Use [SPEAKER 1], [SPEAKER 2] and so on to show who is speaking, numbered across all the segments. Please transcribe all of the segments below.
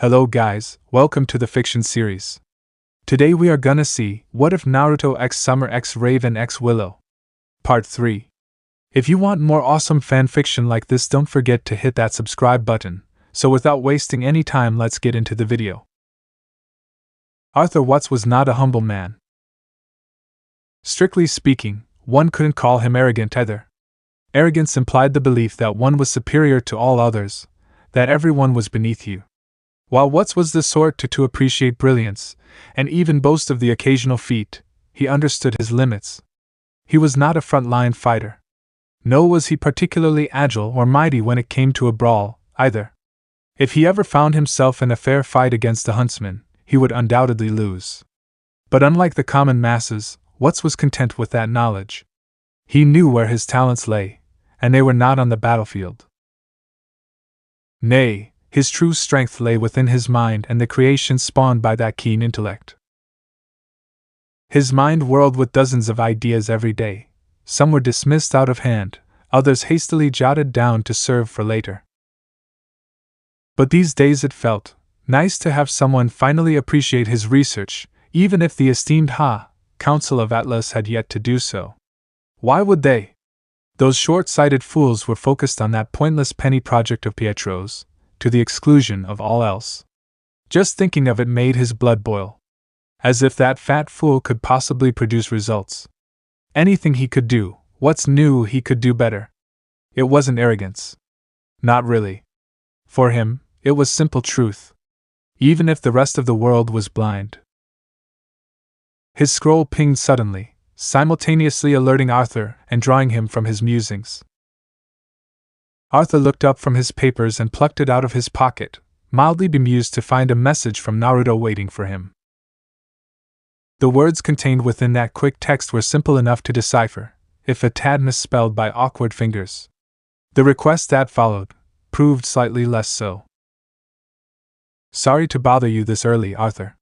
[SPEAKER 1] Hello guys, welcome to the fiction series. Today we are gonna see What If Naruto x Summer x Raven x Willow? Part 3. If you want more awesome fanfiction like this, don't forget to hit that subscribe button. So without wasting any time, let's get into the video. Arthur Watts was not a humble man. Strictly speaking, one couldn't call him arrogant either. Arrogance implied the belief that one was superior to all others, that everyone was beneath you. While Watts was the sort to appreciate brilliance, and even boast of the occasional feat, he understood his limits. He was not a front-line fighter. Nor was he particularly agile or mighty when it came to a brawl, either. If he ever found himself in a fair fight against a huntsman, he would undoubtedly lose. But unlike the common masses, Watts was content with that knowledge. He knew where his talents lay, and they were not on the battlefield. Nay, his true strength lay within his mind and the creations spawned by that keen intellect. His mind whirled with dozens of ideas every day. Some were dismissed out of hand, others hastily jotted down to serve for later. But these days it felt nice to have someone finally appreciate his research, even if the esteemed Council of Atlas had yet to do so. Why would they? Those short-sighted fools were focused on that pointless penny project of Pietro's, to the exclusion of all else. Just thinking of it made his blood boil. As if that fat fool could possibly produce results. Anything he could do, Watts knew he could do better. It wasn't arrogance. Not really. For him, it was simple truth. Even if the rest of the world was blind. His scroll pinged suddenly, simultaneously alerting Arthur and drawing him from his musings. Arthur looked up from his papers and plucked it out of his pocket, mildly bemused to find a message from Naruto waiting for him. The words contained within that quick text were simple enough to decipher, if a tad misspelled by awkward fingers. The request that followed proved slightly less so. Sorry to bother you this early, Arthur.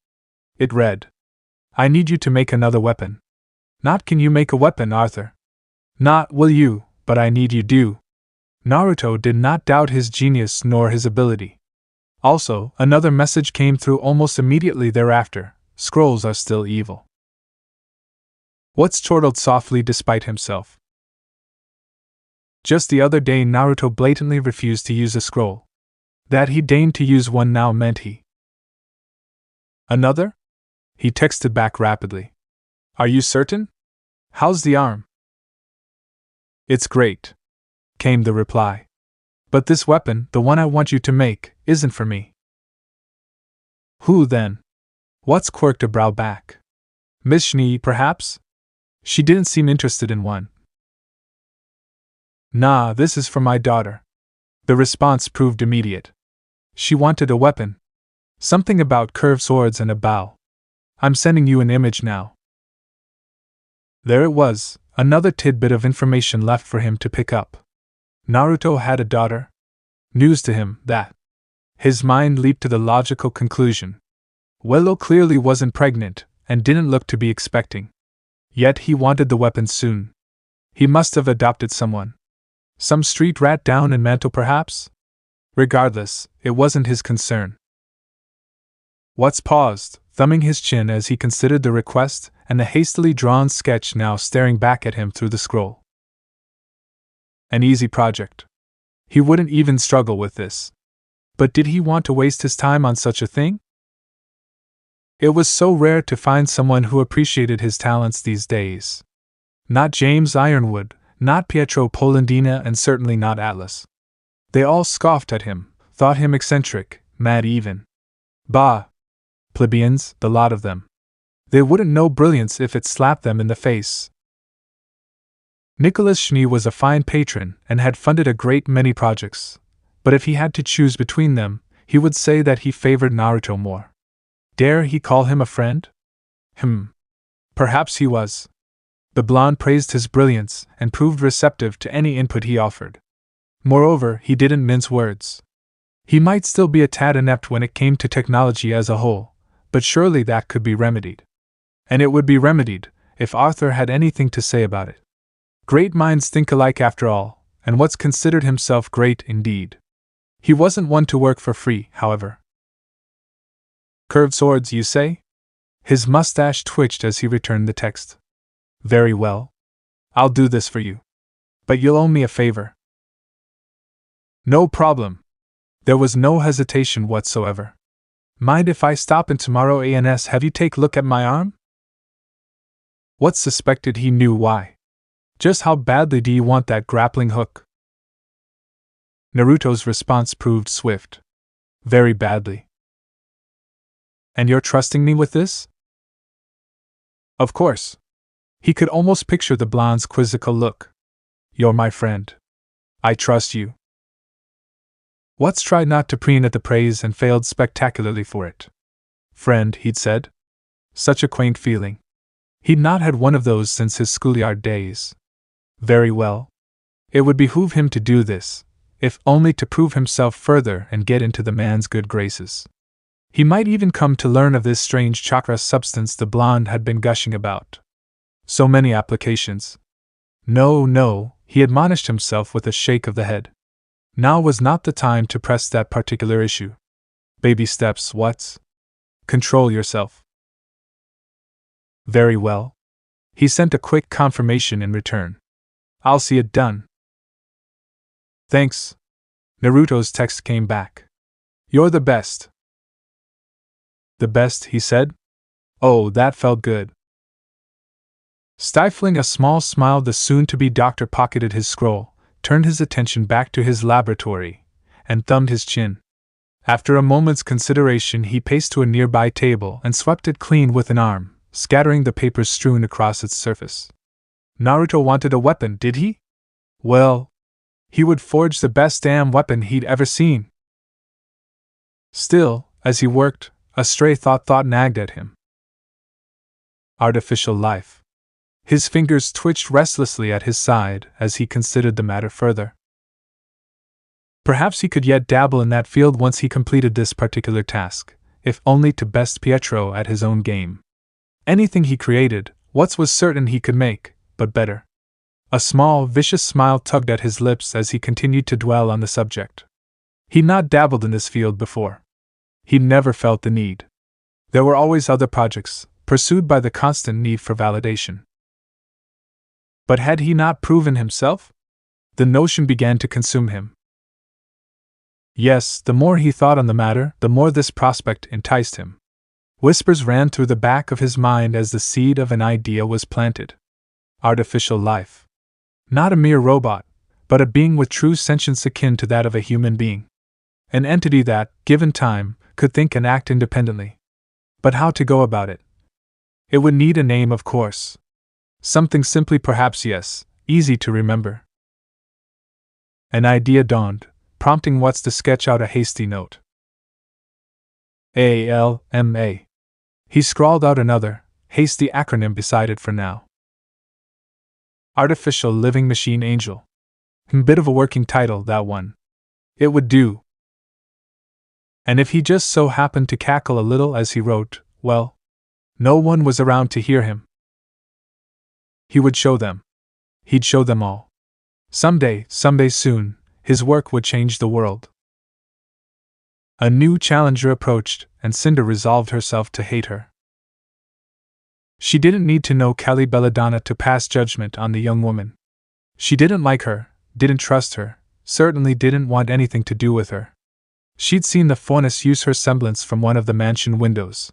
[SPEAKER 1] It read. I need you to make another weapon. Not can you make a weapon, Arthur. Not will you, but I need you do. Naruto did not doubt his genius nor his ability. Also, another message came through almost immediately thereafter. Scrolls are still evil. Watts chortled softly despite himself. Just the other day Naruto blatantly refused to use a scroll. That he deigned to use one now meant he. Another? He texted back rapidly. Are you certain? How's the arm? It's great, came the reply. But this weapon, the one I want you to make, isn't for me. Who then? Watts quirked a brow back. Miss Schnee, perhaps? She didn't seem interested in one. Nah, this is for my daughter. The response proved immediate. She wanted a weapon. Something about curved swords and a bow. I'm sending you an image now. There it was, another tidbit of information left for him to pick up. Naruto had a daughter? News to him, that. His mind leaped to the logical conclusion. Willow clearly wasn't pregnant, and didn't look to be expecting. Yet he wanted the weapon soon. He must have adopted someone. Some street rat down in Mantle perhaps? Regardless, it wasn't his concern. Watts paused, thumbing his chin as he considered the request and the hastily drawn sketch now staring back at him through the scroll. An easy project. He wouldn't even struggle with this. But did he want to waste his time on such a thing? It was so rare to find someone who appreciated his talents these days. Not James Ironwood, not Pietro Polendina, and certainly not Atlas. They all scoffed at him, thought him eccentric, mad even. Bah! Plebeians, the lot of them. They wouldn't know brilliance if it slapped them in the face. Nicholas Schnee was a fine patron and had funded a great many projects, but if he had to choose between them, he would say that he favored Naruto more. Dare he call him a friend? Perhaps he was. The blonde praised his brilliance and proved receptive to any input he offered. Moreover, he didn't mince words. He might still be a tad inept when it came to technology as a whole, but surely that could be remedied. And it would be remedied, if Arthur had anything to say about it. Great minds think alike after all, and Watts considered himself great indeed. He wasn't one to work for free, however. Curved swords, you say? His mustache twitched as he returned the text. Very well. I'll do this for you. But you'll owe me a favor. No problem. There was no hesitation whatsoever. Mind if I stop in tomorrow and have you take a look at my arm? What suspected he knew why. Just how badly do you want that grappling hook? Naruto's response proved swift. Very badly. And you're trusting me with this? Of course. He could almost picture the blonde's quizzical look. You're my friend. I trust you. Watts tried not to preen at the praise and failed spectacularly for it. Friend, he'd said. Such a quaint feeling. He'd not had one of those since his schoolyard days. Very well. It would behoove him to do this, if only to prove himself further and get into the man's good graces. He might even come to learn of this strange chakra substance the blonde had been gushing about. So many applications. No, he admonished himself with a shake of the head. Now was not the time to press that particular issue. Baby steps, Watts. Control yourself. Very well. He sent a quick confirmation in return. I'll see it done. Thanks. Naruto's text came back. You're the best. The best, he said? Oh, that felt good. Stifling a small smile, the soon-to-be doctor pocketed his scroll, turned his attention back to his laboratory, and thumbed his chin. After a moment's consideration, he paced to a nearby table and swept it clean with an arm, scattering the papers strewn across its surface. Naruto wanted a weapon, did he? Well, he would forge the best damn weapon he'd ever seen. Still, as he worked, a stray thought nagged at him. Artificial life. His fingers twitched restlessly at his side as he considered the matter further. Perhaps he could yet dabble in that field once he completed this particular task, if only to best Pietro at his own game. Anything he created, Watts was certain he could make, but better. A small, vicious smile tugged at his lips as he continued to dwell on the subject. He'd not dabbled in this field before. He'd never felt the need. There were always other projects, pursued by the constant need for validation. But had he not proven himself? The notion began to consume him. Yes, the more he thought on the matter, the more this prospect enticed him. Whispers ran through the back of his mind as the seed of an idea was planted. Artificial life. Not a mere robot, but a being with true sentience akin to that of a human being. An entity that, given time, could think and act independently. But how to go about it? It would need a name, of course. Something simply, perhaps, yes, easy to remember. An idea dawned, prompting Watts to sketch out a hasty note. ALMA. He scrawled out another, hasty acronym beside it for now. Artificial Living Machine Angel. Bit of a working title, that one. It would do. And if he just so happened to cackle a little as he wrote, well, no one was around to hear him. He would show them. He'd show them all. Someday soon, his work would change the world. A new challenger approached, and Cinder resolved herself to hate her. She didn't need to know Kali Belladonna to pass judgment on the young woman. She didn't like her, didn't trust her, certainly didn't want anything to do with her. She'd seen the faunus use her semblance from one of the mansion windows.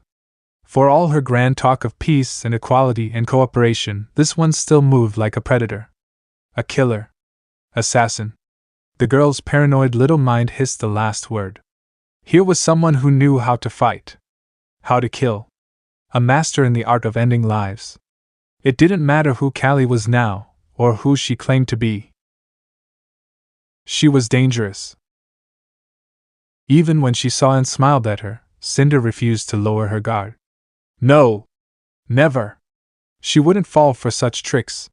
[SPEAKER 1] For all her grand talk of peace and equality and cooperation, this one still moved like a predator. A killer. Assassin. The girl's paranoid little mind hissed the last word. Here was someone who knew how to fight. How to kill. A master in the art of ending lives. It didn't matter who Kali was now, or who she claimed to be. She was dangerous. Even when she saw and smiled at her, Cinder refused to lower her guard. No! Never! She wouldn't fall for such tricks.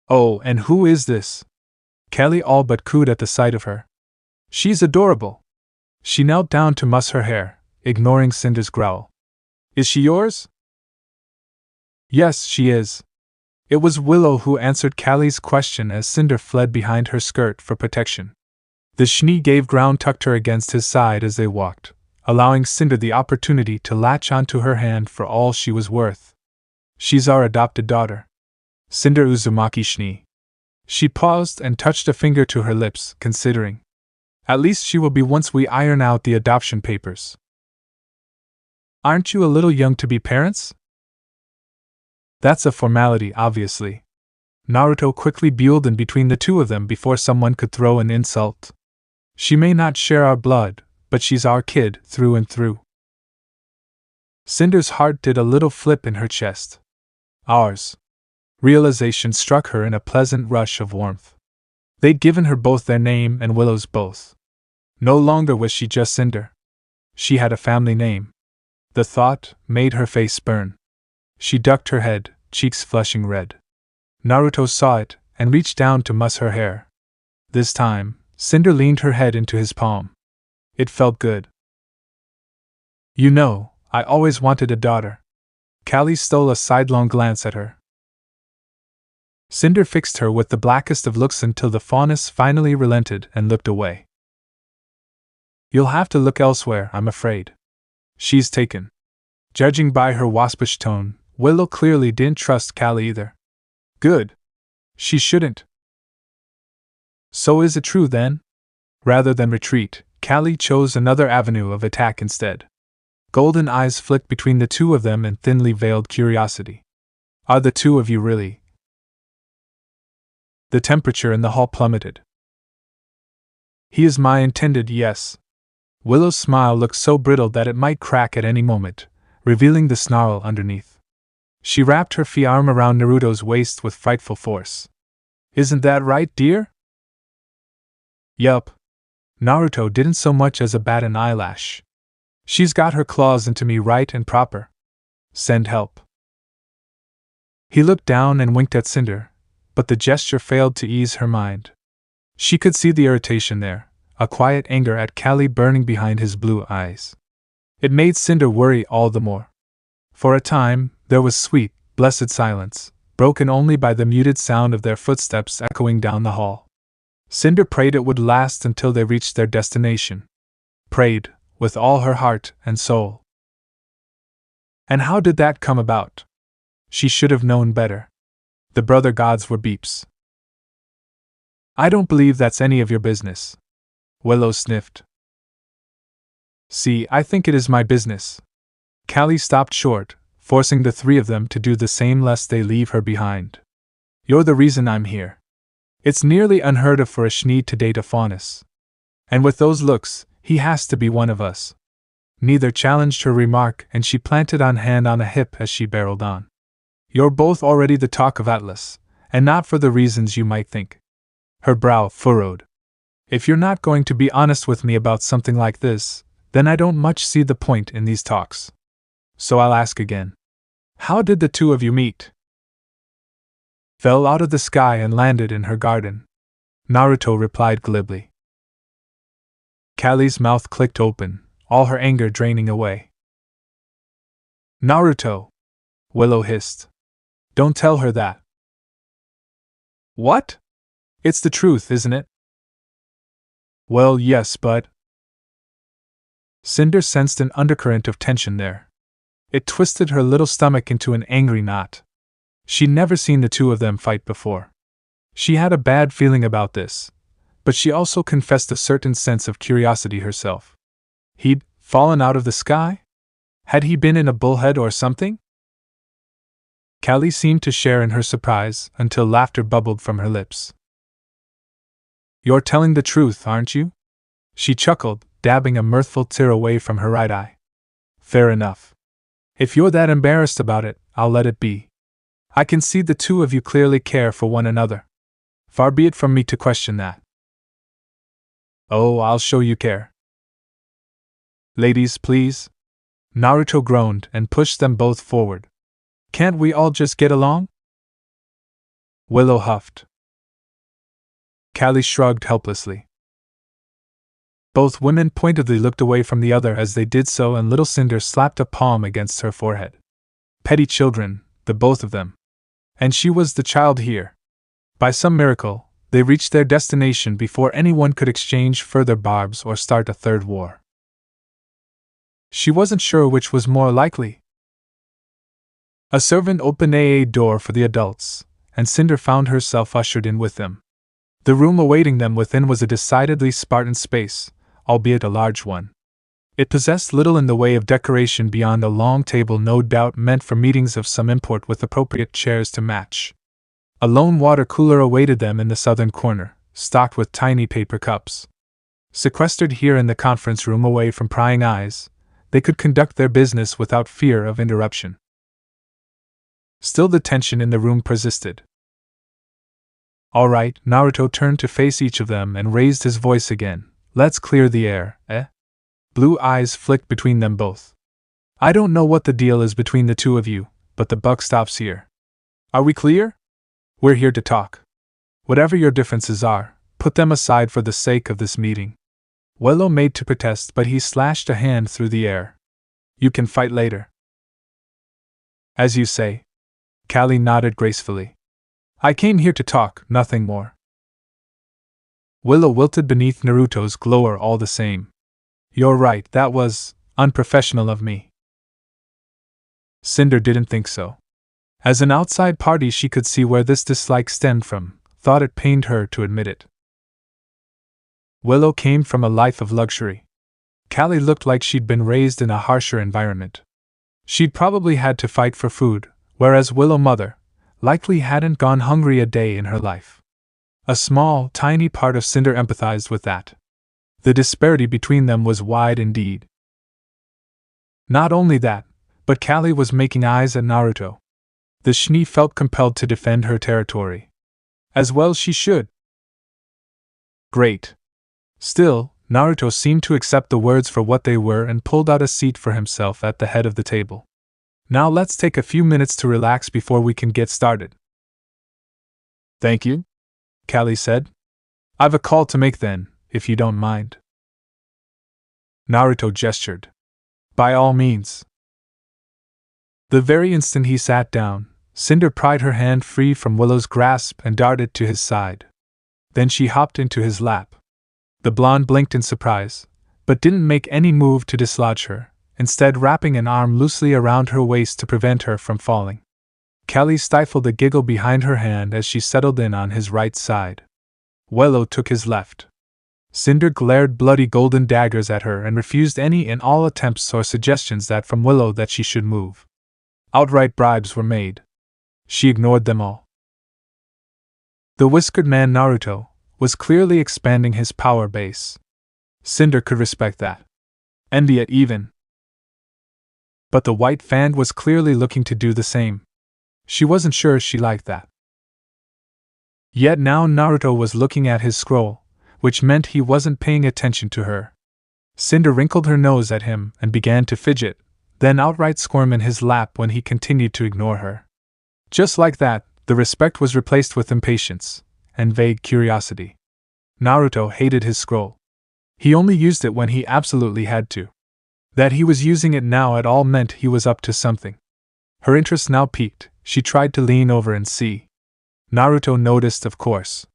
[SPEAKER 1] Oh, and who is this? Kali all but cooed at the sight of her. She's adorable. She knelt down to muss her hair, ignoring Cinder's growl. Is she yours? Yes, she is. It was Willow who answered Kali's question as Cinder fled behind her skirt for protection. The Schnee gave ground, tucked her against his side as they walked, allowing Cinder the opportunity to latch onto her hand for all she was worth. She's our adopted daughter. Cinder Uzumaki Schnee. She paused and touched a finger to her lips, considering. At least she will be once we iron out the adoption papers. Aren't you a little young to be parents? That's a formality, obviously. Naruto quickly buelled in between the two of them before someone could throw an insult. She may not share our blood, but she's our kid through and through. Cinder's heart did a little flip in her chest. Ours. Realization struck her in a pleasant rush of warmth. They'd given her both their name and Willow's both. No longer was she just Cinder. She had a family name. The thought made her face burn. She ducked her head, cheeks flushing red. Naruto saw it and reached down to muss her hair. This time, Cinder leaned her head into his palm. It felt good. You know, I always wanted a daughter. Callie stole a sidelong glance at her. Cinder fixed her with the blackest of looks until the fawness finally relented and looked away. You'll have to look elsewhere, I'm afraid. She's taken. Judging by her waspish tone, Willow clearly didn't trust Callie either. Good. She shouldn't. So is it true then? Rather than retreat, Callie chose another avenue of attack instead. Golden eyes flicked between the two of them in thinly veiled curiosity. Are the two of you really? The temperature in the hall plummeted. He is my intended, yes. Willow's smile looked so brittle that it might crack at any moment, revealing the snarl underneath. She wrapped her arm around Naruto's waist with frightful force. Isn't that right, dear? Yup. Naruto didn't so much as bat an eyelash. She's got her claws into me right and proper. Send help. He looked down and winked at Cinder, but the gesture failed to ease her mind. She could see the irritation there, a quiet anger at Callie burning behind his blue eyes. It made Cinder worry all the more. For a time, there was sweet, blessed silence, broken only by the muted sound of their footsteps echoing down the hall. Cinder prayed it would last until they reached their destination. Prayed, with all her heart and soul. And how did that come about? She should have known better. The brother gods were beeps. I don't believe that's any of your business. Willow sniffed. See, I think it is my business. Callie stopped short, forcing the three of them to do the same lest they leave her behind. You're the reason I'm here. It's nearly unheard of for a Schnee to date a faunus. And with those looks, he has to be one of us. Neither challenged her remark, and she planted on hand on a hip as she barreled on. You're both already the talk of Atlas, and not for the reasons you might think. Her brow furrowed. If you're not going to be honest with me about something like this, then I don't much see the point in these talks. So I'll ask again. How did the two of you meet? Fell out of the sky and landed in her garden. Naruto replied glibly. Callie's mouth clicked open, all her anger draining away. Naruto! Willow hissed. Don't tell her that. What? It's the truth, isn't it? Well, yes, but... Cinder sensed an undercurrent of tension there. It twisted her little stomach into an angry knot. She'd never seen the two of them fight before. She had a bad feeling about this, but she also confessed a certain sense of curiosity herself. He'd fallen out of the sky? Had he been in a bullhead or something? Callie seemed to share in her surprise until laughter bubbled from her lips. You're telling the truth, aren't you? She chuckled, dabbing a mirthful tear away from her right eye. Fair enough. If you're that embarrassed about it, I'll let it be. I can see the two of you clearly care for one another. Far be it from me to question that. Oh, I'll show you care. Ladies, please. Naruto groaned and pushed them both forward. Can't we all just get along? Willow huffed. Callie shrugged helplessly. Both women pointedly looked away from the other as they did so, and little Cinder slapped a palm against her forehead. Petty children, the both of them. And she was the child here. By some miracle, they reached their destination before anyone could exchange further barbs or start a third war. She wasn't sure which was more likely. A servant opened a door for the adults, and Cinder found herself ushered in with them. The room awaiting them within was a decidedly Spartan space, albeit a large one. It possessed little in the way of decoration beyond a long table, no doubt meant for meetings of some import, with appropriate chairs to match. A lone water cooler awaited them in the southern corner, stocked with tiny paper cups. Sequestered here in the conference room away from prying eyes, they could conduct their business without fear of interruption. Still, the tension in the room persisted. "All right," Naruto turned to face each of them and raised his voice again. "Let's clear the air, eh?" Blue eyes flicked between them both. "I don't know what the deal is between the two of you, but the buck stops here. Are we clear? We're here to talk. Whatever your differences are, put them aside for the sake of this meeting." Willow made to protest, but he slashed a hand through the air. "You can fight later." "As you say." Callie nodded gracefully. "I came here to talk, nothing more." Willow wilted beneath Naruto's glower all the same. "You're right, that was unprofessional of me." Cinder didn't think so. As an outside party, she could see where this dislike stemmed from, thought it pained her to admit it. Willow came from a life of luxury. Callie looked like she'd been raised in a harsher environment. She'd probably had to fight for food, whereas Willow mother likely hadn't gone hungry a day in her life. A small, tiny part of Cinder empathized with that. The disparity between them was wide indeed. Not only that, but Callie was making eyes at Naruto. The Schnee felt compelled to defend her territory. As well she should. Great. Still, Naruto seemed to accept the words for what they were and pulled out a seat for himself at the head of the table. "Now let's take a few minutes to relax before we can get started." "Thank you," Callie said. "I've a call to make then, if you don't mind." Naruto gestured. "By all means." The very instant he sat down, Cinder pried her hand free from Willow's grasp and darted to his side. Then she hopped into his lap. The blonde blinked in surprise, but didn't make any move to dislodge her, instead wrapping an arm loosely around her waist to prevent her from falling. Callie stifled a giggle behind her hand as she settled in on his right side. Willow took his left. Cinder glared bloody golden daggers at her and refused any and all attempts or suggestions from Willow that she should move. Outright bribes were made. She ignored them all. The whiskered man Naruto was clearly expanding his power base. Cinder could respect that. Envy it even. But the white fan was clearly looking to do the same. She wasn't sure she liked that. Yet now Naruto was looking at his scroll, which meant he wasn't paying attention to her. Cinder wrinkled her nose at him and began to fidget, then outright squirm in his lap when he continued to ignore her. Just like that, the respect was replaced with impatience and vague curiosity. Naruto hated his scroll. He only used it when he absolutely had to. That he was using it now at all meant he was up to something. Her interest now piqued. She tried to lean over and see. Naruto noticed, of course.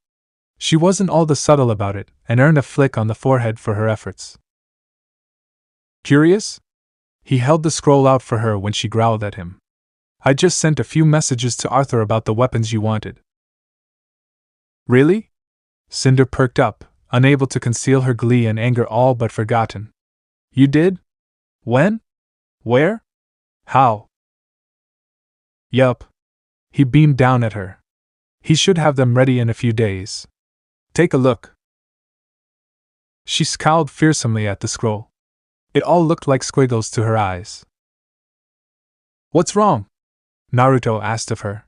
[SPEAKER 1] She wasn't all that subtle about it, and earned a flick on the forehead for her efforts. "Curious?" He held the scroll out for her when she growled at him. "I just sent a few messages to Arthur about the weapons you wanted." "Really?" Cinder perked up, unable to conceal her glee and anger all but forgotten. "You did? When? Where? How?" "Yup." He beamed down at her. "He should have them ready in a few days. Take a look." She scowled fearsomely at the scroll. It all looked like squiggles to her eyes. "What's wrong?" Naruto asked of her.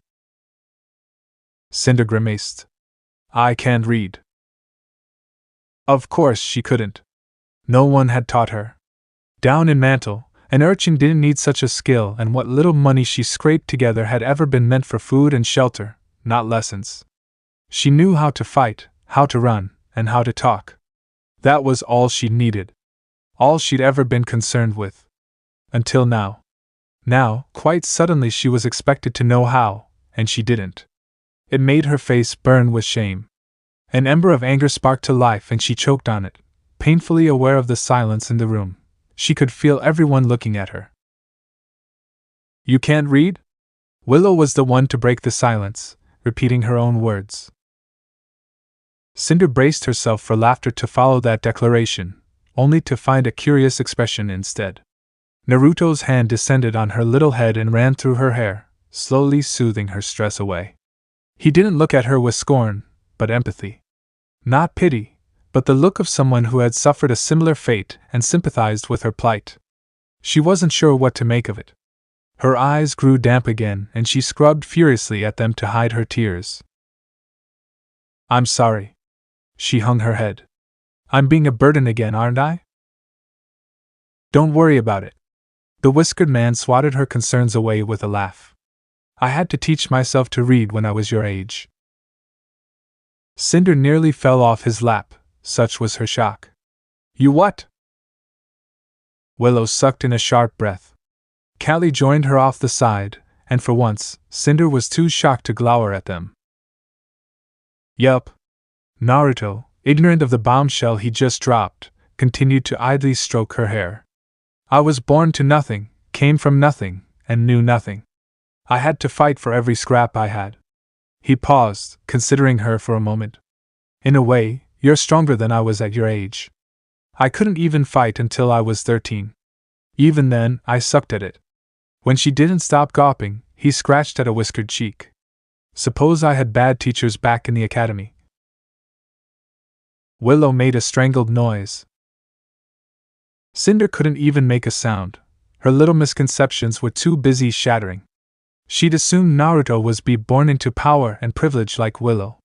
[SPEAKER 1] Cinder grimaced. "I can't read." Of course she couldn't. No one had taught her. Down in Mantle, an urchin didn't need such a skill, and what little money she scraped together had ever been meant for food and shelter, not lessons. She knew how to fight, how to run, and how to talk. That was all she needed. All she'd ever been concerned with. Until now. Now, quite suddenly, she was expected to know how, and she didn't. It made her face burn with shame. An ember of anger sparked to life and she choked on it, painfully aware of the silence in the room, She could feel everyone looking at her. You can't read? Willow was the one to break the silence, repeating her own words. Cinder braced herself for laughter to follow that declaration, only to find a curious expression instead. Naruto's hand descended on her little head and ran through her hair, slowly soothing her stress away. He didn't look at her with scorn, but empathy. Not pity, but the look of someone who had suffered a similar fate and sympathized with her plight. She wasn't sure what to make of it. Her eyes grew damp again and she scrubbed furiously at them to hide her tears. I'm sorry. She hung her head. I'm being a burden again, aren't I? Don't worry about it. The whiskered man swatted her concerns away with a laugh. I had to teach myself to read when I was your age. Cinder nearly fell off his lap, such was her shock. You what? Willow sucked in a sharp breath. Callie joined her off the side, and for once, Cinder was too shocked to glower at them. Yup. Naruto, ignorant of the bombshell he just dropped, continued to idly stroke her hair. I was born to nothing, came from nothing, and knew nothing. I had to fight for every scrap I had. He paused, considering her for a moment. In a way, you're stronger than I was at your age. I couldn't even fight until I was 13. Even then, I sucked at it. When she didn't stop gawping, he scratched at a whiskered cheek. Suppose I had bad teachers back in the academy. Willow made a strangled noise. Cinder couldn't even make a sound. Her little misconceptions were too busy shattering. She'd assumed Naruto was born into power and privilege like Willow.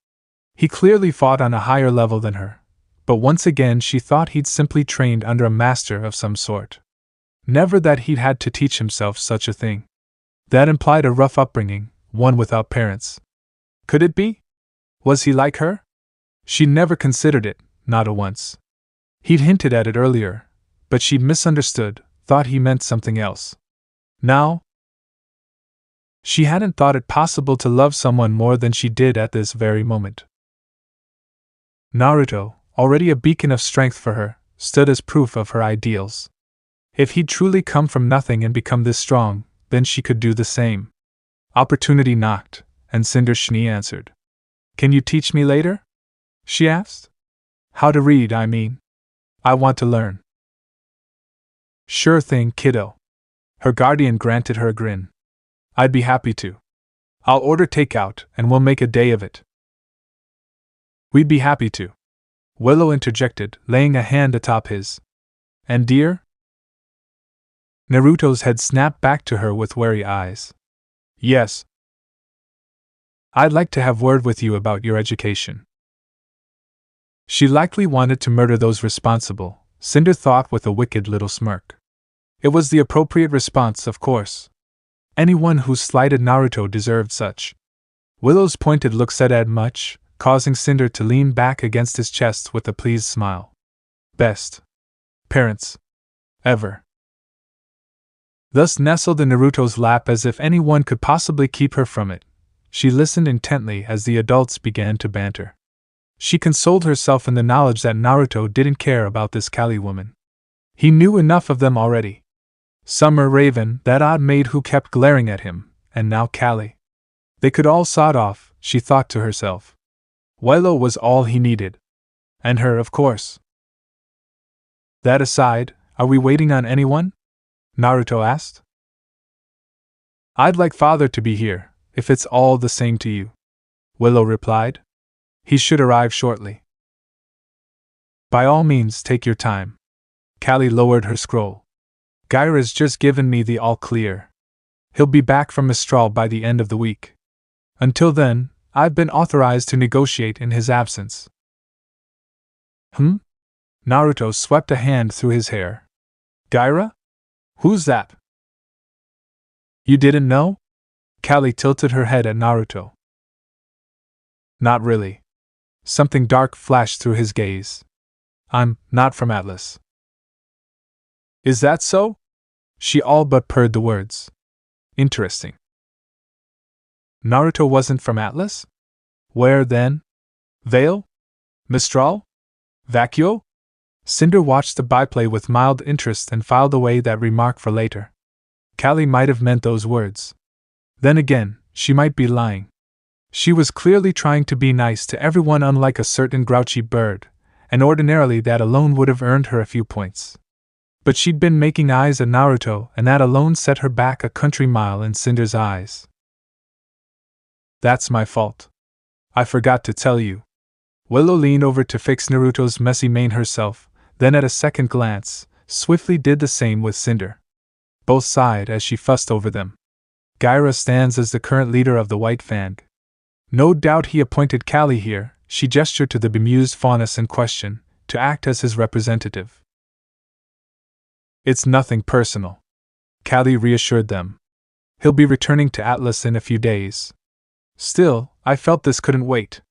[SPEAKER 1] He clearly fought on a higher level than her, but once again she thought he'd simply trained under a master of some sort. Never that he'd had to teach himself such a thing. That implied a rough upbringing, one without parents. Could it be? Was he like her? She never considered it, not a once. He'd hinted at it earlier, but she'd misunderstood, thought he meant something else. Now? She hadn't thought it possible to love someone more than she did at this very moment. Naruto, already a beacon of strength for her, stood as proof of her ideals. If he'd truly come from nothing and become this strong, then she could do the same. Opportunity knocked, and Cinder Schnee answered. Can you teach me later? She asked. How to read, I mean. I want to learn. Sure thing, kiddo. Her guardian granted her a grin. I'd be happy to. I'll order takeout, and we'll make a day of it. We'd be happy to. Willow interjected, laying a hand atop his. And dear? Naruto's head snapped back to her with wary eyes. Yes. I'd like to have word with you about your education. She likely wanted to murder those responsible, Cinder thought with a wicked little smirk. It was the appropriate response, of course. Anyone who slighted Naruto deserved such. Willow's pointed look said as much, causing Cinder to lean back against his chest with a pleased smile. Best parents ever. Thus nestled in Naruto's lap as if anyone could possibly keep her from it, she listened intently as the adults began to banter. She consoled herself in the knowledge that Naruto didn't care about this Callie woman. He knew enough of them already. Summer Raven, that odd maid who kept glaring at him, and now Callie. They could all sod off, she thought to herself. Willow was all he needed. And her, of course. That aside, are we waiting on anyone? Naruto asked. I'd like father to be here, if it's all the same to you. Willow replied. He should arrive shortly. By all means, take your time. Callie lowered her scroll. Gyra's just given me the all clear. He'll be back from Mistral by the end of the week. Until then, I've been authorized to negotiate in his absence. Naruto swept a hand through his hair. Gyra? Who's that? You didn't know? Callie tilted her head at Naruto. Not really. Something dark flashed through his gaze. I'm not from Atlas. Is that so? She all but purred the words. Interesting. Naruto wasn't from Atlas? Where then? Vale? Mistral? Vacuo? Cinder watched the byplay with mild interest and filed away that remark for later. Callie might have meant those words. Then again, she might be lying. She was clearly trying to be nice to everyone, unlike a certain grouchy bird, and ordinarily that alone would have earned her a few points. But she'd been making eyes at Naruto, and that alone set her back a country mile in Cinder's eyes. That's my fault. I forgot to tell you. Willow leaned over to fix Naruto's messy mane herself, then at a second glance, swiftly did the same with Cinder. Both sighed as she fussed over them. Gaira stands as the current leader of the White Fang. No doubt he appointed Callie here, she gestured to the bemused faunus in question, to act as his representative. It's nothing personal. Callie reassured them. He'll be returning to Atlas in a few days. Still, I felt this couldn't wait.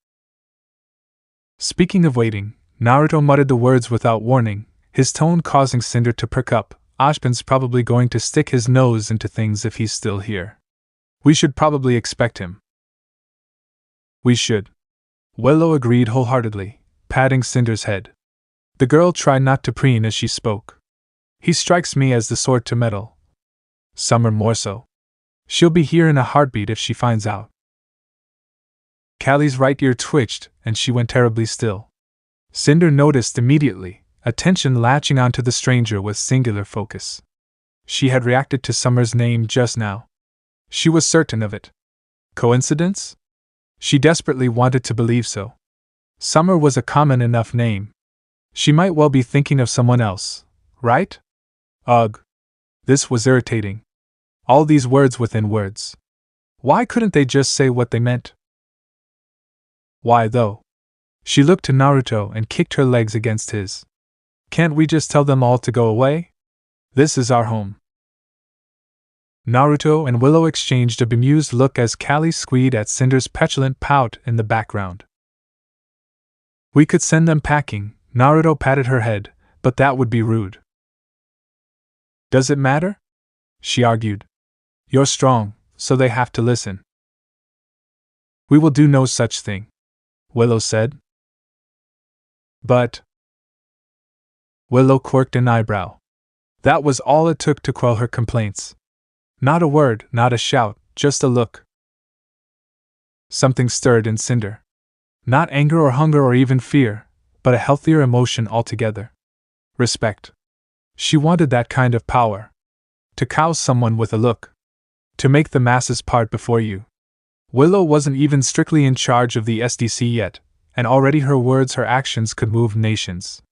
[SPEAKER 1] Speaking of waiting, Naruto muttered the words without warning, his tone causing Cinder to perk up. Ashbin's probably going to stick his nose into things if he's still here. We should probably expect him. We should. Willow agreed wholeheartedly, patting Cinder's head. The girl tried not to preen as she spoke. He strikes me as the sort to meddle. Summer more so. She'll be here in a heartbeat if she finds out. Callie's right ear twitched, and she went terribly still. Cinder noticed immediately, attention latching onto the stranger with singular focus. She had reacted to Summer's name just now. She was certain of it. Coincidence? She desperately wanted to believe so. Summer was a common enough name. She might well be thinking of someone else, right? Ugh. This was irritating. All these words within words. Why couldn't they just say what they meant? Why, though? She looked to Naruto and kicked her legs against his. Can't we just tell them all to go away? This is our home. Naruto and Willow exchanged a bemused look as Callie squealed at Cinder's petulant pout in the background. We could send them packing, Naruto patted her head, but that would be rude. Does it matter? She argued. You're strong, so they have to listen. We will do no such thing, Willow said. But... Willow quirked an eyebrow. That was all it took to quell her complaints. Not a word, not a shout, just a look. Something stirred in Cinder. Not anger or hunger or even fear, but a healthier emotion altogether. Respect. She wanted that kind of power. To cow someone with a look. To make the masses part before you. Willow wasn't even strictly in charge of the SDC yet, and already her words, her actions could move nations.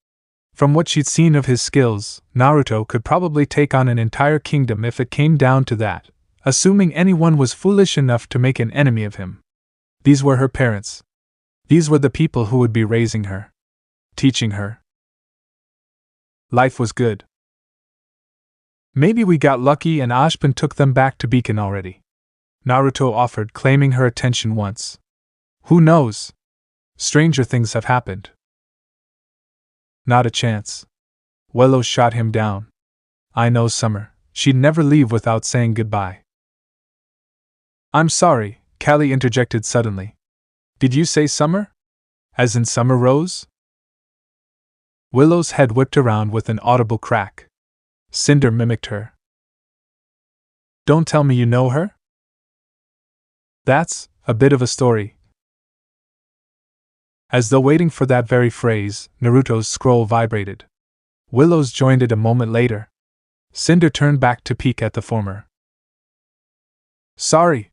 [SPEAKER 1] From what she'd seen of his skills, Naruto could probably take on an entire kingdom if it came down to that, assuming anyone was foolish enough to make an enemy of him. These were her parents. These were the people who would be raising her. Teaching her. Life was good. Maybe we got lucky and Ashbin took them back to Beacon already. Naruto offered, claiming her attention once. Who knows? Stranger things have happened. Not a chance. Willow shot him down. I know Summer. She'd never leave without saying goodbye. I'm sorry, Callie interjected suddenly. Did you say Summer? As in Summer Rose? Willow's head whipped around with an audible crack. Cinder mimicked her. Don't tell me you know her? That's a bit of a story. As though waiting for that very phrase, Naruto's scroll vibrated. Willow's joined it a moment later. Cinder turned back to peek at the former. Sorry.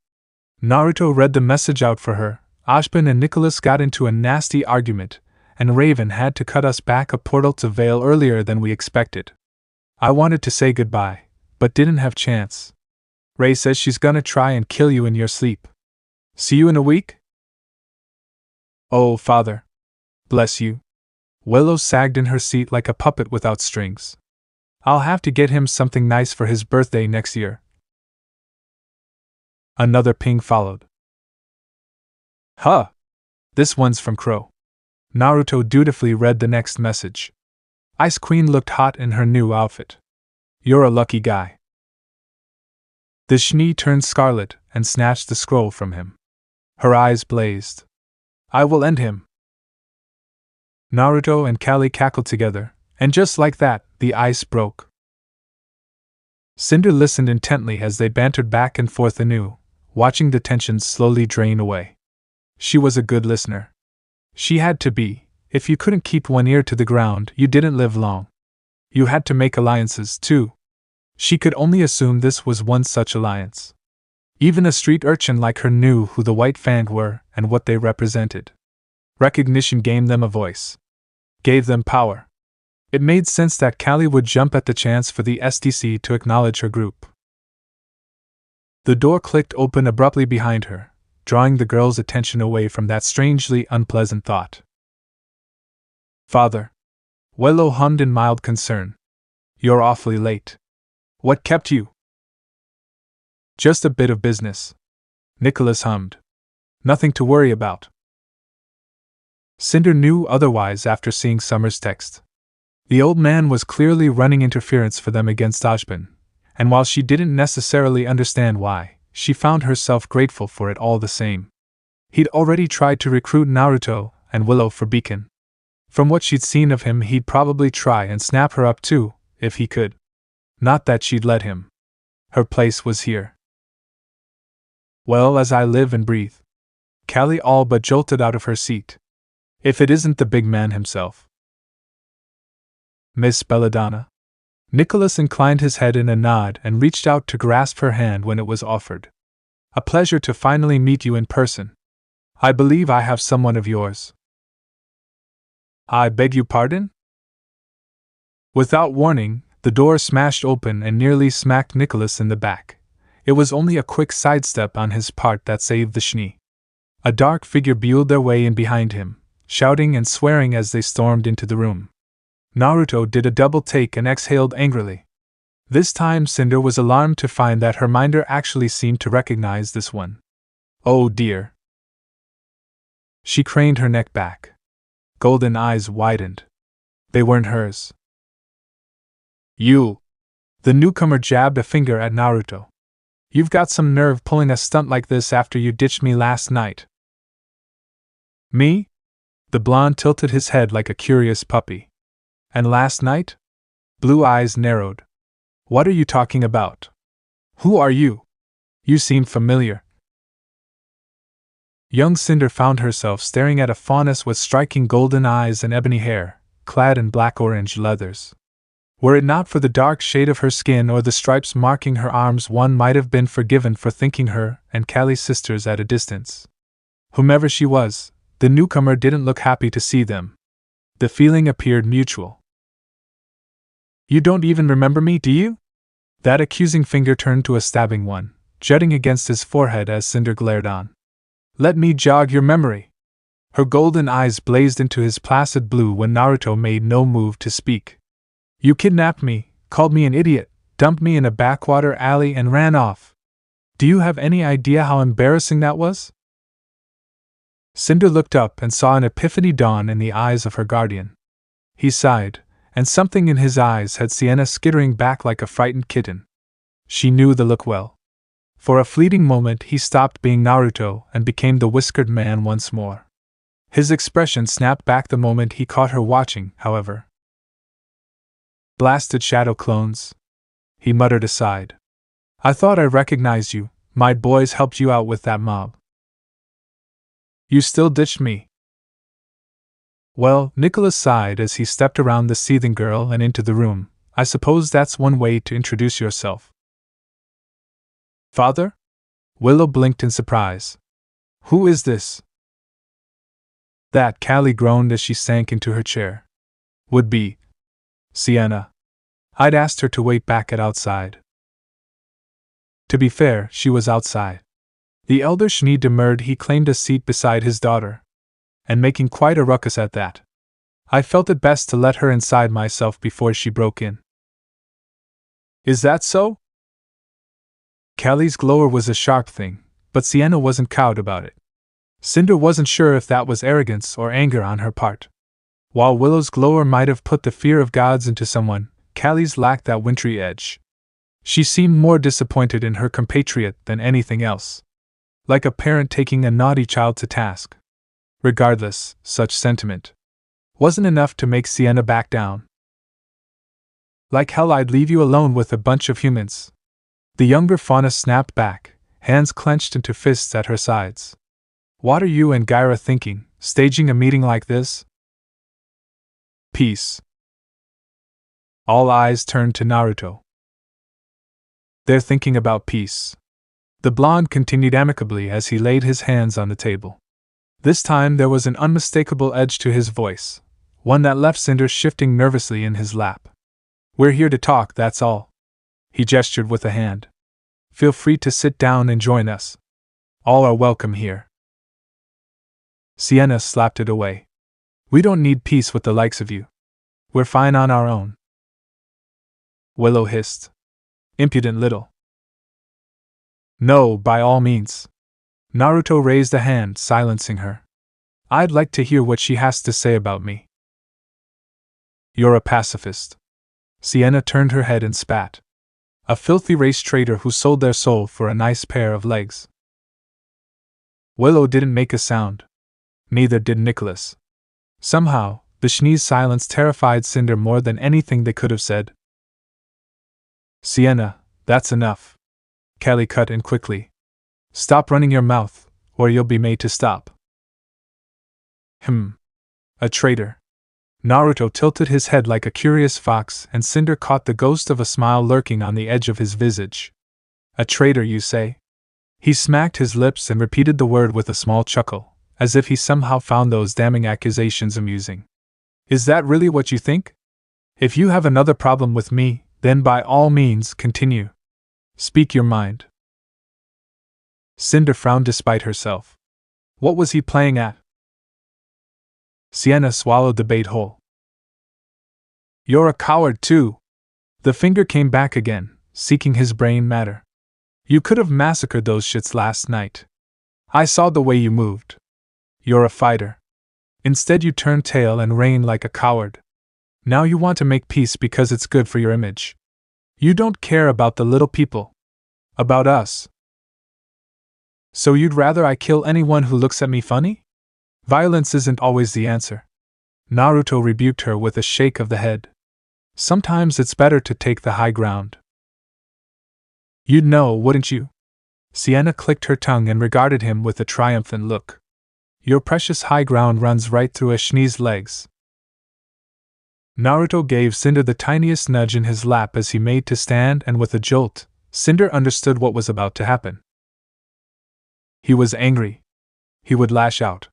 [SPEAKER 1] Naruto read the message out for her. Ashbin and Nicholas got into a nasty argument, and Raven had to cut us back a portal to Vale earlier than we expected. I wanted to say goodbye, but didn't have chance. Ray says she's gonna try and kill you in your sleep. See you in a week? Oh, Father. Bless you. Willow sagged in her seat like a puppet without strings. I'll have to get him something nice for his birthday next year. Another ping followed. Huh. This one's from Crow. Naruto dutifully read the next message. Ice Queen looked hot in her new outfit. You're a lucky guy. The Schnee turned scarlet and snatched the scroll from him. Her eyes blazed. I will end him. Naruto and Callie cackled together, And just like that, the ice broke. Cinder listened intently as they bantered back and forth anew, watching the tensions slowly drain away. She was a good listener. She had to be. If you couldn't keep one ear to the ground, you didn't live long. You had to make alliances, too. She could only assume this was one such alliance. Even a street urchin like her knew who the White Fang were and what they represented. Recognition gave them a voice. Gave them power. It made sense that Callie would jump at the chance for the SDC to acknowledge her group. The door clicked open abruptly behind her, drawing the girl's attention away from that strangely unpleasant thought. Father. Willow hummed in mild concern. You're awfully late. What kept you? Just a bit of business. Nicholas hummed. Nothing to worry about. Cinder knew otherwise after seeing Summer's text. The old man was clearly running interference for them against Ojban, and while she didn't necessarily understand why, she found herself grateful for it all the same. He'd already tried to recruit Naruto and Willow for Beacon. From what she'd seen of him, he'd probably try and snap her up too, if he could. Not that she'd let him. Her place was here. Well, as I live and breathe. Callie all but jolted out of her seat. If it isn't the big man himself. Miss Belladonna? Nicholas inclined his head in a nod and reached out to grasp her hand when it was offered. A pleasure to finally meet you in person. I believe I have someone of yours. I beg your pardon? Without warning, the door smashed open and nearly smacked Nicholas in the back. It was only a quick sidestep on his part that saved the Schnee. A dark figure buelled their way in behind him, shouting and swearing as they stormed into the room. Naruto did a double take and exhaled angrily. This time Cinder was alarmed to find that her minder actually seemed to recognize this one. Oh dear. She craned her neck back. Golden eyes widened. They weren't hers. You! The newcomer jabbed a finger at Naruto. You've got some nerve pulling a stunt like this after you ditched me last night. Me? The blonde tilted his head like a curious puppy. And last night? Blue eyes narrowed. What are you talking about? Who are you? You seem familiar. Young Cinder found herself staring at a fauness with striking golden eyes and ebony hair, clad in black-orange leathers. Were it not for the dark shade of her skin or the stripes marking her arms, one might have been forgiven for thinking her and Callie's sisters at a distance. Whomever she was, the newcomer didn't look happy to see them. The feeling appeared mutual. You don't even remember me, do you? That accusing finger turned to a stabbing one, jutting against his forehead as Cinder glared on. Let me jog your memory. Her golden eyes blazed into his placid blue when Naruto made no move to speak. You kidnapped me, called me an idiot, dumped me in a backwater alley and ran off. Do you have any idea how embarrassing that was? Cinder looked up and saw an epiphany dawn in the eyes of her guardian. He sighed, and something in his eyes had Sienna skittering back like a frightened kitten. She knew the look well. For a fleeting moment he stopped being Naruto and became the whiskered man once more. His expression snapped back the moment he caught her watching, however. Blasted shadow clones, he muttered aside. I thought I recognized you. My boys helped you out with that mob. You still ditched me. Well, Nicholas sighed as he stepped around the seething girl and into the room. I suppose that's one way to introduce yourself. Father? Willow blinked in surprise. Who is this? That, Callie groaned as she sank into her chair. Would be Sienna. I'd asked her to wait back at outside. To be fair, she was outside. The elder Schnee demurred. He claimed a seat beside his daughter, and making quite a ruckus at that. I felt it best to let her inside myself before she broke in. Is that so? Callie's glower was a sharp thing, but Sienna wasn't cowed about it. Cinder wasn't sure if that was arrogance or anger on her part. While Willow's glower might have put the fear of gods into someone, Callie's lacked that wintry edge. She seemed more disappointed in her compatriot than anything else. Like a parent taking a naughty child to task. Regardless, such sentiment wasn't enough to make Sienna back down. Like hell I'd leave you alone with a bunch of humans. The younger fauna snapped back, hands clenched into fists at her sides. What are you and Gaira thinking, staging a meeting like this? Peace. All eyes turned to Naruto. They're thinking about peace. The blonde continued amicably as he laid his hands on the table. This time there was an unmistakable edge to his voice, one that left Cinder shifting nervously in his lap. We're here to talk, that's all. He gestured with a hand. Feel free to sit down and join us. All are welcome here. Sienna slapped it away. We don't need peace with the likes of you. We're fine on our own. Willow hissed. Impudent little. No, by all means. Naruto raised a hand, silencing her. I'd like to hear what she has to say about me. You're a pacifist. Sienna turned her head and spat. A filthy race traitor who sold their soul for a nice pair of legs. Willow didn't make a sound. Neither did Nicholas. Somehow, the Schnee's silence terrified Cinder more than anything they could have said. Sienna, that's enough. Kelly cut in quickly. Stop running your mouth, or you'll be made to stop. A traitor. Naruto tilted his head like a curious fox, and Cinder caught the ghost of a smile lurking on the edge of his visage. A traitor, you say? He smacked his lips and repeated the word with a small chuckle, as if he somehow found those damning accusations amusing. Is that really what you think? If you have another problem with me, then by all means continue. Speak your mind. Cinder frowned despite herself. What was he playing at? Sienna swallowed the bait whole. You're a coward too. The finger came back again, seeking his brain matter. You could have massacred those shits last night. I saw the way you moved. You're a fighter. Instead you turned tail and ran like a coward. Now you want to make peace because it's good for your image. You don't care about the little people. About us. So you'd rather I kill anyone who looks at me funny? Violence isn't always the answer. Naruto rebuked her with a shake of the head. Sometimes it's better to take the high ground. You'd know, wouldn't you? Sienna clicked her tongue and regarded him with a triumphant look. Your precious high ground runs right through a Schnee's legs. Naruto gave Cinder the tiniest nudge in his lap as he made to stand, and with a jolt, Cinder understood what was about to happen. He was angry. He would lash out.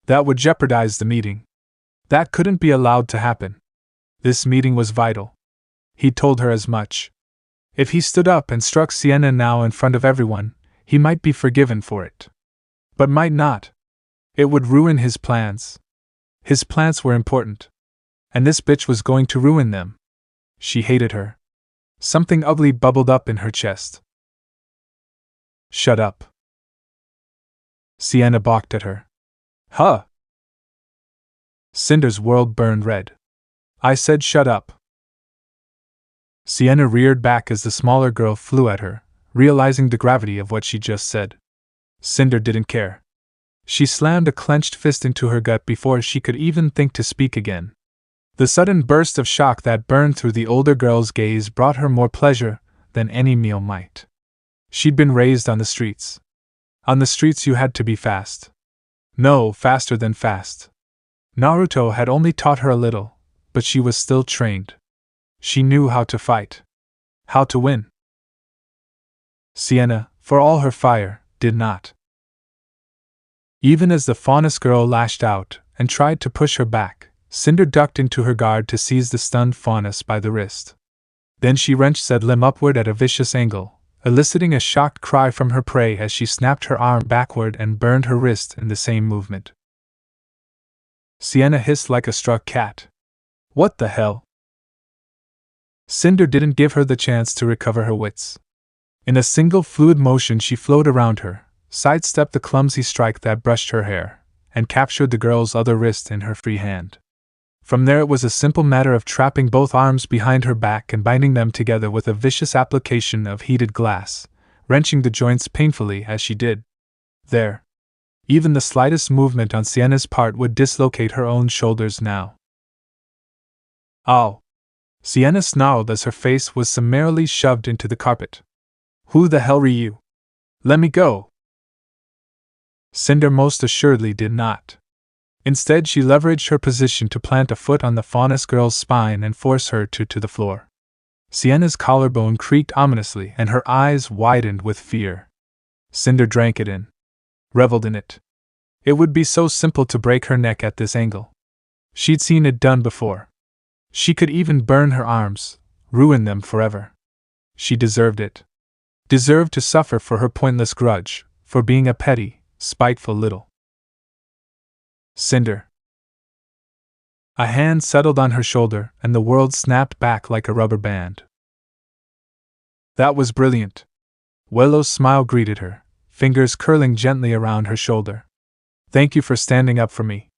[SPEAKER 1] That would jeopardize the meeting. That couldn't be allowed to happen. This meeting was vital. He told her as much. If he stood up and struck Sienna now in front of everyone, he might be forgiven for it. But might not. It would ruin his plans. His plans were important. And this bitch was going to ruin them. She hated her. Something ugly bubbled up in her chest. Shut up. Sienna balked at her. Huh? Cinder's world burned red. I said shut up. Sienna reared back as the smaller girl flew at her, realizing the gravity of what she just said. Cinder didn't care. She slammed a clenched fist into her gut before she could even think to speak again. The sudden burst of shock that burned through the older girl's gaze brought her more pleasure than any meal might. She'd been raised on the streets. On the streets you had to be fast. No, faster than fast. Naruto had only taught her a little, but she was still trained. She knew how to fight. How to win. Sienna, for all her fire, did not. Even as the faunus girl lashed out and tried to push her back, Cinder ducked into her guard to seize the stunned faunus by the wrist. Then she wrenched said limb upward at a vicious angle, eliciting a shocked cry from her prey as she snapped her arm backward and burned her wrist in the same movement. Sienna hissed like a struck cat. What the hell? Cinder didn't give her the chance to recover her wits. In a single fluid motion she flowed around her, sidestepped the clumsy strike that brushed her hair, and captured the girl's other wrist in her free hand. From there it was a simple matter of trapping both arms behind her back and binding them together with a vicious application of heated glass, wrenching the joints painfully as she did. There. Even the slightest movement on Sienna's part would dislocate her own shoulders now. Ow! Sienna snarled as her face was summarily shoved into the carpet. Who the hell are you? Let me go! Cinder most assuredly did not. Instead, she leveraged her position to plant a foot on the faunus girl's spine and force her to the floor. Sienna's collarbone creaked ominously and her eyes widened with fear. Cinder drank it in. Reveled in it. It would be so simple to break her neck at this angle. She'd seen it done before. She could even burn her arms, ruin them forever. She deserved it. Deserved to suffer for her pointless grudge, for being a petty, spiteful little Cinder. A hand settled on her shoulder, and the world snapped back like a rubber band. That was brilliant. Willow's smile greeted her, fingers curling gently around her shoulder. Thank you for standing up for me.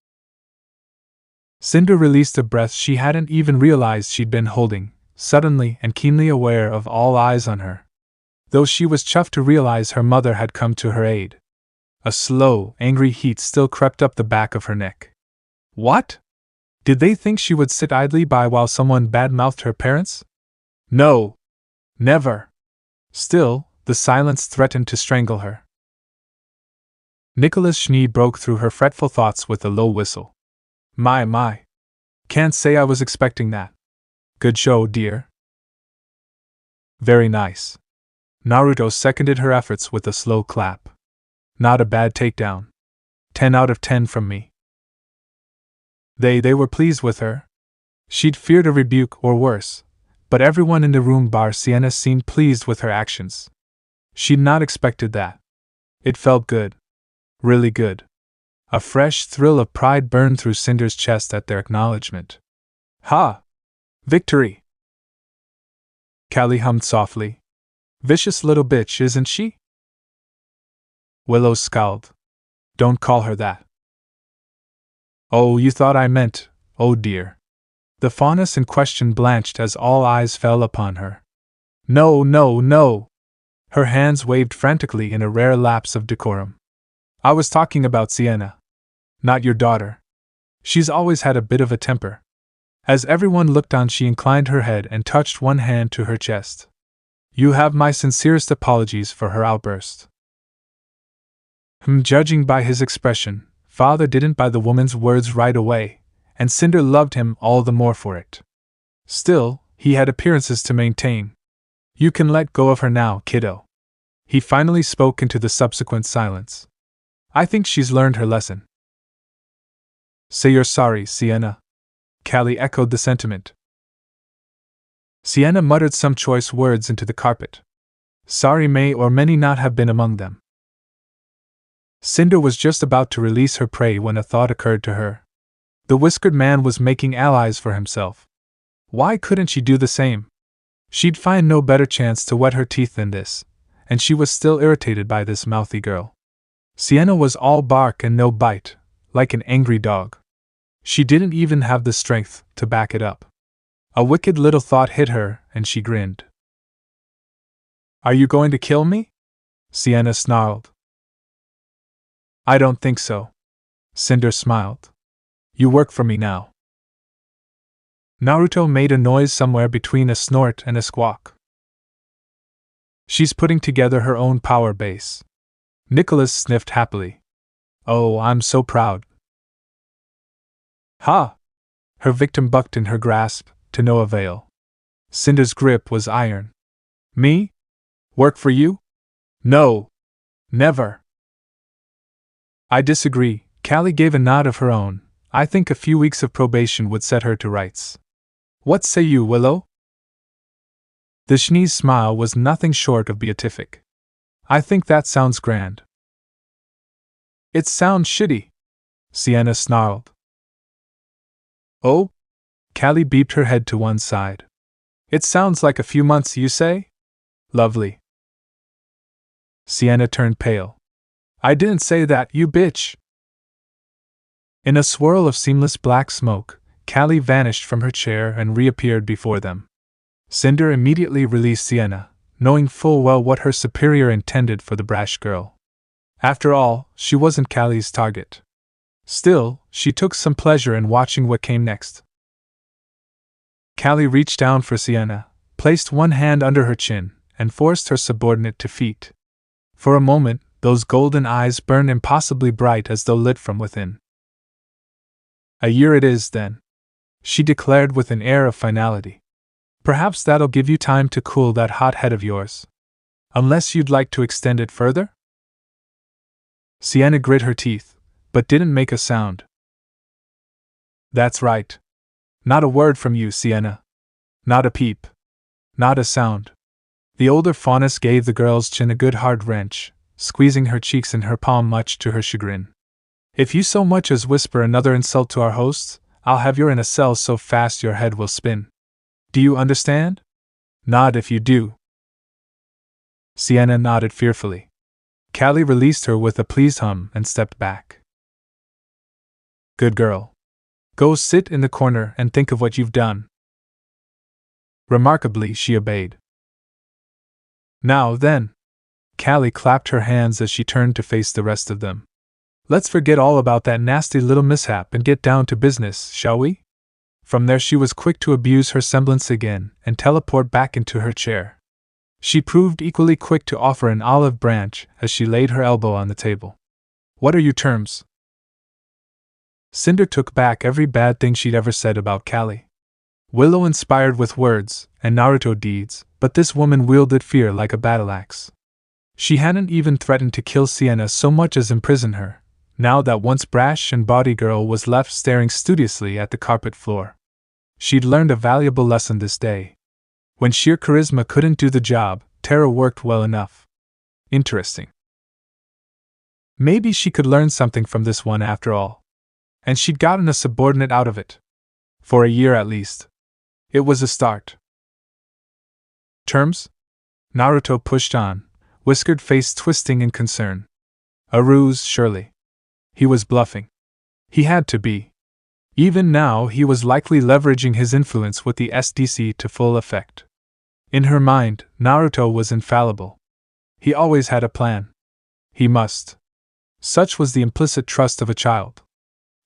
[SPEAKER 1] Cinder released a breath she hadn't even realized she'd been holding, suddenly and keenly aware of all eyes on her. Though she was chuffed to realize her mother had come to her aid. A slow, angry heat still crept up the back of her neck. What? Did they think she would sit idly by while someone badmouthed her parents? No. Never. Still, the silence threatened to strangle her. Nicholas Schnee broke through her fretful thoughts with a low whistle. My. Can't say I was expecting that. Good show, dear. Very nice. Naruto seconded her efforts with a slow clap. Not a bad takedown. 10 out of 10 from me. They were pleased with her. She'd feared a rebuke or worse, but everyone in the room bar Sienna seemed pleased with her actions. She'd not expected that. It felt good. Really good. A fresh thrill of pride burned through Cinder's chest at their acknowledgement. Ha! Victory! Callie hummed softly. Vicious little bitch, isn't she? Willow scowled. Don't call her that. Oh, you thought I meant, oh dear. The faunus in question blanched as all eyes fell upon her. No. Her hands waved frantically in a rare lapse of decorum. I was talking about Sienna. Not your daughter. She's always had a bit of a temper. As everyone looked on, she inclined her head and touched one hand to her chest. You have my sincerest apologies for her outburst. Judging by his expression, Father didn't buy the woman's words right away, and Cinder loved him all the more for it. Still, he had appearances to maintain. You can let go of her now, kiddo. He finally spoke into the subsequent silence. I think she's learned her lesson. Say you're sorry, Sienna. Callie echoed the sentiment. Sienna muttered some choice words into the carpet. Sorry may or may not have been among them. Cinder was just about to release her prey when a thought occurred to her. The whiskered man was making allies for himself. Why couldn't she do the same? She'd find no better chance to whet her teeth than this, and she was still irritated by this mouthy girl. Sienna was all bark and no bite, like an angry dog. She didn't even have the strength to back it up. A wicked little thought hit her, and she grinned. Are you going to kill me? Sienna snarled. I don't think so. Cinder smiled. You work for me now. Naruto made a noise somewhere between a snort and a squawk. She's putting together her own power base. Nicholas sniffed happily. Oh, I'm so proud. Ha! Her victim bucked in her grasp, to no avail. Cinder's grip was iron. Me? Work for you? No! Never! I disagree, Callie gave a nod of her own. I think a few weeks of probation would set her to rights. What say you, Willow? The Schnee's smile was nothing short of beatific. I think that sounds grand. It sounds shitty, Sienna snarled. Oh? Callie beeped her head to one side. It sounds like a few months, you say? Lovely. Sienna turned pale. I didn't say that, you bitch! In a swirl of seamless black smoke, Callie vanished from her chair and reappeared before them. Cinder immediately released Sienna, knowing full well what her superior intended for the brash girl. After all, she wasn't Callie's target. Still, she took some pleasure in watching what came next. Callie reached down for Sienna, placed one hand under her chin, and forced her subordinate to feet. For a moment, those golden eyes burned impossibly bright as though lit from within. A year it is, then, she declared with an air of finality. Perhaps that'll give you time to cool that hot head of yours. Unless you'd like to extend it further? Sienna grit her teeth, but didn't make a sound. That's right. Not a word from you, Sienna. Not a peep. Not a sound. The older fauness gave the girl's chin a good hard wrench, squeezing her cheeks in her palm much to her chagrin. If you so much as whisper another insult to our hosts, I'll have you in a cell so fast your head will spin. Do you understand? Nod if you do. Sienna nodded fearfully. Callie released her with a pleased hum and stepped back. Good girl. Go sit in the corner and think of what you've done. Remarkably, she obeyed. Now then. Callie clapped her hands as she turned to face the rest of them. Let's forget all about that nasty little mishap and get down to business, shall we? From there she was quick to abuse her semblance again and teleport back into her chair. She proved equally quick to offer an olive branch as she laid her elbow on the table. What are your terms? Cinder took back every bad thing she'd ever said about Callie. Willow inspired with words and Naruto deeds, but this woman wielded fear like a battle axe. She hadn't even threatened to kill Sienna so much as imprison her, now that once brash and bawdy girl was left staring studiously at the carpet floor. She'd learned a valuable lesson this day. When sheer charisma couldn't do the job, terror worked well enough. Interesting. Maybe she could learn something from this one after all. And she'd gotten a subordinate out of it. For a year at least. It was a start. Terms? Naruto pushed on, whiskered face twisting in concern. A ruse, surely. He was bluffing. He had to be. Even now he was likely leveraging his influence with the SDC to full effect. In her mind, Naruto was infallible. He always had a plan. He must. Such was the implicit trust of a child.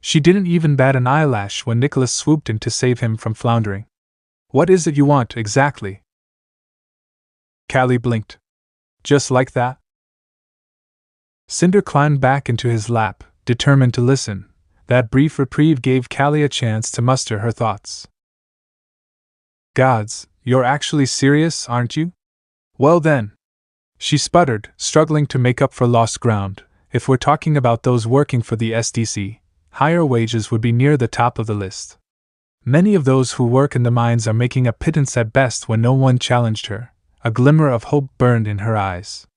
[SPEAKER 1] She didn't even bat an eyelash when Nicholas swooped in to save him from floundering. What is it you want, exactly? Callie blinked. Just like that? Cinder climbed back into his lap, determined to listen. That brief reprieve gave Callie a chance to muster her thoughts. Gods, you're actually serious, aren't you? Well then. She sputtered, struggling to make up for lost ground. If we're talking about those working for the SDC, higher wages would be near the top of the list. Many of those who work in the mines are making a pittance at best when no one challenged her. A glimmer of hope burned in her eyes.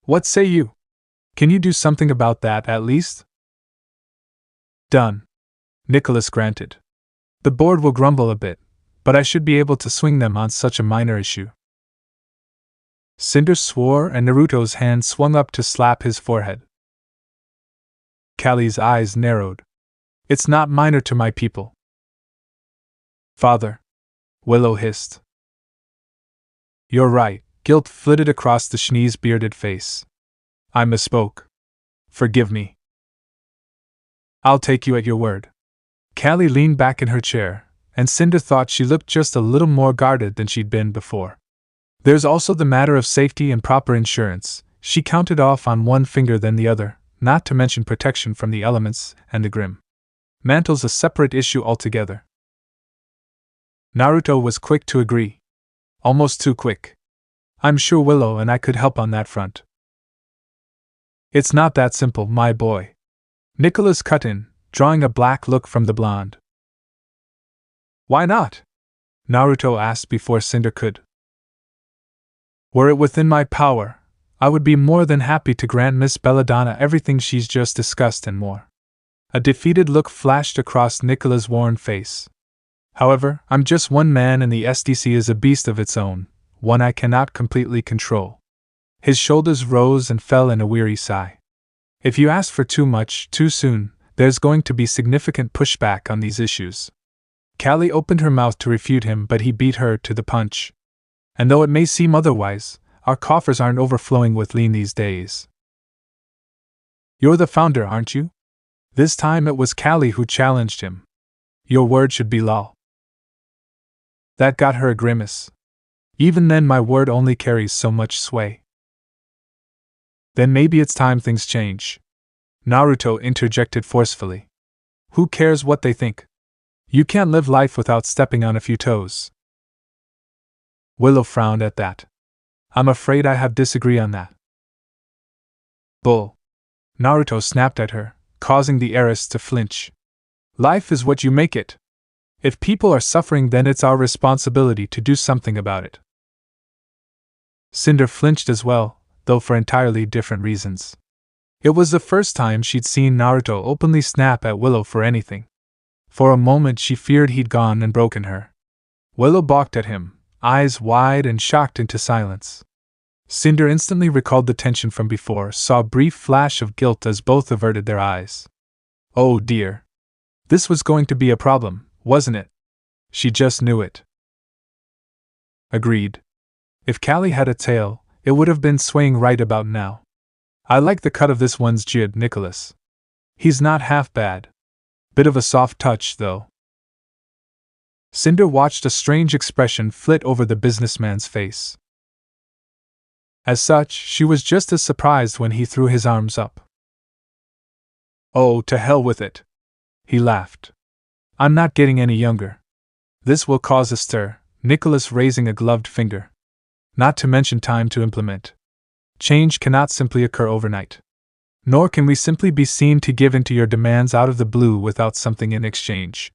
[SPEAKER 1] What say you? Can you do something about that at least? Done. Nicholas granted. The board will grumble a bit, but I should be able to swing them on such a minor issue. Cinder swore and Naruto's hand swung up to slap his forehead. Callie's eyes narrowed. It's not minor to my people. Father. Willow hissed. You're right, guilt flitted across the Schnee's bearded face. I misspoke. Forgive me. I'll take you at your word. Callie leaned back in her chair, and Cinder thought she looked just a little more guarded than she'd been before. There's also the matter of safety and proper insurance. She counted off on one finger then the other, not to mention protection from the elements and the grim. Mantle's a separate issue altogether. Naruto was quick to agree. Almost too quick. I'm sure Willow and I could help on that front. It's not that simple, my boy. Nicholas cut in, drawing a black look from the blonde. Why not? Naruto asked before Cinder could. Were it within my power, I would be more than happy to grant Miss Belladonna everything she's just discussed and more. A defeated look flashed across Nicola's worn face. However, I'm just one man and the SDC is a beast of its own, one I cannot completely control. His shoulders rose and fell in a weary sigh. If you ask for too much, too soon, there's going to be significant pushback on these issues. Callie opened her mouth to refute him, but he beat her to the punch. And though it may seem otherwise, our coffers aren't overflowing with lean these days. You're the founder, aren't you? This time it was Callie who challenged him. Your word should be law. That got her a grimace. Even then, my word only carries so much sway. Then maybe it's time things change. Naruto interjected forcefully. Who cares what they think? You can't live life without stepping on a few toes. Willow frowned at that. I'm afraid I have disagree on that. Bull. Naruto snapped at her, causing the heiress to flinch. Life is what you make it. If people are suffering, then it's our responsibility to do something about it. Cinder flinched as well, though for entirely different reasons. It was the first time she'd seen Naruto openly snap at Willow for anything. For a moment she feared he'd gone and broken her. Willow balked at him, eyes wide and shocked into silence. Cinder instantly recalled the tension from before, saw a brief flash of guilt as both averted their eyes. Oh dear. This was going to be a problem, wasn't it? She just knew it. Agreed. If Callie had a tail, it would have been swaying right about now. I like the cut of this one's jib, Nicholas. He's not half bad. Bit of a soft touch, though. Cinder watched a strange expression flit over the businessman's face. As such, she was just as surprised when he threw his arms up. Oh, to hell with it. He laughed. I'm not getting any younger. This will cause a stir, Nicholas raising a gloved finger. Not to mention time to implement. Change cannot simply occur overnight. Nor can we simply be seen to give in to your demands out of the blue without something in exchange.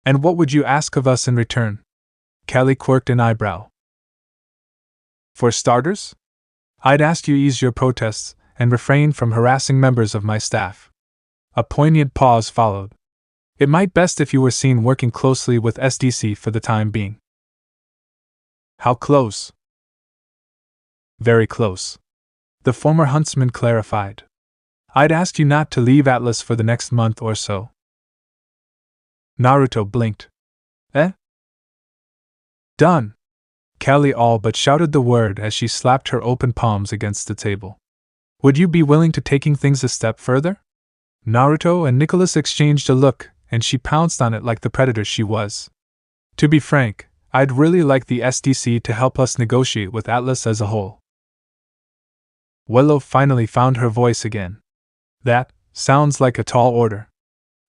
[SPEAKER 1] And what would you ask of us in return? Callie quirked an eyebrow. For starters? I'd ask you ease your protests and refrain from harassing members of my staff. A poignant pause followed. It might best if you were seen working closely with SDC for the time being. How close? Very close. The former huntsman clarified. I'd ask you not to leave Atlas for the next month or so. Naruto blinked. Eh? Done. Callie all but shouted the word as she slapped her open palms against the table. Would you be willing to taking things a step further? Naruto and Nicholas exchanged a look, and she pounced on it like the predator she was. To be frank, I'd really like the SDC to help us negotiate with Atlas as a whole. Willow finally found her voice again. That sounds like a tall order.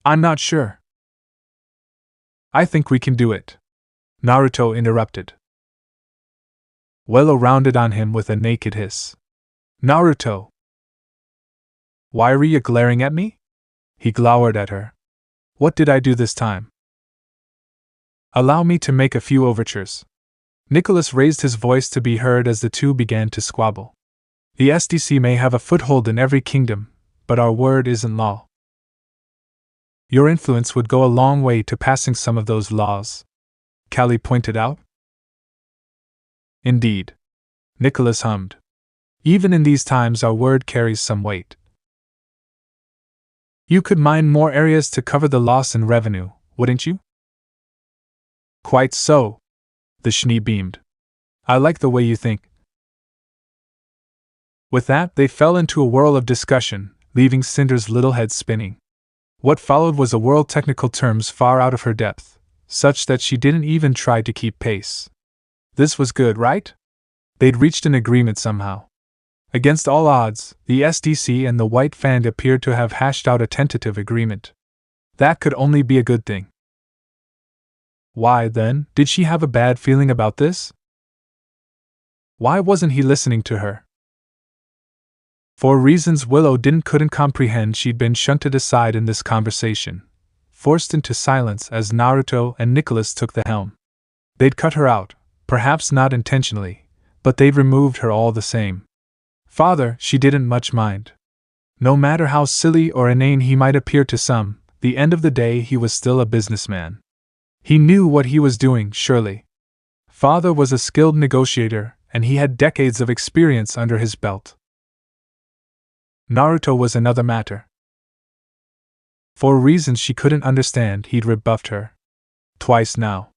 [SPEAKER 1] I'm not sure. I think we can do it. Naruto interrupted. Willow rounded on him with a naked hiss. Naruto! Why are you glaring at me? He glowered at her. What did I do this time? Allow me to make a few overtures. Nicholas raised his voice to be heard as the two began to squabble. The SDC may have a foothold in every kingdom, but our word isn't law. Your influence would go a long way to passing some of those laws, Callie pointed out. Indeed. Nicholas hummed. Even in these times our word carries some weight. You could mine more areas to cover the loss in revenue, wouldn't you? Quite so. The Schnee beamed. I like the way you think. With that, they fell into a whirl of discussion, leaving Cinder's little head spinning. What followed was a whirl technical terms far out of her depth, such that she didn't even try to keep pace. This was good, right? They'd reached an agreement somehow. Against all odds, the SDC and the White Fang appeared to have hashed out a tentative agreement. That could only be a good thing. Why, then, did she have a bad feeling about this? Why wasn't he listening to her? For reasons Willow couldn't comprehend, she'd been shunted aside in this conversation, forced into silence as Naruto and Nicholas took the helm. They'd cut her out, perhaps not intentionally, but they'd removed her all the same. Father, she didn't much mind. No matter how silly or inane he might appear to some, the end of the day he was still a businessman. He knew what he was doing, surely. Father was a skilled negotiator, and he had decades of experience under his belt. Naruto was another matter. For reasons she couldn't understand, he'd rebuffed her. Twice now.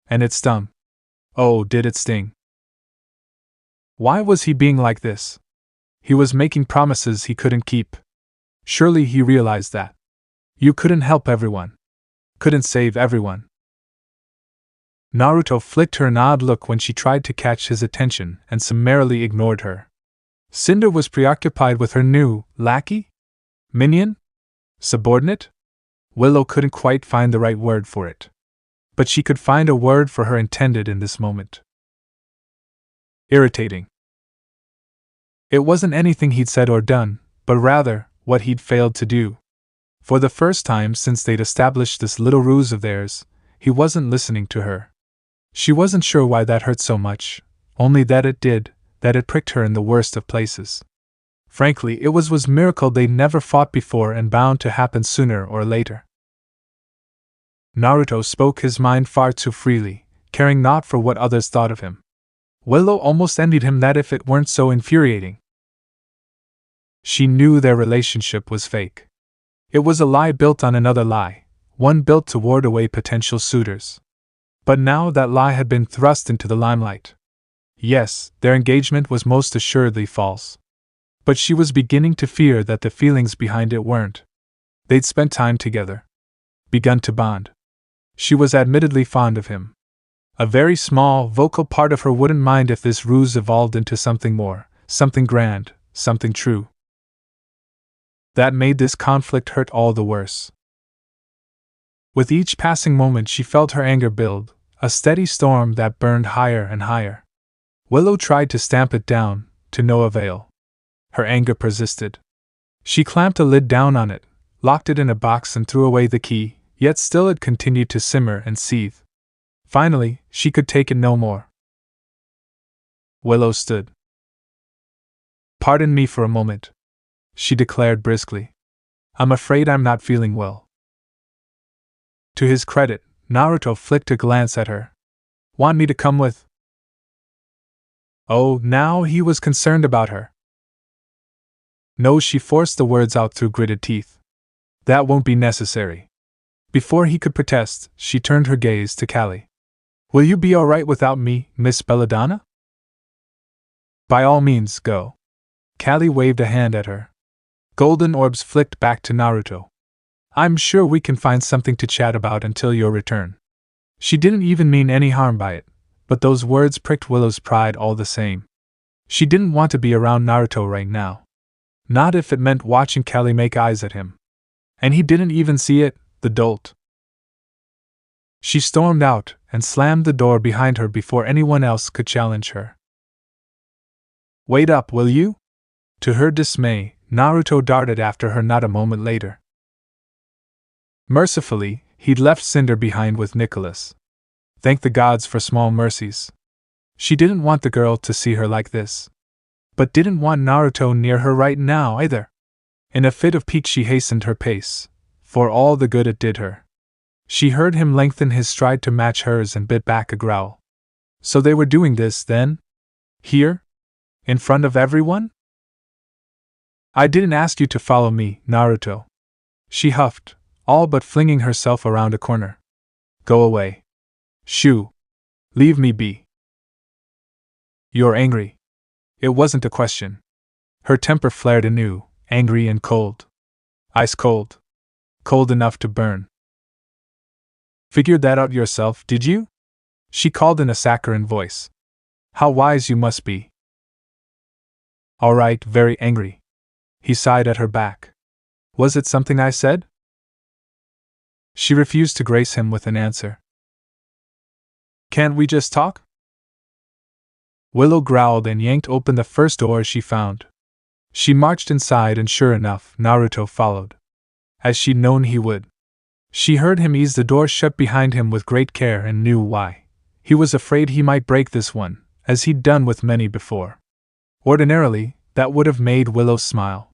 [SPEAKER 1] And it stung. Oh, did it sting? Why was he being like this? He was making promises he couldn't keep. Surely he realized that. You couldn't help everyone. Couldn't save everyone. Naruto flicked her an odd look when she tried to catch his attention and summarily ignored her. Cinder was preoccupied with her new lackey? Minion? Subordinate? Willow couldn't quite find the right word for it. But she could find a word for her intended in this moment. Irritating. It wasn't anything he'd said or done, but rather, what he'd failed to do. For the first time since they'd established this little ruse of theirs, he wasn't listening to her. She wasn't sure why that hurt so much, only that it did, that it pricked her in the worst of places. Frankly, it was miracle they'd never fought before and bound to happen sooner or later. Naruto spoke his mind far too freely, caring not for what others thought of him. Willow almost envied him that if it weren't so infuriating. She knew their relationship was fake. It was a lie built on another lie, one built to ward away potential suitors. But now that lie had been thrust into the limelight. Yes, their engagement was most assuredly false. But she was beginning to fear that the feelings behind it weren't. They'd spent time together. Begun to bond. She was admittedly fond of him. A very small, vocal part of her wouldn't mind if this ruse evolved into something more, something grand, something true. That made this conflict hurt all the worse. With each passing moment she felt her anger build, a steady storm that burned higher and higher. Willow tried to stamp it down, to no avail. Her anger persisted. She clamped a lid down on it, locked it in a box and threw away the key, yet still it continued to simmer and seethe. Finally, she could take it no more. Willow stood. "Pardon me for a moment," she declared briskly. "I'm afraid I'm not feeling well." To his credit, Naruto flicked a glance at her. "Want me to come with?" Oh, now he was concerned about her. "No," she forced the words out through gritted teeth. "That won't be necessary." Before he could protest, she turned her gaze to Callie. "Will you be all right without me, Miss Belladonna?" "By all means, go." Callie waved a hand at her. Golden orbs flicked back to Naruto. "I'm sure we can find something to chat about until your return." She didn't even mean any harm by it, but those words pricked Willow's pride all the same. She didn't want to be around Naruto right now. Not if it meant watching Callie make eyes at him. And he didn't even see it, the dolt. She stormed out and slammed the door behind her before anyone else could challenge her. "Wait up, will you?" To her dismay, Naruto darted after her not a moment later. Mercifully, he'd left Cinder behind with Nicholas. Thank the gods for small mercies. She didn't want the girl to see her like this. But didn't want Naruto near her right now either. In a fit of pique she hastened her pace, for all the good it did her. She heard him lengthen his stride to match hers and bit back a growl. So they were doing this, then? Here? In front of everyone? "I didn't ask you to follow me, Naruto," she huffed, all but flinging herself around a corner. "Go away. Shoo. Leave me be." "You're angry." It wasn't a question. Her temper flared anew, angry and cold. Ice cold. Cold enough to burn. "Figured that out yourself, did you?" she called in a saccharine voice. "How wise you must be." "All right, very angry." He sighed at her back. "Was it something I said?" She refused to grace him with an answer. "Can't we just talk?" Willow growled and yanked open the first door she found. She marched inside and sure enough, Naruto followed. As she'd known he would. She heard him ease the door shut behind him with great care and knew why. He was afraid he might break this one, as he'd done with many before. Ordinarily, that would have made Willow smile.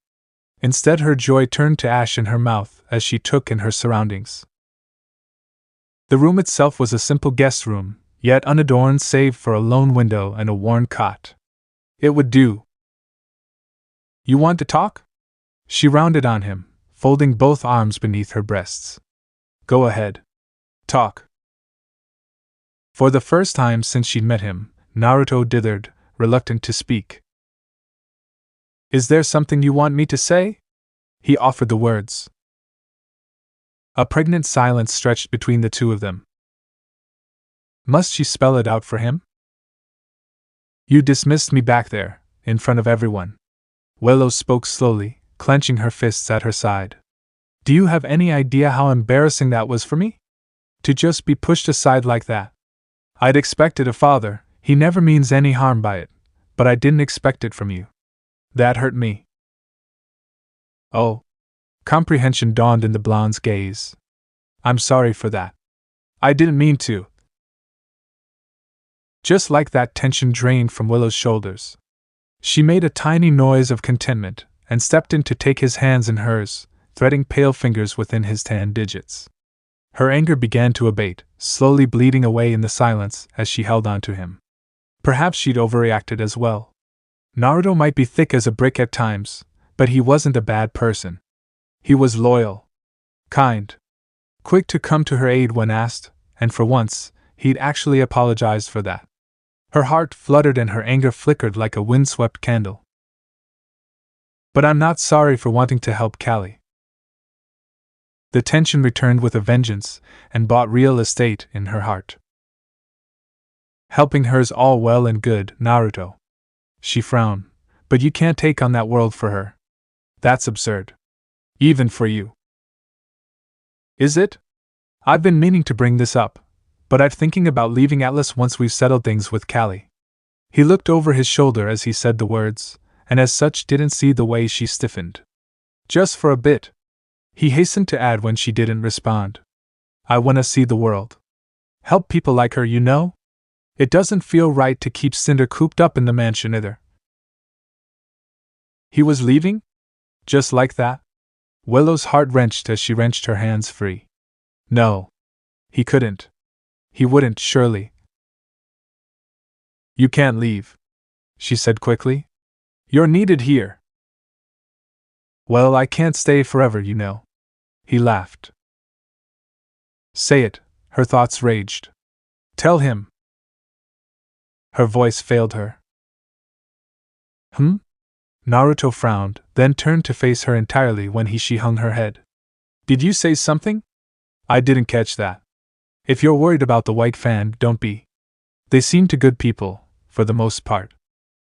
[SPEAKER 1] Instead, her joy turned to ash in her mouth as she took in her surroundings. The room itself was a simple guest room, yet unadorned save for a lone window and a worn cot. It would do. "You want to talk?" She rounded on him, folding both arms beneath her breasts. "Go ahead. Talk." For the first time since she'd met him, Naruto dithered, reluctant to speak. "Is there something you want me to say?" He offered the words. A pregnant silence stretched between the two of them. Must she spell it out for him? You dismissed me back there, in front of everyone. Willow spoke slowly, clenching her fists at her side. Do you have any idea how embarrassing that was for me? To just be pushed aside like that. I'd expected a father, he never means any harm by it, but I didn't expect it from you. That hurt me. Oh. Comprehension dawned in the blonde's gaze. I'm sorry for that. I didn't mean to. Just like that, tension drained from Willow's shoulders. She made a tiny noise of contentment and stepped in to take his hands in hers, threading pale fingers within his tan digits. Her anger began to abate, slowly bleeding away in the silence as she held on to him. Perhaps she'd overreacted as well. Naruto might be thick as a brick at times, but he wasn't a bad person. He was loyal, kind, quick to come to her aid when asked, and for once, he'd actually apologized for that. Her heart fluttered and her anger flickered like a windswept candle. But I'm not sorry for wanting to help Callie. The tension returned with a vengeance and bought real estate in her heart. Helping her's all well and good, Naruto. She frowned, but you can't take on that world for her. That's absurd. Even for you. Is it? I've been meaning to bring this up, but I'm thinking about leaving Atlas once we've settled things with Callie. He looked over his shoulder as he said the words, and as such didn't see the way she stiffened. Just for a bit. He hastened to add when she didn't respond. I want to see the world. Help people like her, you know? It doesn't feel right to keep Cinder cooped up in the mansion either. He was leaving? Just like that? Willow's heart wrenched as she wrenched her hands free. No. He couldn't. He wouldn't, surely. You can't leave, she said quickly. You're needed here. Well, I can't stay forever, you know. He laughed. Say it, her thoughts raged. Tell him. Her voice failed her. Naruto frowned, then turned to face her entirely when she hung her head. Did you say something? I didn't catch that. If you're worried about the white fan, don't be. They seem to good people, for the most part.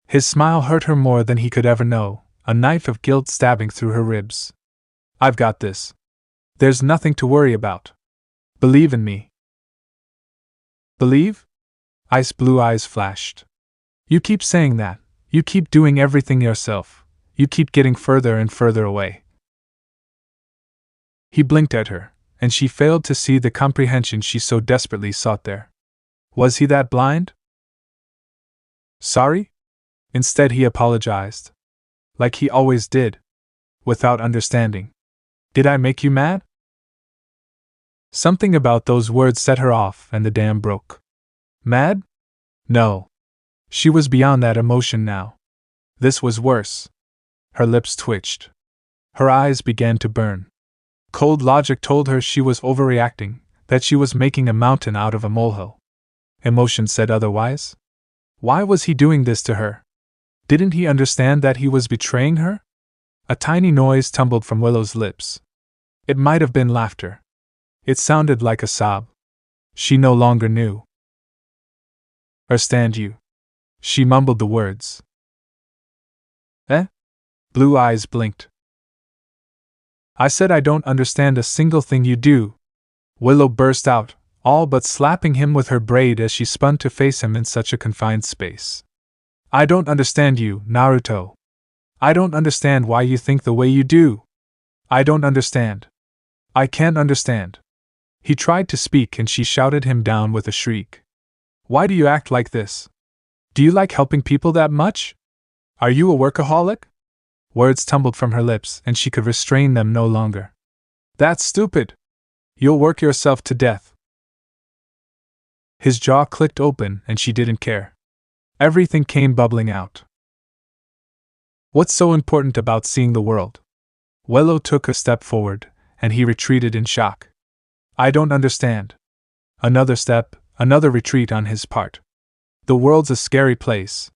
[SPEAKER 1] His smile hurt her more than he could ever know, a knife of guilt stabbing through her ribs. I've got this. There's nothing to worry about. Believe in me. Believe? Ice blue eyes flashed. You keep saying that. You keep doing everything yourself. You keep getting further and further away. He blinked at her, and she failed to see the comprehension she so desperately sought there. Was he that blind? Sorry? Instead, he apologized. Like he always did. Without understanding. Did I make you mad? Something about those words set her off and the dam broke. Mad? No. She was beyond that emotion now. This was worse. Her lips twitched. Her eyes began to burn. Cold logic told her she was overreacting, that she was making a mountain out of a molehill. Emotion said otherwise. Why was he doing this to her? Didn't he understand that he was betraying her? A tiny noise tumbled from Willow's lips. It might have been laughter. It sounded like a sob. She no longer knew. Understand you. She mumbled the words. Eh? Blue eyes blinked. I said I don't understand a single thing you do. Willow burst out, all but slapping him with her braid as she spun to face him in such a confined space. I don't understand you, Naruto. I don't understand why you think the way you do. I don't understand. I can't understand. He tried to speak and she shouted him down with a shriek. Why do you act like this? Do you like helping people that much? Are you a workaholic? Words tumbled from her lips and she could restrain them no longer. That's stupid. You'll work yourself to death. His jaw clicked open and she didn't care. Everything came bubbling out. What's so important about seeing the world? Willow took a step forward, and he retreated in shock. I don't understand. Another step, another retreat on his part. The world's a scary place.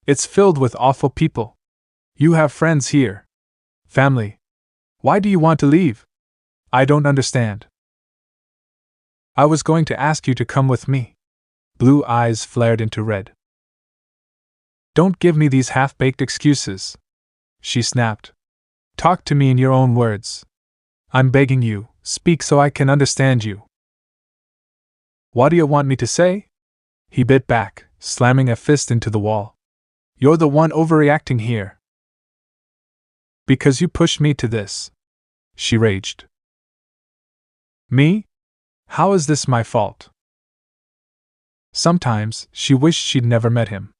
[SPEAKER 1] It's filled with awful people. You have friends here. Family. Why do you want to leave? I don't understand. I was going to ask you to come with me. Blue eyes flared into red. Don't give me these half-baked excuses, she snapped. Talk to me in your own words. I'm begging you, speak so I can understand you. What do you want me to say? He bit back, slamming a fist into the wall. You're the one overreacting here. Because you pushed me to this, she raged. Me? How is this my fault? Sometimes she wished she'd never met him.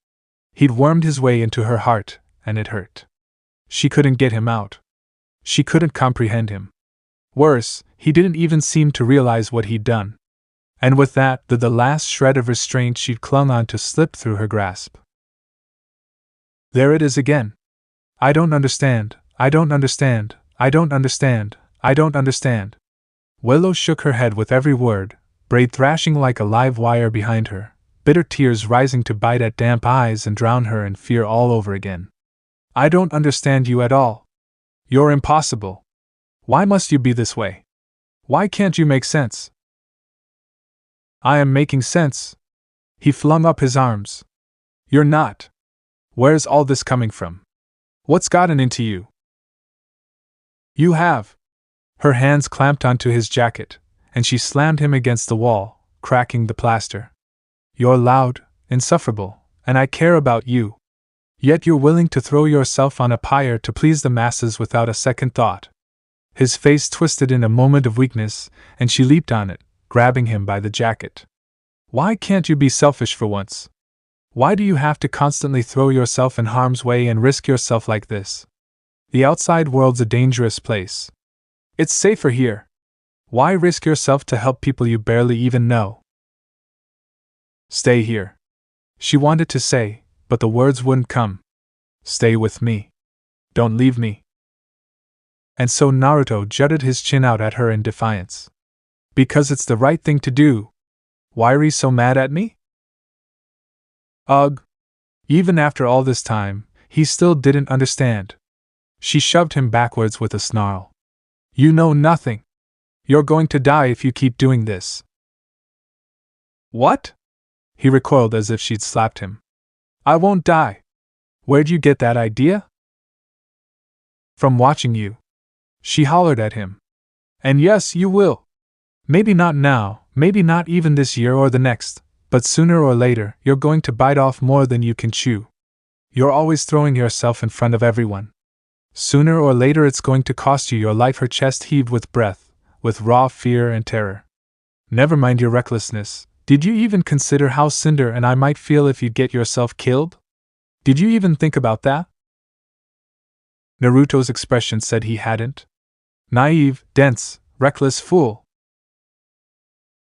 [SPEAKER 1] He'd wormed his way into her heart, and it hurt. She couldn't get him out. She couldn't comprehend him. Worse, he didn't even seem to realize what he'd done. And with that, the last shred of restraint she'd clung on to slipped through her grasp. There it is again. I don't understand, I don't understand, I don't understand, I don't understand. Willow shook her head with every word, braid thrashing like a live wire behind her, bitter tears rising to bite at damp eyes and drown her in fear all over again. I don't understand you at all. You're impossible. Why must you be this way? Why can't you make sense? I am making sense. He flung up his arms. You're not. Where's all this coming from? What's gotten into you? You have. Her hands clamped onto his jacket, and she slammed him against the wall, cracking the plaster. You're loud, insufferable, and I care about you. Yet you're willing to throw yourself on a pyre to please the masses without a second thought. His face twisted in a moment of weakness, and she leaped on it, grabbing him by the jacket. Why can't you be selfish for once? Why do you have to constantly throw yourself in harm's way and risk yourself like this? The outside world's a dangerous place. It's safer here. Why risk yourself to help people you barely even know? Stay here. She wanted to say, but the words wouldn't come. Stay with me. Don't leave me. And so Naruto jutted his chin out at her in defiance. Because it's the right thing to do. Why are you so mad at me? Ugh. Even after all this time, he still didn't understand. She shoved him backwards with a snarl. You know nothing. You're going to die if you keep doing this. What? He recoiled as if she'd slapped him. I won't die. Where'd you get that idea? From watching you. She hollered at him. And yes, you will. Maybe not now, maybe not even this year or the next, but sooner or later you're going to bite off more than you can chew. You're always throwing yourself in front of everyone. Sooner or later it's going to cost you your life. Her chest heaved with breath, with raw fear and terror. Never mind your recklessness. Did you even consider how Cinder and I might feel if you'd get yourself killed? Did you even think about that? Naruto's expression said he hadn't. Naive, dense, reckless fool.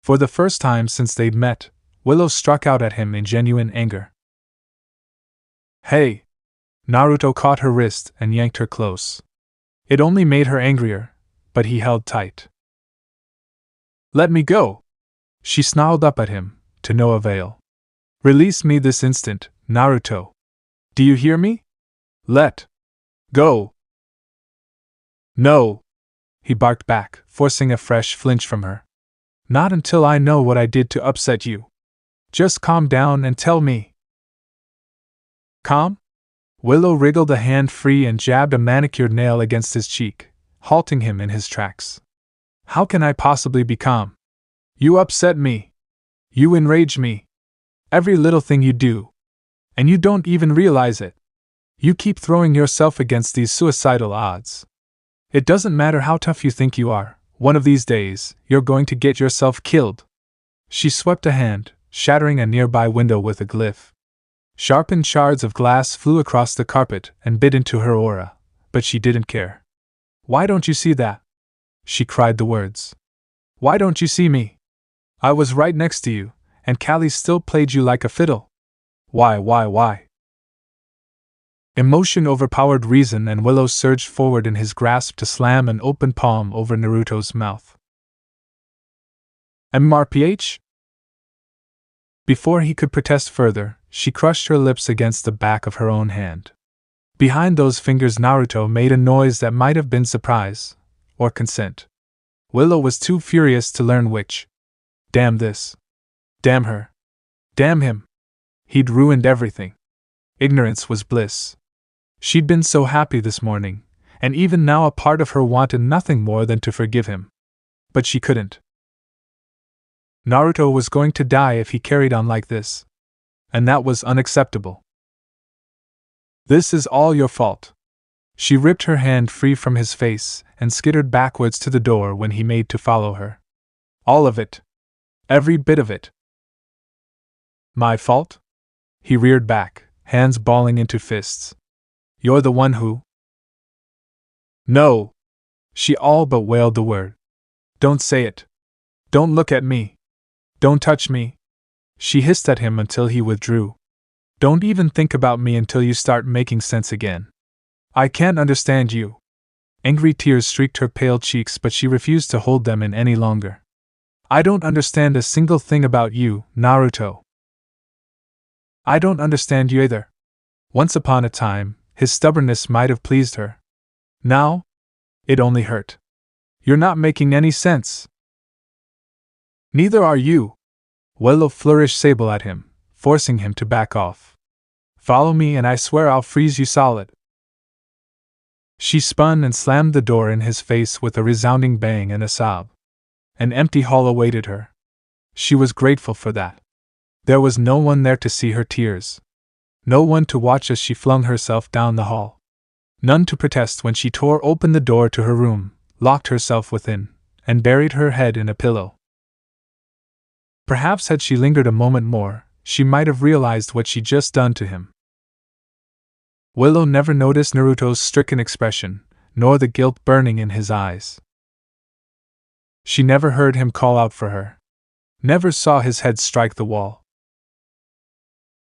[SPEAKER 1] For the first time since they'd met, Willow struck out at him in genuine anger. Hey! Naruto caught her wrist and yanked her close. It only made her angrier, but he held tight. Let me go! She snarled up at him, to no avail. Release me this instant, Naruto. Do you hear me? Let go! No! He barked back, forcing a fresh flinch from her. Not until I know what I did to upset you. Just calm down and tell me. Calm? Willow wriggled a hand free and jabbed a manicured nail against his cheek, halting him in his tracks. How can I possibly be calm? You upset me. You enrage me. Every little thing you do. And you don't even realize it. You keep throwing yourself against these suicidal odds. It doesn't matter how tough you think you are, one of these days, you're going to get yourself killed. She swept a hand, shattering a nearby window with a glyph. Sharpened shards of glass flew across the carpet and bit into her aura, but she didn't care. Why don't you see that? She cried the words. Why don't you see me? I was right next to you, and Callie still played you like a fiddle. Why? Emotion overpowered reason, and Willow surged forward in his grasp to slam an open palm over Naruto's mouth. MRPH? Before he could protest further, she crushed her lips against the back of her own hand. Behind those fingers Naruto made a noise that might have been surprise, or consent. Willow was too furious to learn which. Damn this. Damn her. Damn him! He'd ruined everything. Ignorance was bliss. She'd been so happy this morning, and even now a part of her wanted nothing more than to forgive him. But she couldn't. Naruto was going to die if he carried on like this. And that was unacceptable. This is all your fault. She ripped her hand free from his face and skittered backwards to the door when he made to follow her. All of it. Every bit of it. My fault? He reared back, hands balling into fists. You're the one who… No! She all but wailed the word. Don't say it. Don't look at me. Don't touch me. She hissed at him until he withdrew. Don't even think about me until you start making sense again. I can't understand you. Angry tears streaked her pale cheeks, but she refused to hold them in any longer. I don't understand a single thing about you, Naruto. I don't understand you either. Once upon a time, his stubbornness might have pleased her. Now, it only hurt. You're not making any sense. Neither are you. Willow flourished sable at him, forcing him to back off. Follow me and I swear I'll freeze you solid. She spun and slammed the door in his face with a resounding bang and a sob. An empty hall awaited her. She was grateful for that. There was no one there to see her tears. No one to watch as she flung herself down the hall. None to protest when she tore open the door to her room, locked herself within, and buried her head in a pillow. Perhaps had she lingered a moment more, she might have realized what she'd just done to him. Willow never noticed Naruto's stricken expression, nor the guilt burning in his eyes. She never heard him call out for her. Never saw his head strike the wall.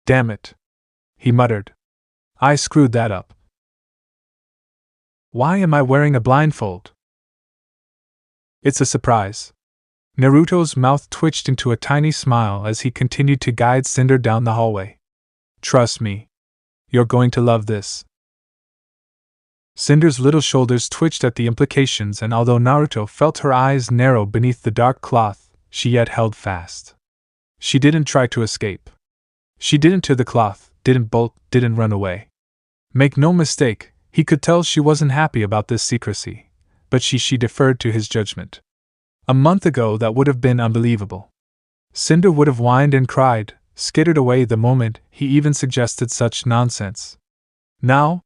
[SPEAKER 1] Damn it, he muttered. I screwed that up. Why am I wearing a blindfold? It's a surprise. Naruto's mouth twitched into a tiny smile as he continued to guide Cinder down the hallway. Trust me. You're going to love this. Cinder's little shoulders twitched at the implications, and although Naruto felt her eyes narrow beneath the dark cloth, she yet held fast. She didn't try to escape. She didn't tear the cloth, didn't bolt, didn't run away. Make no mistake, he could tell she wasn't happy about this secrecy, but she deferred to his judgment. A month ago that would have been unbelievable. Cinder would have whined and cried, skittered away the moment he even suggested such nonsense. Now,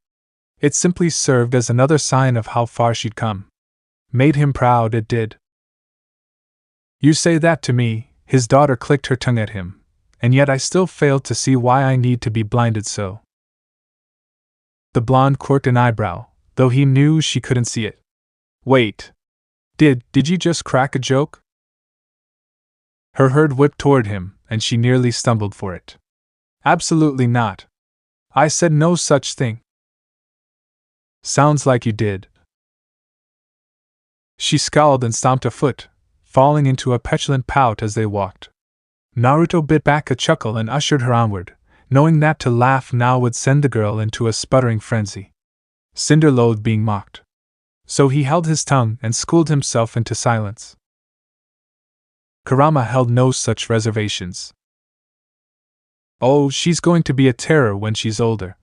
[SPEAKER 1] it simply served as another sign of how far she'd come. Made him proud, it did. You say that to me, his daughter clicked her tongue at him, and yet I still failed to see why I need to be blinded so. The blonde quirked an eyebrow, though he knew she couldn't see it. Wait. Did you just crack a joke? Her herd whipped toward him, and she nearly stumbled for it. Absolutely not. I said no such thing. Sounds like you did. She scowled and stomped a foot, falling into a petulant pout as they walked. Naruto bit back a chuckle and ushered her onward, knowing that to laugh now would send the girl into a sputtering frenzy. Cinder loathed being mocked. So he held his tongue and schooled himself into silence. Kurama held no such reservations. Oh, she's going to be a terror when she's older.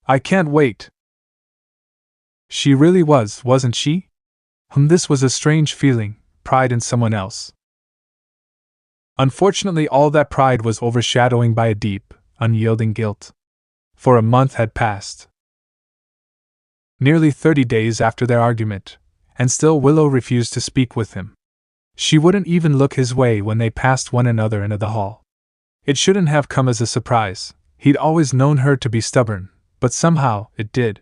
[SPEAKER 1] I can't wait. She really was, wasn't she? This was a strange feeling, pride in someone else. Unfortunately, all that pride was overshadowing by a deep, unyielding guilt. For a month had passed. Nearly 30 days after their argument, and still Willow refused to speak with him. She wouldn't even look his way when they passed one another into the hall. It shouldn't have come as a surprise. He'd always known her to be stubborn, but somehow it did.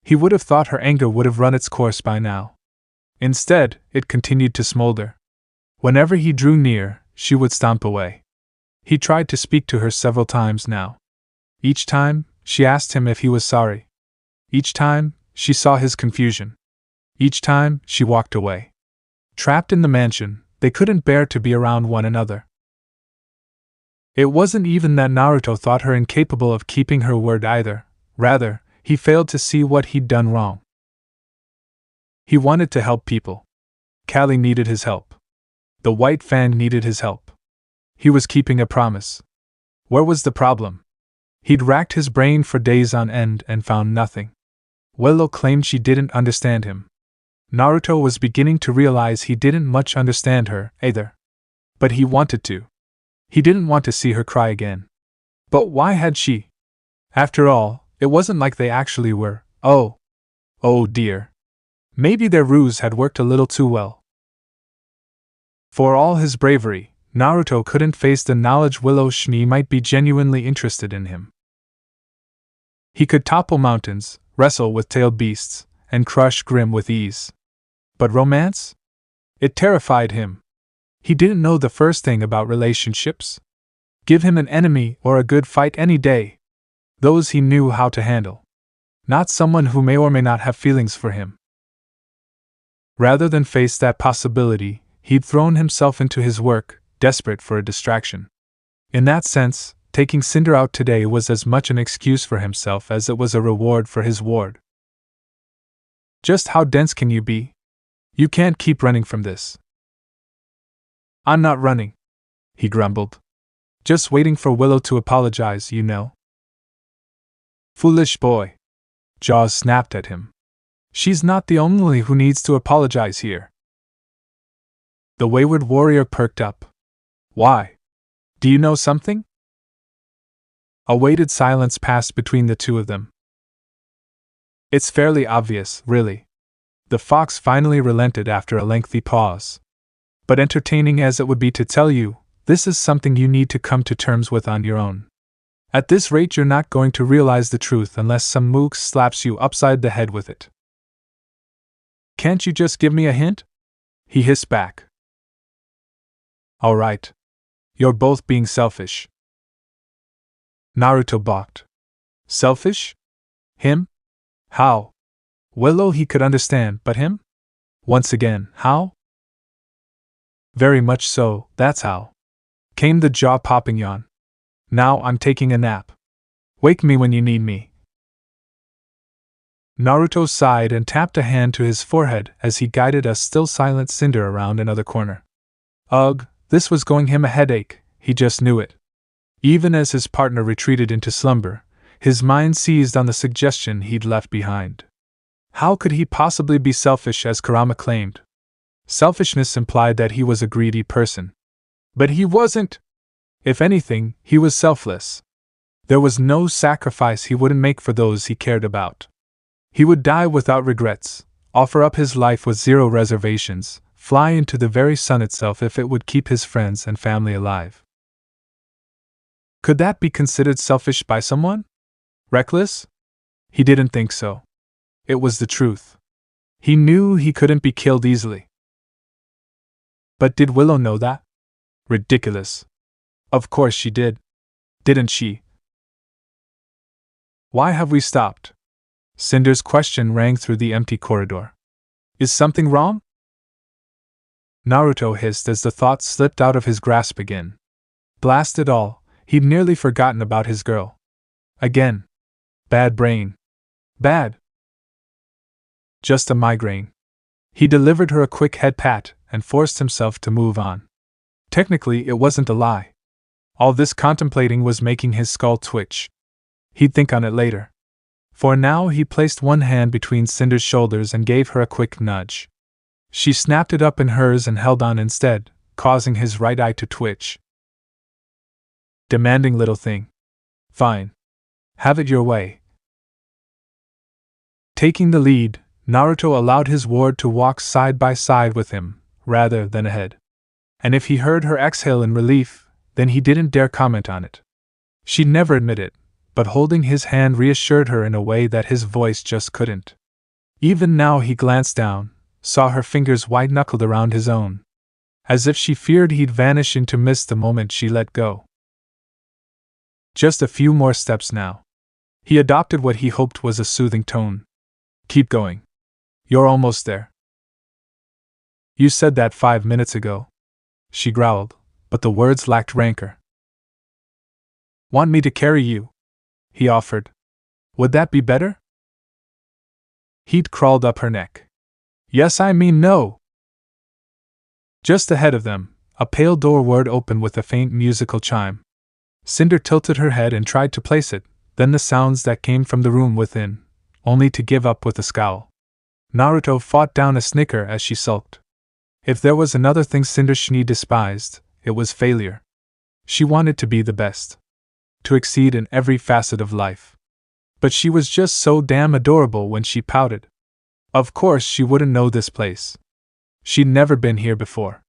[SPEAKER 1] He would have thought her anger would have run its course by now. Instead, it continued to smolder. Whenever he drew near, she would stomp away. He tried to speak to her several times now. Each time, she asked him if he was sorry. Each time, she saw his confusion. Each time, she walked away. Trapped in the mansion, they couldn't bear to be around one another. It wasn't even that Naruto thought her incapable of keeping her word either. Rather, he failed to see what he'd done wrong. He wanted to help people. Callie needed his help. The White Fang needed his help. He was keeping a promise. Where was the problem? He'd racked his brain for days on end and found nothing. Willow claimed she didn't understand him. Naruto was beginning to realize he didn't much understand her, either. But he wanted to. He didn't want to see her cry again. But why had she? After all, it wasn't like they actually were. Oh dear. Maybe their ruse had worked a little too well. For all his bravery, Naruto couldn't face the knowledge Willow Schnee might be genuinely interested in him. He could topple mountains, wrestle with tailed beasts, and crush Grim with ease. But romance? It terrified him. He didn't know the first thing about relationships. Give him an enemy or a good fight any day. Those he knew how to handle. Not someone who may or may not have feelings for him. Rather than face that possibility, he'd thrown himself into his work, desperate for a distraction. In that sense, taking Cinder out today was as much an excuse for himself as it was a reward for his ward. Just how dense can you be? You can't keep running from this. I'm not running, he grumbled. Just waiting for Willow to apologize, you know. Foolish boy. Jaws snapped at him. She's not the only who needs to apologize here. The wayward warrior perked up. Why? Do you know something? A weighted silence passed between the two of them. It's fairly obvious, really. The fox finally relented after a lengthy pause. But entertaining as it would be to tell you, this is something you need to come to terms with on your own. At this rate, you're not going to realize the truth unless some mook slaps you upside the head with it. Can't you just give me a hint? He hissed back. All right. You're both being selfish. Naruto balked. Selfish? Him? How? Willow he could understand, but him? Once again, how? Very much so, that's how. Came the jaw-popping yawn. Now I'm taking a nap. Wake me when you need me. Naruto sighed and tapped a hand to his forehead as he guided a still silent Cinder around another corner. Ugh, this was going him a headache, he just knew it. Even as his partner retreated into slumber, his mind seized on the suggestion he'd left behind. How could he possibly be selfish as Kurama claimed? Selfishness implied that he was a greedy person. But he wasn't. If anything, he was selfless. There was no sacrifice he wouldn't make for those he cared about. He would die without regrets, offer up his life with zero reservations, fly into the very sun itself if it would keep his friends and family alive. Could that be considered selfish by someone? Reckless? He didn't think so. It was the truth. He knew he couldn't be killed easily. But did Willow know that? Ridiculous. Of course she did. Didn't she? Why have we stopped? Cinder's question rang through the empty corridor. Is something wrong? Naruto hissed as the thought slipped out of his grasp again. Blast it all, he'd nearly forgotten about his girl. Again. Bad brain. Bad. Just a migraine. He delivered her a quick head pat and forced himself to move on. Technically, it wasn't a lie. All this contemplating was making his skull twitch. He'd think on it later. For now, he placed one hand between Cinder's shoulders and gave her a quick nudge. She snapped it up in hers and held on instead, causing his right eye to twitch. Demanding little thing. Fine. Have it your way. Taking the lead, Naruto allowed his ward to walk side by side with him, rather than ahead. And if he heard her exhale in relief, then he didn't dare comment on it. She'd never admit it, but holding his hand reassured her in a way that his voice just couldn't. Even now he glanced down, saw her fingers white-knuckled around his own, as if she feared he'd vanish into mist the moment she let go. Just a few more steps now. He adopted what he hoped was a soothing tone. Keep going. You're almost there. You said that 5 minutes ago. She growled, but the words lacked rancor. Want me to carry you? He offered. Would that be better? Heat crawled up her neck. Yes, I mean no. Just ahead of them, a pale door word opened with a faint musical chime. Cinder tilted her head and tried to place it, then the sounds that came from the room within, only to give up with a scowl. Naruto fought down a snicker as she sulked. If there was another thing Cinder Schnee despised, it was failure. She wanted to be the best. To exceed in every facet of life. But she was just so damn adorable when she pouted. Of course she wouldn't know this place. She'd never been here before.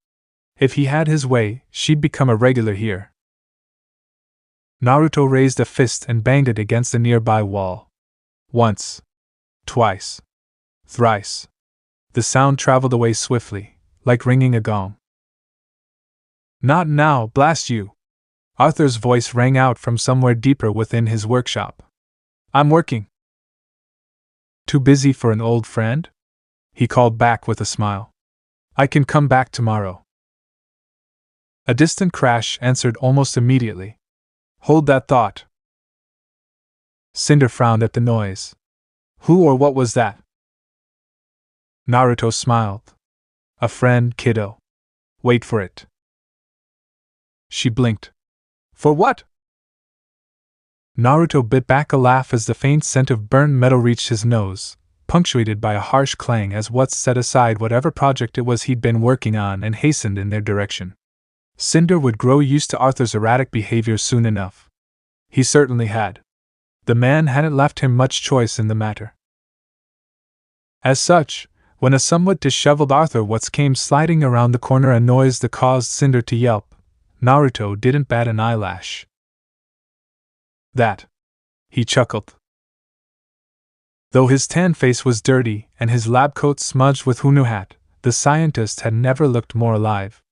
[SPEAKER 1] If he had his way, she'd become a regular here. Naruto raised a fist and banged it against a nearby wall. Once. Twice. Thrice. The sound traveled away swiftly, like ringing a gong. Not now, blast you! Arthur's voice rang out from somewhere deeper within his workshop. I'm working. Too busy for an old friend? He called back with a smile. I can come back tomorrow. A distant crash answered almost immediately. Hold that thought. Cinder frowned at the noise. Who or what was that? Naruto smiled. A friend, kiddo. Wait for it. She blinked. For what? Naruto bit back a laugh as the faint scent of burned metal reached his nose, punctuated by a harsh clang as Watts set aside whatever project it was he'd been working on and hastened in their direction. Cinder would grow used to Arthur's erratic behavior soon enough. He certainly had. The man hadn't left him much choice in the matter. As such, when a somewhat disheveled Arthur Watts came sliding around the corner, a noise that caused Cinder to yelp, Naruto didn't bat an eyelash. That. He chuckled. Though his tan face was dirty and his lab coat smudged with Hunuhat, the scientist had never looked more alive.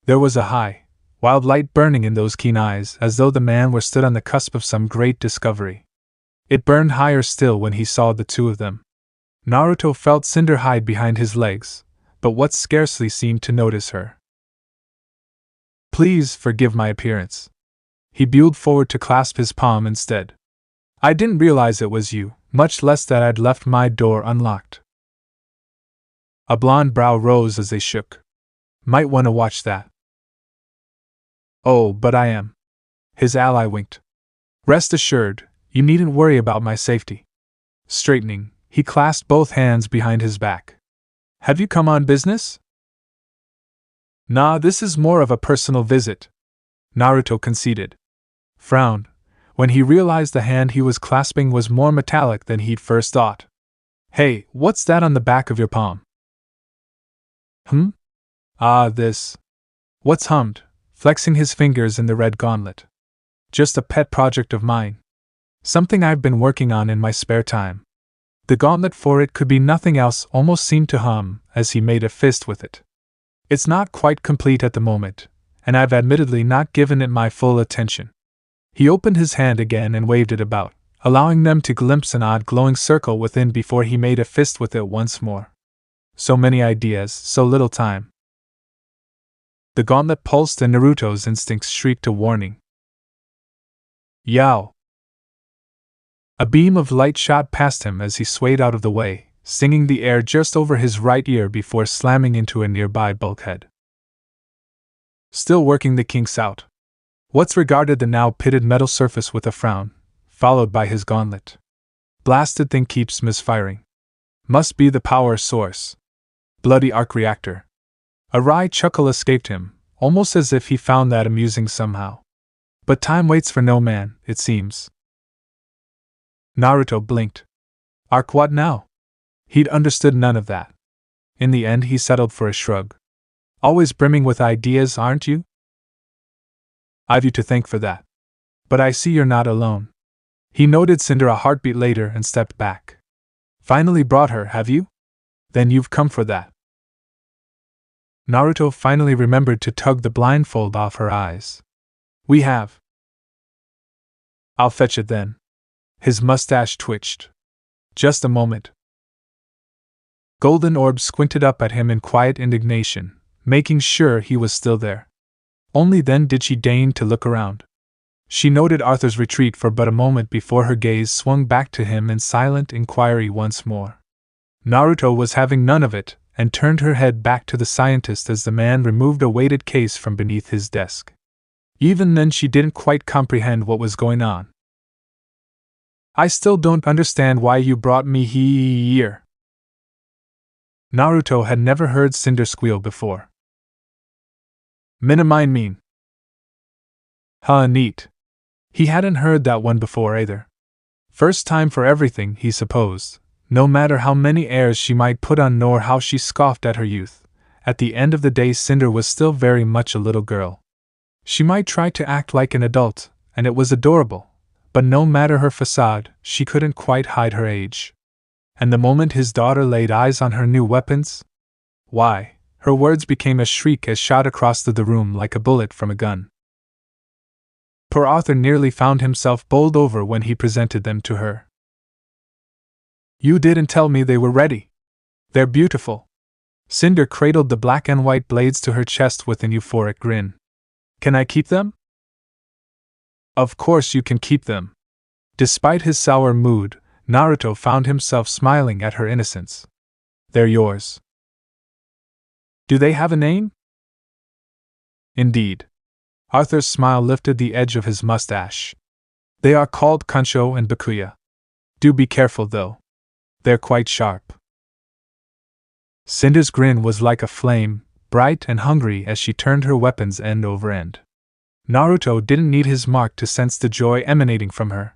[SPEAKER 1] There was a high, wild light burning in those keen eyes, as though the man were stood on the cusp of some great discovery. It burned higher still when he saw the two of them. Naruto felt Cinder hide behind his legs, but Watts scarcely seemed to notice her. Please forgive my appearance. He bowed forward to clasp his palm instead. I didn't realize it was you, much less that I'd left my door unlocked. A blonde brow rose as they shook. Might want to watch that. Oh, but I am. His ally winked. Rest assured, you needn't worry about my safety. Straightening, he clasped both hands behind his back. Have you come on business? Nah, this is more of a personal visit, Naruto conceded. Frowned, when he realized the hand he was clasping was more metallic than he'd first thought. Hey, what's that on the back of your palm? Ah, this. Watts hummed, flexing his fingers in the red gauntlet. Just a pet project of mine. Something I've been working on in my spare time. The gauntlet for it could be nothing else almost seemed to hum as he made a fist with it. It's not quite complete at the moment, and I've admittedly not given it my full attention. He opened his hand again and waved it about, allowing them to glimpse an odd glowing circle within before he made a fist with it once more. So many ideas, so little time. The gauntlet pulsed and Naruto's instincts shrieked a warning. Yow! A beam of light shot past him as he swayed out of the way, stinging the air just over his right ear before slamming into a nearby bulkhead. Still working the kinks out. Watts regarded the now pitted metal surface with a frown, followed by his gauntlet. Blasted thing keeps misfiring. Must be the power source. Bloody arc reactor. A wry chuckle escaped him, almost as if he found that amusing somehow. But time waits for no man, it seems. Naruto blinked. Arc what now? He'd understood none of that. In the end he settled for a shrug. Always brimming with ideas, aren't you? I've you to thank for that. But I see you're not alone. He noted Cinder a heartbeat later and stepped back. Finally brought her, have you? Then you've come for that. Naruto finally remembered to tug the blindfold off her eyes. We have. I'll fetch it then. His mustache twitched. Just a moment. Golden Orb squinted up at him in quiet indignation, making sure he was still there. Only then did she deign to look around. She noted Arthur's retreat for but a moment before her gaze swung back to him in silent inquiry once more. Naruto was having none of it, and turned her head back to the scientist as the man removed a weighted case from beneath his desk. Even then she didn't quite comprehend what was going on. I still don't understand why you brought me here. Naruto had never heard Cinder squeal before. Minamine mean. Huh, neat. He hadn't heard that one before either. First time for everything, he supposed. No matter how many airs she might put on nor how she scoffed at her youth, at the end of the day Cinder was still very much a little girl. She might try to act like an adult, and it was adorable, but no matter her facade, she couldn't quite hide her age. And the moment his daughter laid eyes on her new weapons, why, her words became a shriek as shot across the room like a bullet from a gun. Poor Arthur nearly found himself bowled over when he presented them to her. You didn't tell me they were ready. They're beautiful. Cinder cradled the black and white blades to her chest with an euphoric grin. Can I keep them? Of course you can keep them. Despite his sour mood, Naruto found himself smiling at her innocence. They're yours. Do they have a name? Indeed. Arthur's smile lifted the edge of his mustache. They are called Kansho and Bakuya. Do be careful though. They're quite sharp. Cinder's grin was like a flame, bright and hungry as she turned her weapons end over end. Naruto didn't need his mark to sense the joy emanating from her.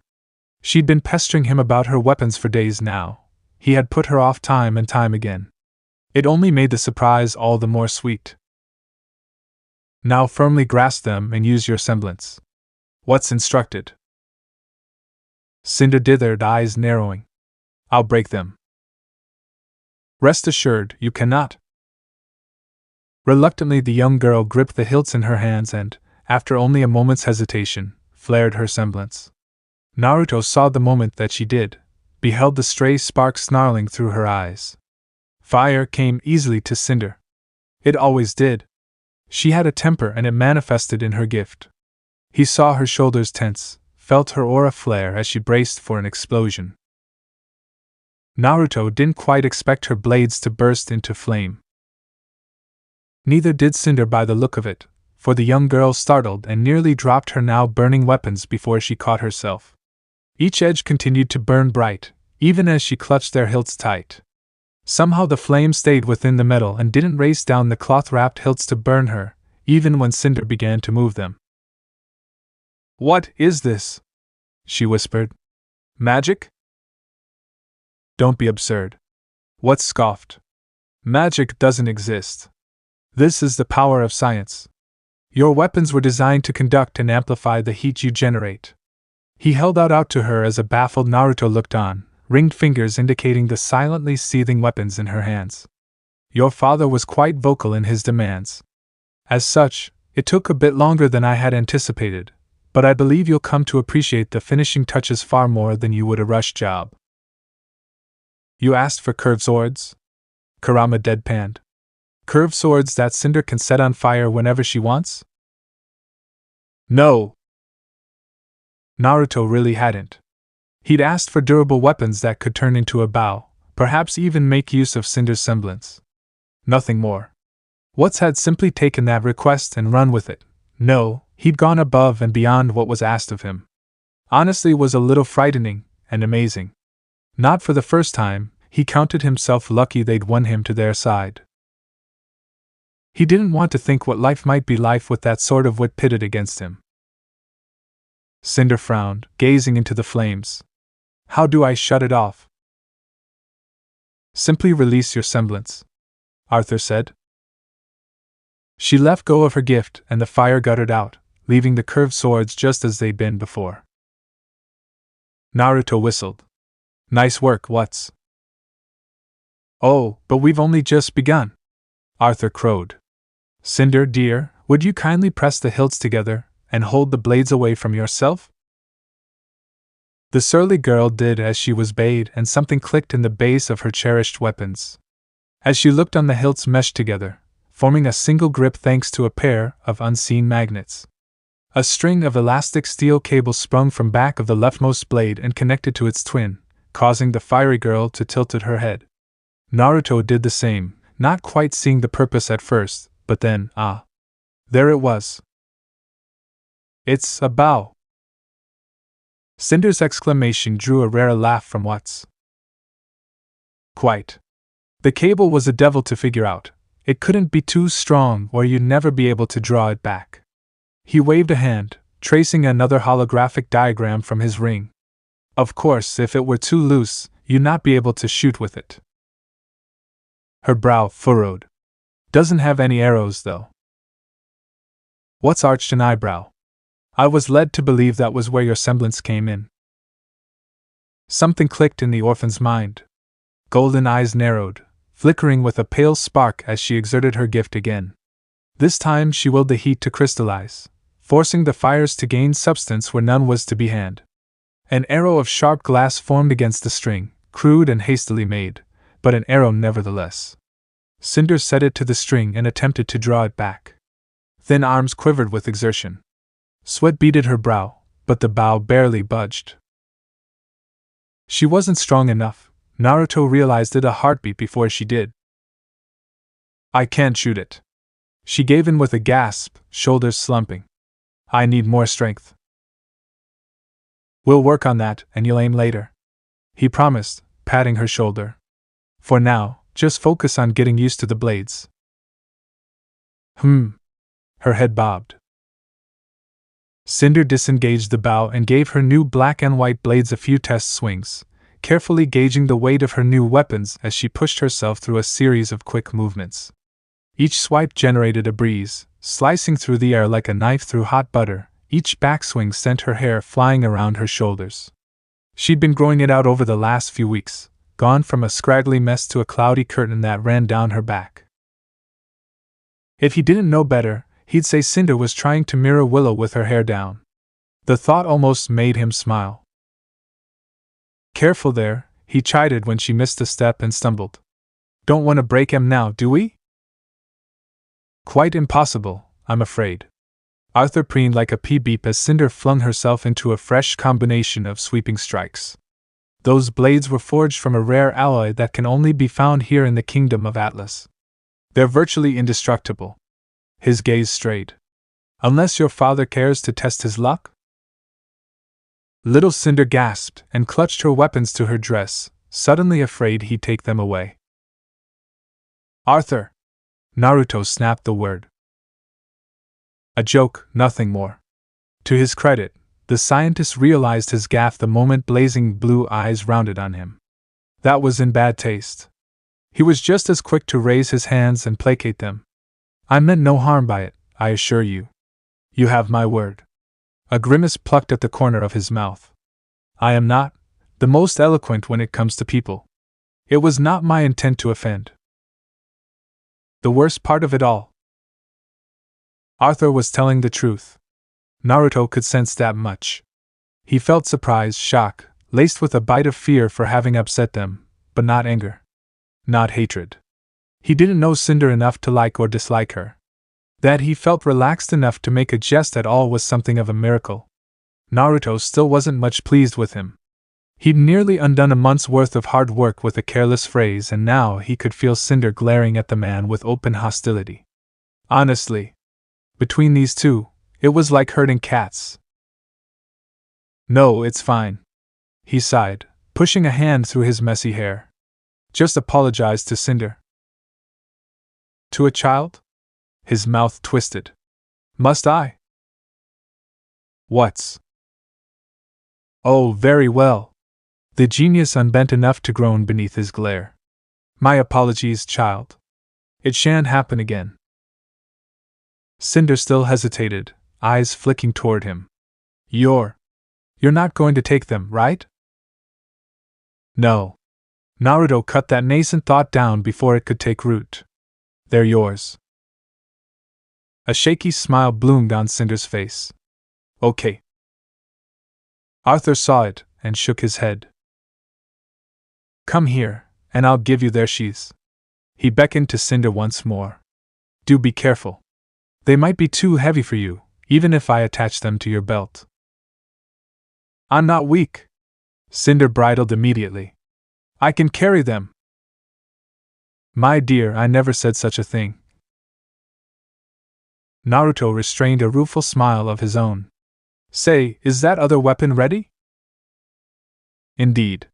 [SPEAKER 1] She'd been pestering him about her weapons for days now. He had put her off time and time again. It only made the surprise all the more sweet. Now firmly grasp them and use your semblance. What's instructed? Cinder dithered, eyes narrowing. I'll break them. Rest assured, you cannot. Reluctantly, the young girl gripped the hilts in her hands and, after only a moment's hesitation, flared her semblance. Naruto saw the moment that she did, beheld the stray spark snarling through her eyes. Fire came easily to Cinder. It always did. She had a temper and it manifested in her gift. He saw her shoulders tense, felt her aura flare as she braced for an explosion. Naruto didn't quite expect her blades to burst into flame. Neither did Cinder by the look of it, for the young girl startled and nearly dropped her now burning weapons before she caught herself. Each edge continued to burn bright, even as she clutched their hilts tight. Somehow the flame stayed within the metal and didn't race down the cloth-wrapped hilts to burn her, even when Cinder began to move them. What is this? She whispered. Magic? Don't be absurd. What scoffed? Magic doesn't exist. This is the power of science. Your weapons were designed to conduct and amplify the heat you generate. He held out to her as a baffled Naruto looked on, ringed fingers indicating the silently seething weapons in her hands. Your father was quite vocal in his demands. As such, it took a bit longer than I had anticipated, but I believe you'll come to appreciate the finishing touches far more than you would a rush job. You asked for curved swords? Kurama deadpanned. Curved swords that Cinder can set on fire whenever she wants? No. Naruto really hadn't. He'd asked for durable weapons that could turn into a bow, perhaps even make use of Cinder's semblance. Nothing more. Watts had simply taken that request and run with it. No, he'd gone above and beyond what was asked of him. Honestly, it was a little frightening and amazing. Not for the first time, he counted himself lucky they'd won him to their side. He didn't want to think what life might be like with that sort of wit pitted against him. Cinder frowned, gazing into the flames. How do I shut it off? Simply release your semblance, Arthur said. She let go of her gift and the fire guttered out, leaving the curved swords just as they'd been before. Naruto whistled. Nice work, Watts. Oh, but we've only just begun, Arthur crowed. Cinder, dear, would you kindly press the hilts together and hold the blades away from yourself? The surly girl did as she was bade, and something clicked in the base of her cherished weapons. As she looked on, the hilts meshed together, forming a single grip thanks to a pair of unseen magnets. A string of elastic steel cables sprung from back of the leftmost blade and connected to its twin, causing the fiery girl to tilt her head. Naruto did the same, not quite seeing the purpose at first, but then, there it was. It's a bow. Cinder's exclamation drew a rare laugh from Watts. Quite. The cable was a devil to figure out. It couldn't be too strong or you'd never be able to draw it back. He waved a hand, tracing another holographic diagram from his ring. Of course, if it were too loose, you'd not be able to shoot with it. Her brow furrowed. Doesn't have any arrows, though. What's arched an eyebrow? I was led to believe that was where your semblance came in. Something clicked in the orphan's mind. Golden eyes narrowed, flickering with a pale spark as she exerted her gift again. This time she willed the heat to crystallize, forcing the fires to gain substance where none was to be had. An arrow of sharp glass formed against the string, crude and hastily made, but an arrow nevertheless. Cinder set it to the string and attempted to draw it back. Thin arms quivered with exertion. Sweat beaded her brow, but the bow barely budged. She wasn't strong enough. Naruto realized it a heartbeat before she did. I can't shoot it. She gave in with a gasp, shoulders slumping. I need more strength. We'll work on that, and you'll aim later, he promised, patting her shoulder. For now, just focus on getting used to the blades. Her head bobbed. Cinder disengaged the bow and gave her new black and white blades a few test swings, carefully gauging the weight of her new weapons as she pushed herself through a series of quick movements. Each swipe generated a breeze, slicing through the air like a knife through hot butter. Each backswing sent her hair flying around her shoulders. She'd been growing it out over the last few weeks, gone from a scraggly mess to a cloudy curtain that ran down her back. If he didn't know better, he'd say Cinder was trying to mirror Willow with her hair down. The thought almost made him smile. Careful there, he chided when she missed a step and stumbled. Don't want to break him now, do we? Quite impossible, I'm afraid. Arthur preened like a pea-beep as Cinder flung herself into a fresh combination of sweeping strikes. Those blades were forged from a rare alloy that can only be found here in the kingdom of Atlas. They're virtually indestructible. His gaze strayed. Unless your father cares to test his luck? Little Cinder gasped and clutched her weapons to her dress, suddenly afraid he'd take them away. Arthur! Naruto snapped the word. A joke, nothing more. To his credit, the scientist realized his gaffe the moment blazing blue eyes rounded on him. That was in bad taste. He was just as quick to raise his hands and placate them. I meant no harm by it, I assure you. You have my word. A grimace plucked at the corner of his mouth. I am not the most eloquent when it comes to people. It was not my intent to offend. The worst part of it all. Arthur was telling the truth. Naruto could sense that much. He felt surprise, shock, laced with a bite of fear for having upset them, but not anger. Not hatred. He didn't know Cinder enough to like or dislike her. That he felt relaxed enough to make a jest at all was something of a miracle. Naruto still wasn't much pleased with him. He'd nearly undone a month's worth of hard work with a careless phrase, and now he could feel Cinder glaring at the man with open hostility. Honestly, between these two, it was like herding cats. No, it's fine, he sighed, pushing a hand through his messy hair. Just apologize to Cinder. To a child? His mouth twisted. Must I? What's? Oh, very well. The genius unbent enough to groan beneath his glare. My apologies, child. It shan't happen again. Cinder still hesitated, eyes flicking toward him. You're not going to take them, right? No. Naruto cut that nascent thought down before it could take root. They're yours. A shaky smile bloomed on Cinder's face. Okay. Arthur saw it and shook his head. Come here, and I'll give you their sheaths. He beckoned to Cinder once more. Do be careful. They might be too heavy for you, even if I attach them to your belt. I'm not weak. Cinder bridled immediately. I can carry them. My dear, I never said such a thing. Naruto restrained a rueful smile of his own. Say, is that other weapon ready? Indeed.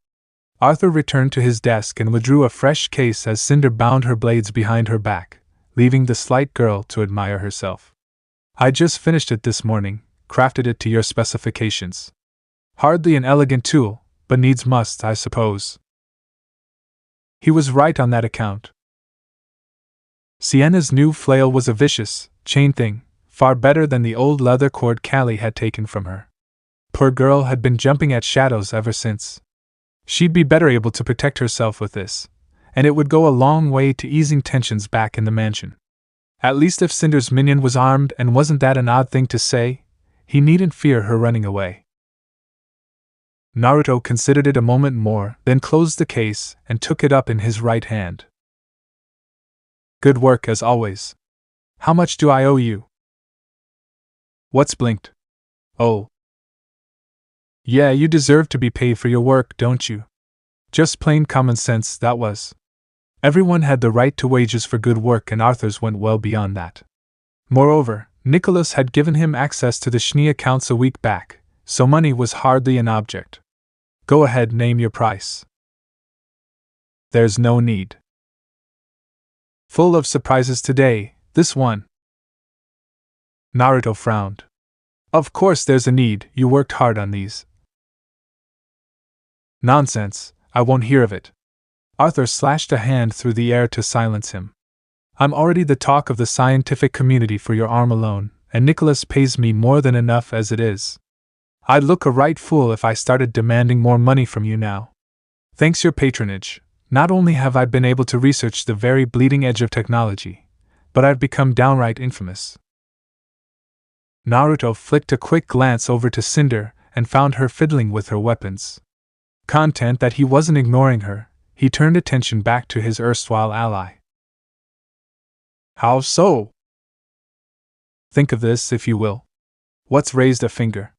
[SPEAKER 1] Arthur returned to his desk and withdrew a fresh case as Cinder bound her blades behind her back, leaving the slight girl to admire herself. I just finished it this morning, crafted it to your specifications. Hardly an elegant tool, but needs must, I suppose. He was right on that account. Sienna's new flail was a vicious, chain thing, far better than the old leather cord Callie had taken from her. Poor girl had been jumping at shadows ever since. She'd be better able to protect herself with this, and it would go a long way to easing tensions back in the mansion. At least if Cinder's minion was armed, and wasn't that an odd thing to say, he needn't fear her running away. Naruto considered it a moment more, then closed the case and took it up in his right hand. Good work as always. How much do I owe you? What's blinked? Oh. Yeah, you deserve to be paid for your work, don't you? Just plain common sense, that was. Everyone had the right to wages for good work, and Arthur's went well beyond that. Moreover, Nicholas had given him access to the Schnee accounts a week back, so money was hardly an object. Go ahead, name your price. There's no need. Full of surprises today, this one. Naruto frowned. Of course there's a need, you worked hard on these. Nonsense, I won't hear of it. Arthur slashed a hand through the air to silence him. I'm already the talk of the scientific community for your arm alone, and Nicholas pays me more than enough as it is. I'd look a right fool if I started demanding more money from you now. Thanks your patronage, not only have I been able to research the very bleeding edge of technology, but I've become downright infamous. Naruto flicked a quick glance over to Cinder and found her fiddling with her weapons. Content that he wasn't ignoring her, he turned attention back to his erstwhile ally. How so? Think of this, if you will. What's raised a finger?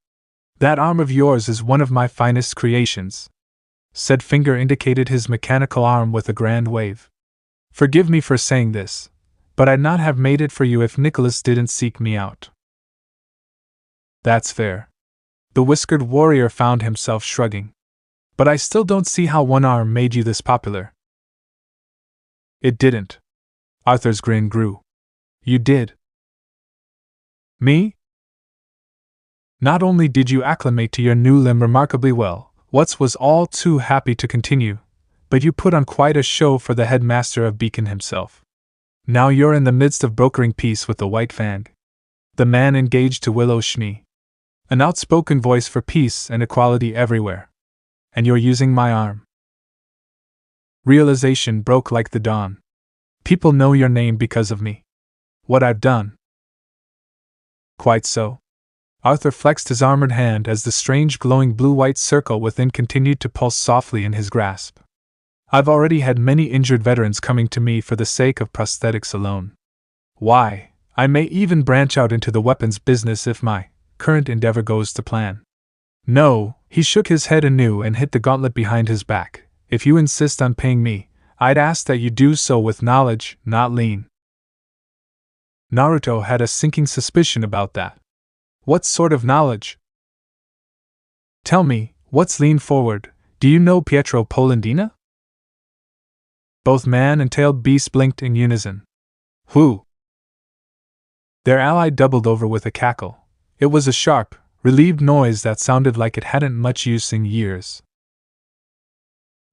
[SPEAKER 1] That arm of yours is one of my finest creations. Said finger indicated his mechanical arm with a grand wave. Forgive me for saying this, but I'd not have made it for you if Nicholas didn't seek me out. That's fair. The whiskered warrior found himself shrugging. But I still don't see how one arm made you this popular. It didn't. Arthur's grin grew. You did. Me? Not only did you acclimate to your new limb remarkably well, Watts was all too happy to continue, but you put on quite a show for the headmaster of Beacon himself. Now you're in the midst of brokering peace with the White Fang, the man engaged to Willow Schnee. An outspoken voice for peace and equality everywhere. And you're using my arm. Realization broke like the dawn. People know your name because of me. What I've done. Quite so. Arthur flexed his armored hand as the strange glowing blue-white circle within continued to pulse softly in his grasp. I've already had many injured veterans coming to me for the sake of prosthetics alone. Why, I may even branch out into the weapons business if my current endeavor goes to plan. No, he shook his head anew and hit the gauntlet behind his back. If you insist on paying me, I'd ask that you do so with knowledge, not lean. Naruto had a sinking suspicion about that. What sort of knowledge? Tell me, what's lean forward? Do you know Pietro Polendina? Both man and tailed beast blinked in unison. Who? Their ally doubled over with a cackle. It was a sharp, relieved noise that sounded like it hadn't much use in years.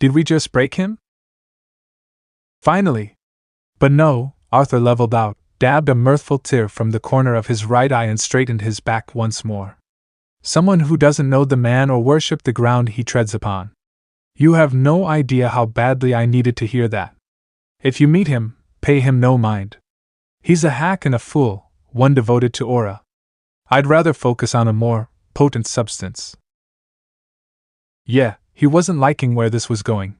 [SPEAKER 1] Did we just break him? Finally. But no, Arthur leveled out, dabbed a mirthful tear from the corner of his right eye and straightened his back once more. Someone who doesn't know the man or worship the ground he treads upon. You have no idea how badly I needed to hear that. If you meet him, pay him no mind. He's a hack and a fool, one devoted to aura. I'd rather focus on a more potent substance. Yeah, he wasn't liking where this was going.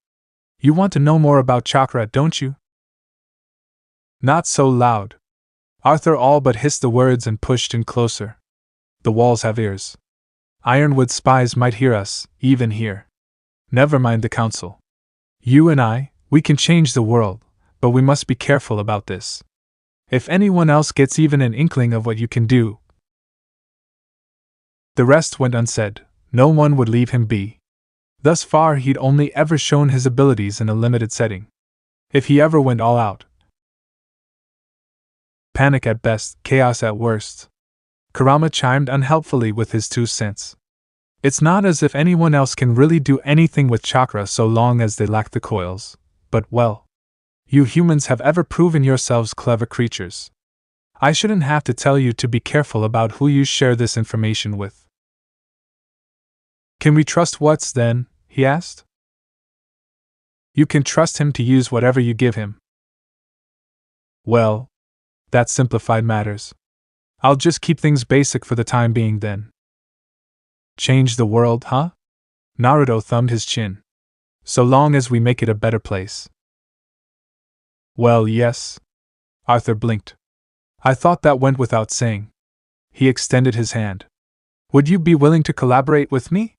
[SPEAKER 1] You want to know more about chakra, don't you? Not so loud. Arthur all but hissed the words and pushed in closer. The walls have ears. Ironwood spies might hear us, even here. Never mind the council. You and I, we can change the world, but we must be careful about this. If anyone else gets even an inkling of what you can do, The rest went unsaid. No one would leave him be. Thus far he'd only ever shown his abilities in a limited setting. If he ever went all out, panic at best, chaos at worst. Kurama chimed unhelpfully with his 2 cents. It's not as if anyone else can really do anything with chakra so long as they lack the coils, but well, you humans have ever proven yourselves clever creatures. I shouldn't have to tell you to be careful about who you share this information with. Can we trust Watts then? He asked. You can trust him to use whatever you give him. Well, that simplified matters. I'll just keep things basic for the time being then. Change the world, huh? Naruto thumbed his chin. So long as we make it a better place. Well, yes. Arthur blinked. I thought that went without saying. He extended his hand. Would you be willing to collaborate with me?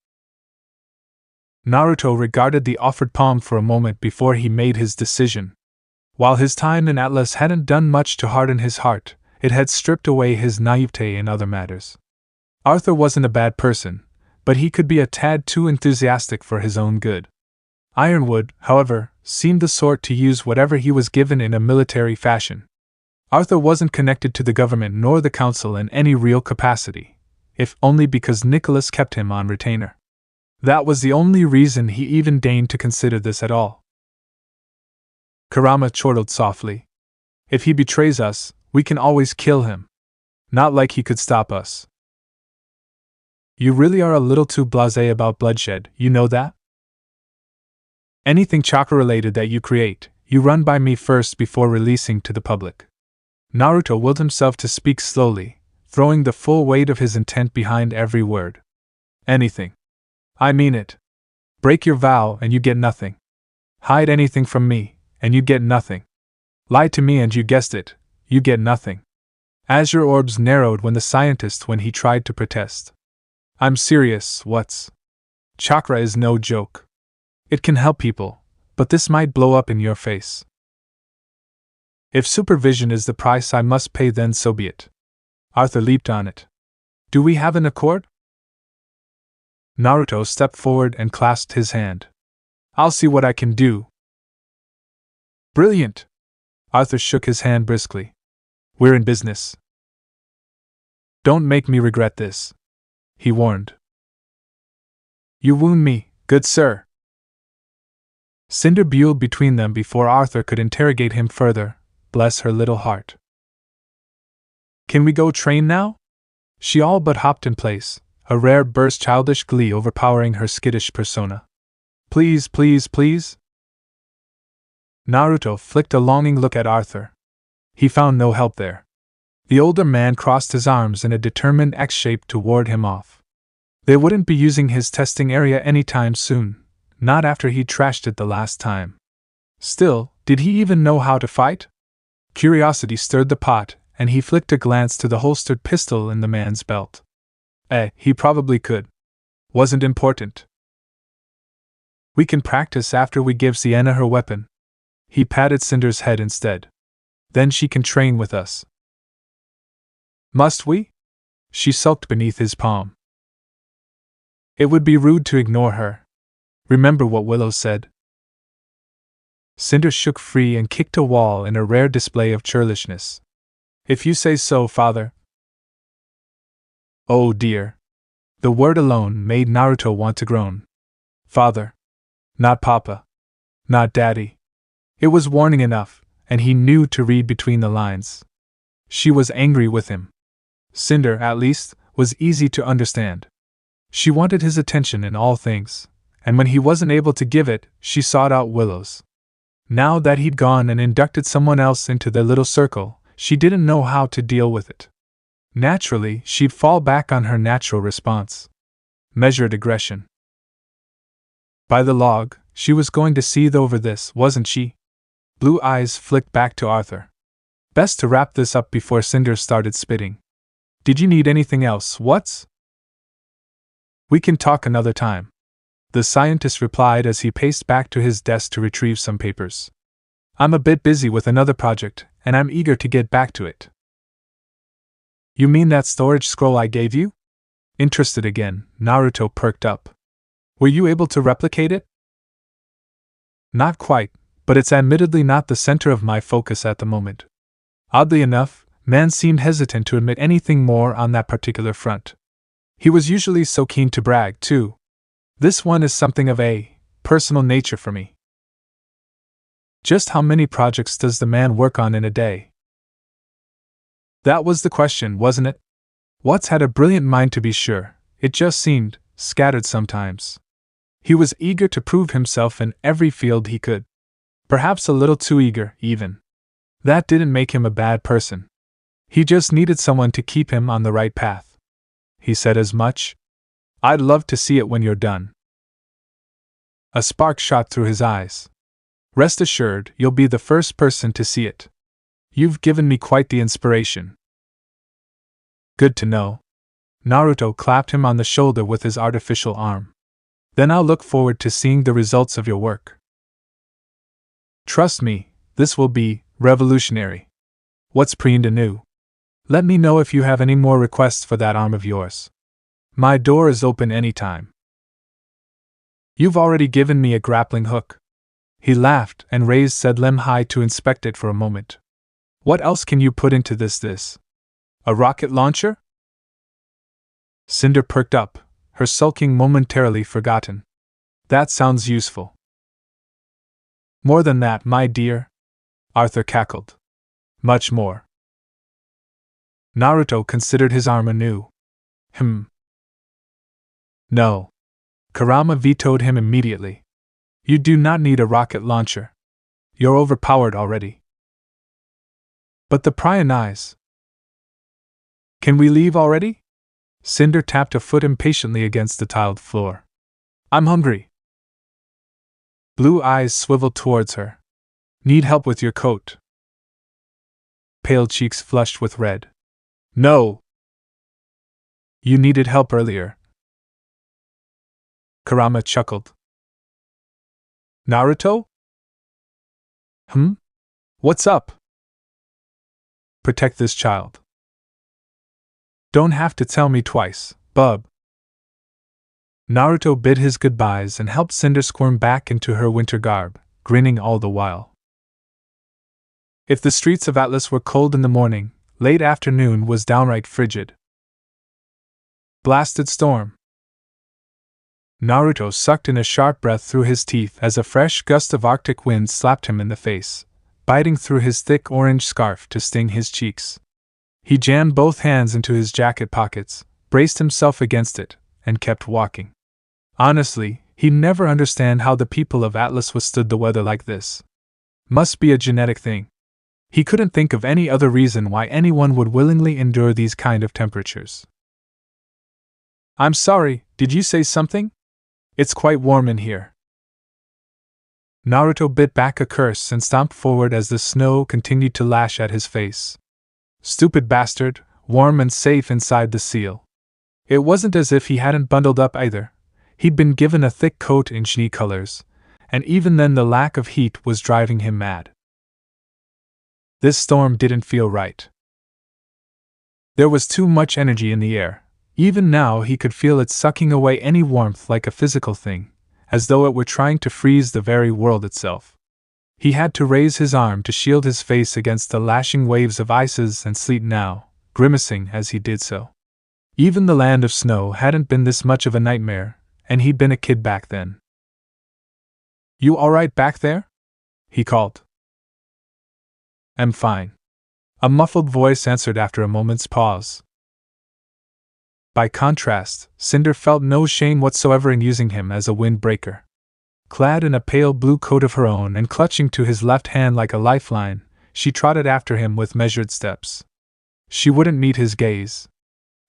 [SPEAKER 1] Naruto regarded the offered palm for a moment before he made his decision. While his time in Atlas hadn't done much to harden his heart, it had stripped away his naivete in other matters. Arthur wasn't a bad person, but he could be a tad too enthusiastic for his own good. Ironwood, however, seemed the sort to use whatever he was given in a military fashion. Arthur wasn't connected to the government nor the council in any real capacity, if only because Nicholas kept him on retainer. That was the only reason he even deigned to consider this at all. Kurama chortled softly. If he betrays us, we can always kill him. Not like he could stop us. You really are a little too blasé about bloodshed, you know that? Anything chakra-related that you create, you run by me first before releasing to the public. Naruto willed himself to speak slowly, throwing the full weight of his intent behind every word. Anything. I mean it. Break your vow and you get nothing. Hide anything from me, and you get nothing. Lie to me and you guessed it, you get nothing. Azure orbs narrowed when he tried to protest. I'm serious, Watts. Chakra is no joke. It can help people, but this might blow up in your face. If supervision is the price I must pay, then so be it. Arthur leaped on it. Do we have an accord? Naruto stepped forward and clasped his hand. I'll see what I can do. Brilliant! Arthur shook his hand briskly. We're in business. Don't make me regret this, he warned. You wound me, good sir. Cinder buelled between them before Arthur could interrogate him further. Bless her little heart. Can we go train now? She all but hopped in place, a rare burst childish glee overpowering her skittish persona. Please, please, please? Naruto flicked a longing look at Arthur. He found no help there. The older man crossed his arms in a determined X shape to ward him off. They wouldn't be using his testing area anytime soon, not after he trashed it the last time. Still, did he even know how to fight? Curiosity stirred the pot, and he flicked a glance to the holstered pistol in the man's belt. He probably could. Wasn't important. We can practice after we give Sienna her weapon. He patted Cinder's head instead. Then she can train with us. Must we? She sulked beneath his palm. It would be rude to ignore her. Remember what Willow said. Cinder shook free and kicked a wall in a rare display of churlishness. If you say so, father. Oh dear. The word alone made Naruto want to groan. Father. Not papa. Not daddy. It was warning enough, and he knew to read between the lines. She was angry with him. Cinder, at least, was easy to understand. She wanted his attention in all things, and when he wasn't able to give it, she sought out Willow's. Now that he'd gone and inducted someone else into their little circle, she didn't know how to deal with it. Naturally, she'd fall back on her natural response. Measured aggression. By the log, she was going to seethe over this, wasn't she? Blue eyes flicked back to Arthur. Best to wrap this up before Cinder started spitting. Did you need anything else, Watts? We can talk another time, the scientist replied as he paced back to his desk to retrieve some papers. I'm a bit busy with another project, and I'm eager to get back to it. You mean that storage scroll I gave you? Interested again, Naruto perked up. Were you able to replicate it? Not quite, but it's admittedly not the center of my focus at the moment. Oddly enough, man seemed hesitant to admit anything more on that particular front. He was usually so keen to brag, too. This one is something of a personal nature for me. Just how many projects does the man work on in a day? That was the question, wasn't it? Watts had a brilliant mind to be sure, it just seemed scattered sometimes. He was eager to prove himself in every field he could. Perhaps a little too eager, even. That didn't make him a bad person. He just needed someone to keep him on the right path. He said as much. I'd love to see it when you're done. A spark shot through his eyes. Rest assured, you'll be the first person to see it. You've given me quite the inspiration. Good to know. Naruto clapped him on the shoulder with his artificial arm. Then I'll look forward to seeing the results of your work. Trust me, this will be revolutionary. What's preened anew? Let me know if you have any more requests for that arm of yours. My door is open anytime. You've already given me a grappling hook. He laughed and raised said limb high to inspect it for a moment. What else can you put into this? A rocket launcher? Cinder perked up, her sulking momentarily forgotten. That sounds useful. More than that, my dear. Arthur cackled. Much more. Naruto considered his arm anew. No. Kurama vetoed him immediately. You do not need a rocket launcher. You're overpowered already. But the prying eyes. Can we leave already? Cinder tapped a foot impatiently against the tiled floor. I'm hungry. Blue eyes swiveled towards her. Need help with your coat? Pale cheeks flushed with red. No! You needed help earlier. Kurama chuckled. Naruto? What's up? Protect this child. Don't have to tell me twice, bub. Naruto bid his goodbyes and helped Cinder squirm back into her winter garb, grinning all the while. If the streets of Atlas were cold in the morning, late afternoon was downright frigid. Blasted storm. Naruto sucked in a sharp breath through his teeth as a fresh gust of Arctic wind slapped him in the face, biting through his thick orange scarf to sting his cheeks. He jammed both hands into his jacket pockets, braced himself against it, and kept walking. Honestly, he'd never understand how the people of Atlas withstood the weather like this. Must be a genetic thing. He couldn't think of any other reason why anyone would willingly endure these kind of temperatures. I'm sorry, did you say something? It's quite warm in here. Naruto bit back a curse and stomped forward as the snow continued to lash at his face. Stupid bastard, warm and safe inside the seal. It wasn't as if he hadn't bundled up either. He'd been given a thick coat in Schnee colors, and even then the lack of heat was driving him mad. This storm didn't feel right. There was too much energy in the air. Even now he could feel it sucking away any warmth like a physical thing, as though it were trying to freeze the very world itself. He had to raise his arm to shield his face against the lashing waves of ices and sleet now, grimacing as he did so. Even the land of snow hadn't been this much of a nightmare, and he'd been a kid back then. You all right back there? He called. I'm fine. A muffled voice answered after a moment's pause. By contrast, Cinder felt no shame whatsoever in using him as a windbreaker. Clad in a pale blue coat of her own and clutching to his left hand like a lifeline, she trotted after him with measured steps. She wouldn't meet his gaze.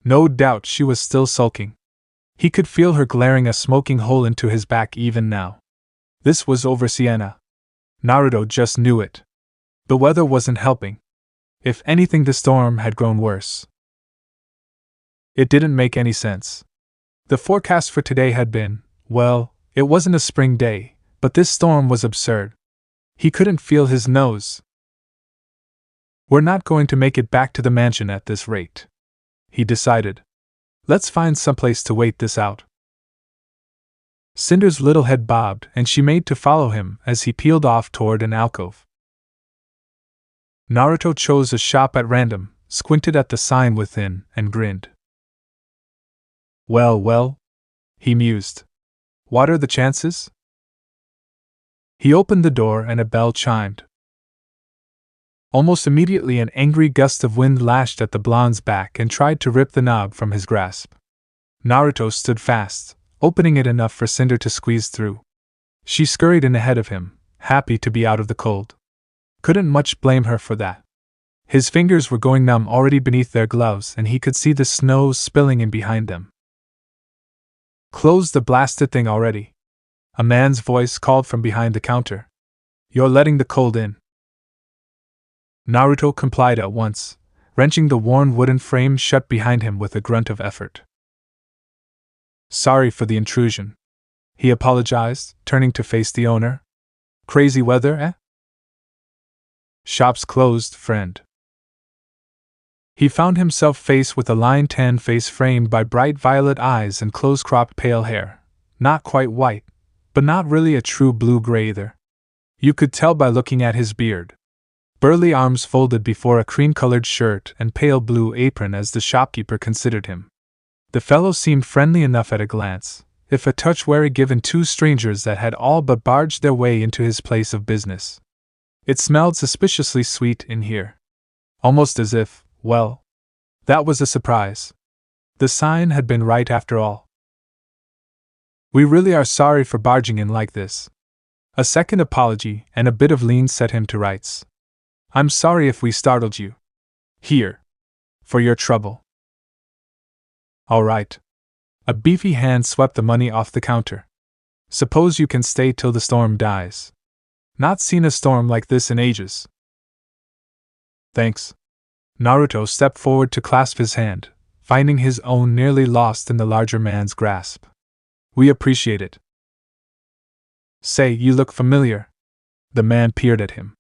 [SPEAKER 1] No doubt she was still sulking. He could feel her glaring a smoking hole into his back even now. This was over Sienna. Naruto just knew it. The weather wasn't helping. If anything, the storm had grown worse. It didn't make any sense. The forecast for today had been, well, it wasn't a spring day, but this storm was absurd. He couldn't feel his nose. We're not going to make it back to the mansion at this rate, he decided. Let's find someplace to wait this out. Cinder's little head bobbed, and she made to follow him as he peeled off toward an alcove. Naruto chose a shop at random, squinted at the sign within, and grinned. Well, well, he mused. What are the chances? He opened the door and a bell chimed. Almost immediately an angry gust of wind lashed at the blonde's back and tried to rip the knob from his grasp. Naruto stood fast, opening it enough for Cinder to squeeze through. She scurried in ahead of him, happy to be out of the cold. Couldn't much blame her for that. His fingers were going numb already beneath their gloves, and he could see the snow spilling in behind them. Close the blasted thing already. A man's voice called from behind the counter. You're letting the cold in. Naruto complied at once, wrenching the worn wooden frame shut behind him with a grunt of effort. Sorry for the intrusion, he apologized, turning to face the owner. Crazy weather, eh? Shop's closed, friend. He found himself faced with a lion-tan face framed by bright violet eyes and close-cropped pale hair. Not quite white, but not really a true blue-gray either. You could tell by looking at his beard. Burly arms folded before a cream-colored shirt and pale blue apron as the shopkeeper considered him. The fellow seemed friendly enough at a glance, if a touch wary given two strangers that had all but barged their way into his place of business. It smelled suspiciously sweet in here. Almost as if, well, that was a surprise. The sign had been right after all. We really are sorry for barging in like this. A second apology and a bit of lean set him to rights. I'm sorry if we startled you. Here. For your trouble. All right. A beefy hand swept the money off the counter. Suppose you can stay till the storm dies. Not seen a storm like this in ages. Thanks. Naruto stepped forward to clasp his hand, finding his own nearly lost in the larger man's grasp. We appreciate it. Say, you look familiar. The man peered at him.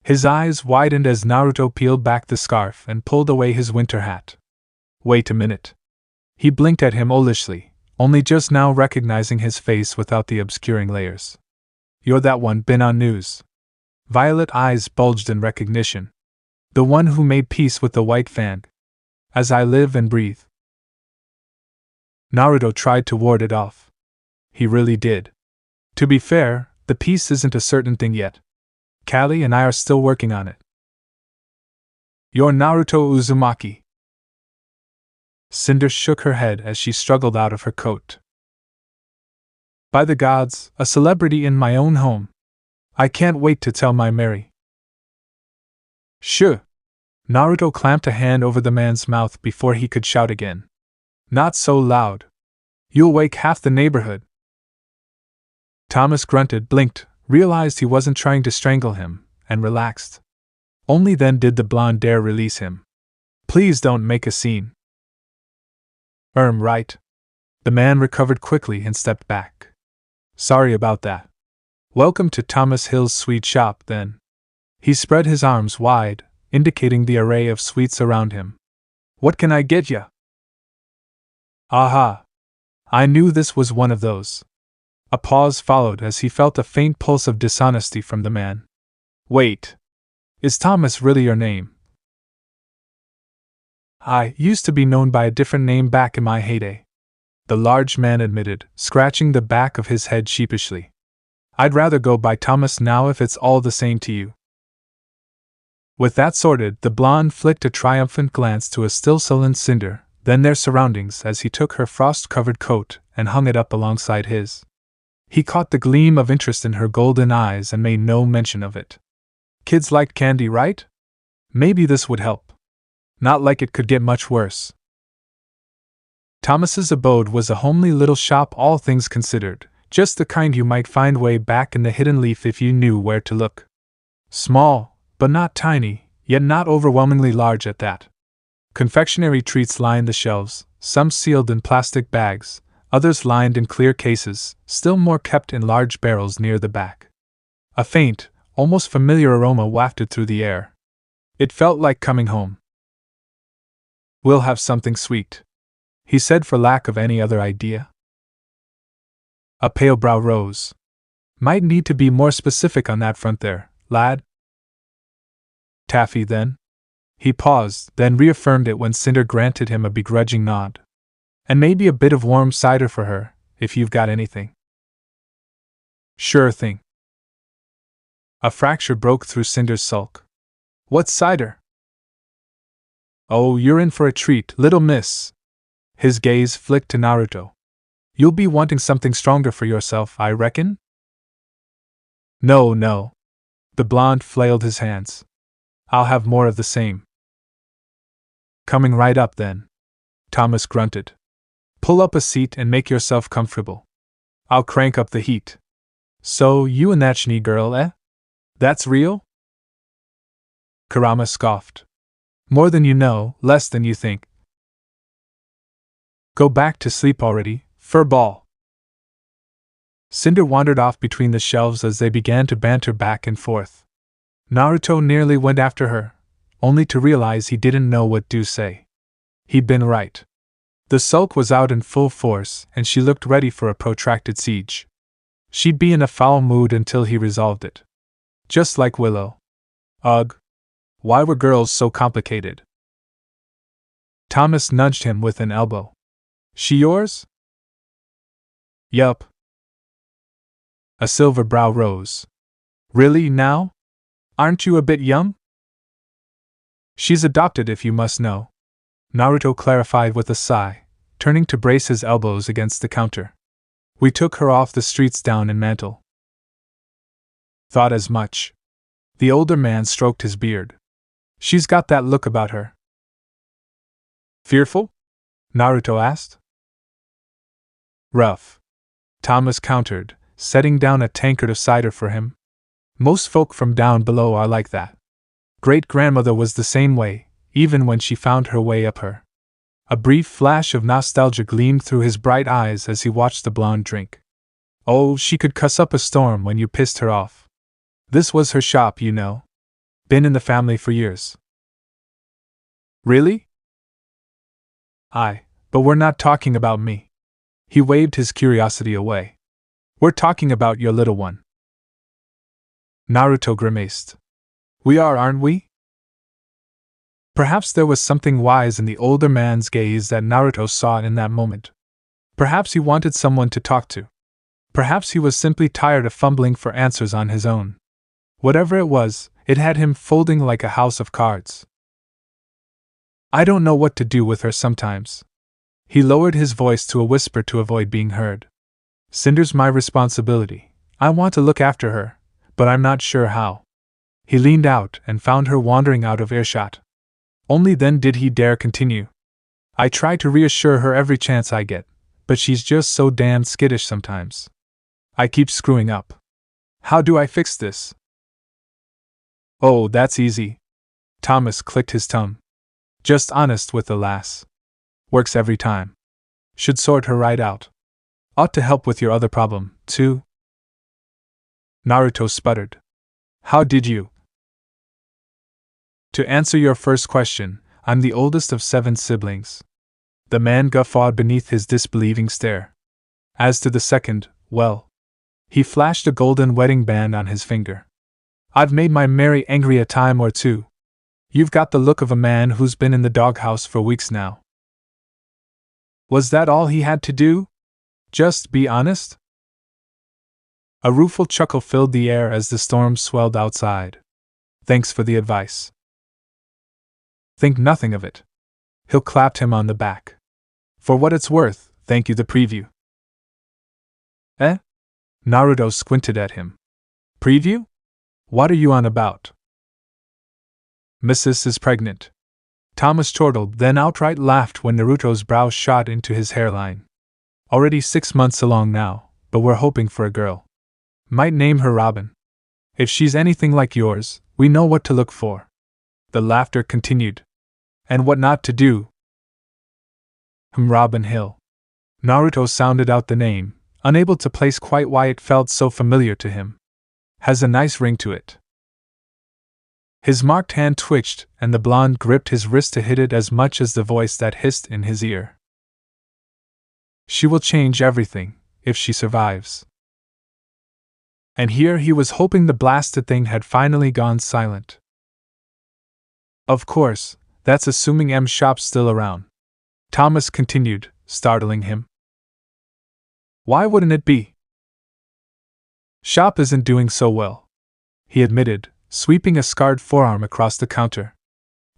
[SPEAKER 1] His eyes widened as Naruto peeled back the scarf and pulled away his winter hat. Wait a minute. He blinked at him owlishly, only just now recognizing his face without the obscuring layers. You're that one been on news. Violet eyes bulged in recognition. The one who made peace with the White Fang. As I live and breathe. Naruto tried to ward it off. He really did. To be fair, the peace isn't a certain thing yet. Callie and I are still working on it. You're Naruto Uzumaki. Cinder shook her head as she struggled out of her coat. By the gods, a celebrity in my own home. I can't wait to tell my Mary. Shoo! Naruto clamped a hand over the man's mouth before he could shout again. Not so loud. You'll wake half the neighborhood. Thomas grunted, blinked, realized he wasn't trying to strangle him, and relaxed. Only then did the blonde dare release him. Please don't make a scene. Right. The man recovered quickly and stepped back. Sorry about that. Welcome to Thomas Hill's sweet shop, then. He spread his arms wide, indicating the array of sweets around him. What can I get ya? Aha! I knew this was one of those. A pause followed as he felt a faint pulse of dishonesty from the man. Wait. Is Thomas really your name? I used to be known by a different name back in my heyday. The large man admitted, scratching the back of his head sheepishly. I'd rather go by Thomas now if it's all the same to you. With that sorted, the blonde flicked a triumphant glance to a still sullen Cinder, then their surroundings as he took her frost-covered coat and hung it up alongside his. He caught the gleam of interest in her golden eyes and made no mention of it. Kids liked candy, right? Maybe this would help. Not like it could get much worse. Thomas's abode was a homely little shop, all things considered, just the kind you might find way back in the hidden leaf if you knew where to look. Small, but not tiny, yet not overwhelmingly large at that. Confectionery treats lined the shelves, some sealed in plastic bags, others lined in clear cases, still more kept in large barrels near the back. A faint, almost familiar aroma wafted through the air. It felt like coming home. We'll have something sweet. he said for lack of any other idea. A pale brow rose. Might need to be more specific on that front there, lad. Taffy, then? He paused, then reaffirmed it when Cinder granted him a begrudging nod. And maybe a bit of warm cider for her, if you've got anything. Sure thing. A fracture broke through Cinder's sulk. What cider? Oh, you're in for a treat, little miss. His gaze flicked to Naruto. You'll be wanting something stronger for yourself, I reckon? No, no. The blonde flailed his hands. I'll have more of the same. Coming right up then. Thomas grunted. Pull up a seat and make yourself comfortable. I'll crank up the heat. So, you and that Schnee girl, eh? That's real? Kurama scoffed. More than you know, less than you think. Go back to sleep already, furball. Cinder wandered off between the shelves as they began to banter back and forth. Naruto nearly went after her, only to realize he didn't know what to say. He'd been right. The sulk was out in full force, and she looked ready for a protracted siege. She'd be in a foul mood until he resolved it. Just like Willow. Ugh. Why were girls so complicated? Thomas nudged him with an elbow. She yours? Yup. A silver brow rose. Really, now? Aren't you a bit young? She's adopted, if you must know. Naruto clarified with a sigh, turning to brace his elbows against the counter. We took her off the streets down in Mantle. Thought as much. The older man stroked his beard. She's got that look about her. Fearful? Naruto asked. Rough. Thomas countered, setting down a tankard of cider for him. Most folk from down below are like that. Great-grandmother was the same way, even when she found her way up her. A brief flash of nostalgia gleamed through his bright eyes as he watched the blonde drink. Oh, she could cuss up a storm when you pissed her off. This was her shop, you know. Been in the family for years. Really? Aye, but we're not talking about me. He waved his curiosity away. We're talking about your little one. Naruto grimaced. We are, aren't we? Perhaps there was something wise in the older man's gaze that Naruto saw in that moment. Perhaps he wanted someone to talk to. Perhaps he was simply tired of fumbling for answers on his own. Whatever it was, it had him folding like a house of cards. I don't know what to do with her sometimes. He lowered his voice to a whisper to avoid being heard. Cinder's my responsibility. I want to look after her, but I'm not sure how. He leaned out and found her wandering out of earshot. Only then did he dare continue. I try to reassure her every chance I get, but she's just so damned skittish sometimes. I keep screwing up. How do I fix this? Oh, that's easy. Thomas clicked his tongue. Just honest with the lass. Works every time. Should sort her right out. Ought to help with your other problem, too. Naruto sputtered. How did you? To answer your first question, I'm the oldest of 7 siblings. The man guffawed beneath his disbelieving stare. As to the second, well. He flashed a golden wedding band on his finger. I've made my Mary angry a time or two. You've got the look of a man who's been in the doghouse for weeks now. Was that all he had to do? Just be honest? A rueful chuckle filled the air as the storm swelled outside. Thanks for the advice. Think nothing of it. Hill clapped him on the back. For what it's worth, thank you the preview. Eh? Naruto squinted at him. Preview? What are you on about? Mrs. is pregnant. Thomas chortled, then outright laughed when Naruto's brow shot into his hairline. Already 6 months along now, but we're hoping for a girl. Might name her Robin. If she's anything like yours, we know what to look for. The laughter continued. And what not to do. Robin Hill. Naruto sounded out the name, unable to place quite why it felt so familiar to him. Has a nice ring to it. His marked hand twitched, and the blonde gripped his wrist to hit it as much as the voice that hissed in his ear. She will change everything, if she survives. And here he was hoping the blasted thing had finally gone silent. Of course, that's assuming M Shop's still around. Thomas continued, startling him. Why wouldn't it be? Shop isn't doing so well, he admitted, sweeping a scarred forearm across the counter.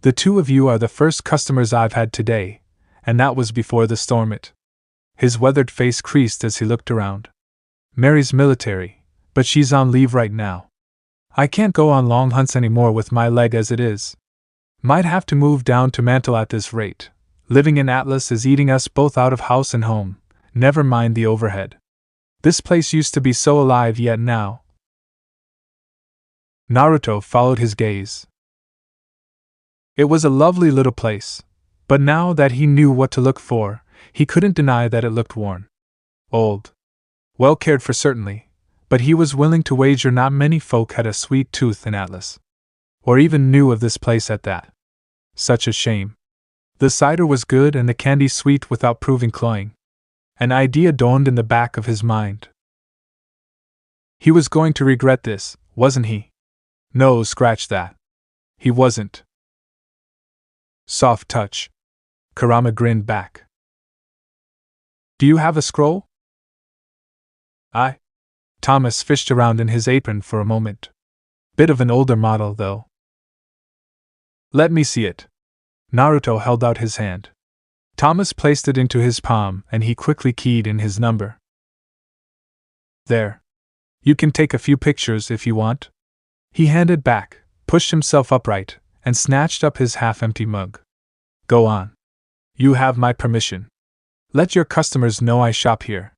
[SPEAKER 1] The two of you are the first customers I've had today, and that was before the storm hit. His weathered face creased as he looked around. Mary's military, but she's on leave right now. I can't go on long hunts anymore with my leg as it is. Might have to move down to Marital at this rate. Living in Atlas is eating us both out of house and home, never mind the overhead. This place used to be so alive, yet now. Naruto followed his gaze. It was a lovely little place, but now that he knew what to look for, he couldn't deny that it looked worn. Old. Well cared for certainly, but he was willing to wager not many folk had a sweet tooth in Atlas. Or even knew of this place at that. Such a shame. The cider was good and the candy sweet without proving cloying. An idea dawned in the back of his mind. He was going to regret this, wasn't he? No, scratch that. He wasn't. Soft touch. Kurama grinned back. Do you have a scroll? Thomas fished around in his apron for a moment. Bit of an older model, though. Let me see it. Naruto held out his hand. Thomas placed it into his palm and he quickly keyed in his number. There. You can take a few pictures if you want. He handed back, pushed himself upright, and snatched up his half-empty mug. Go on. You have my permission. Let your customers know I shop here.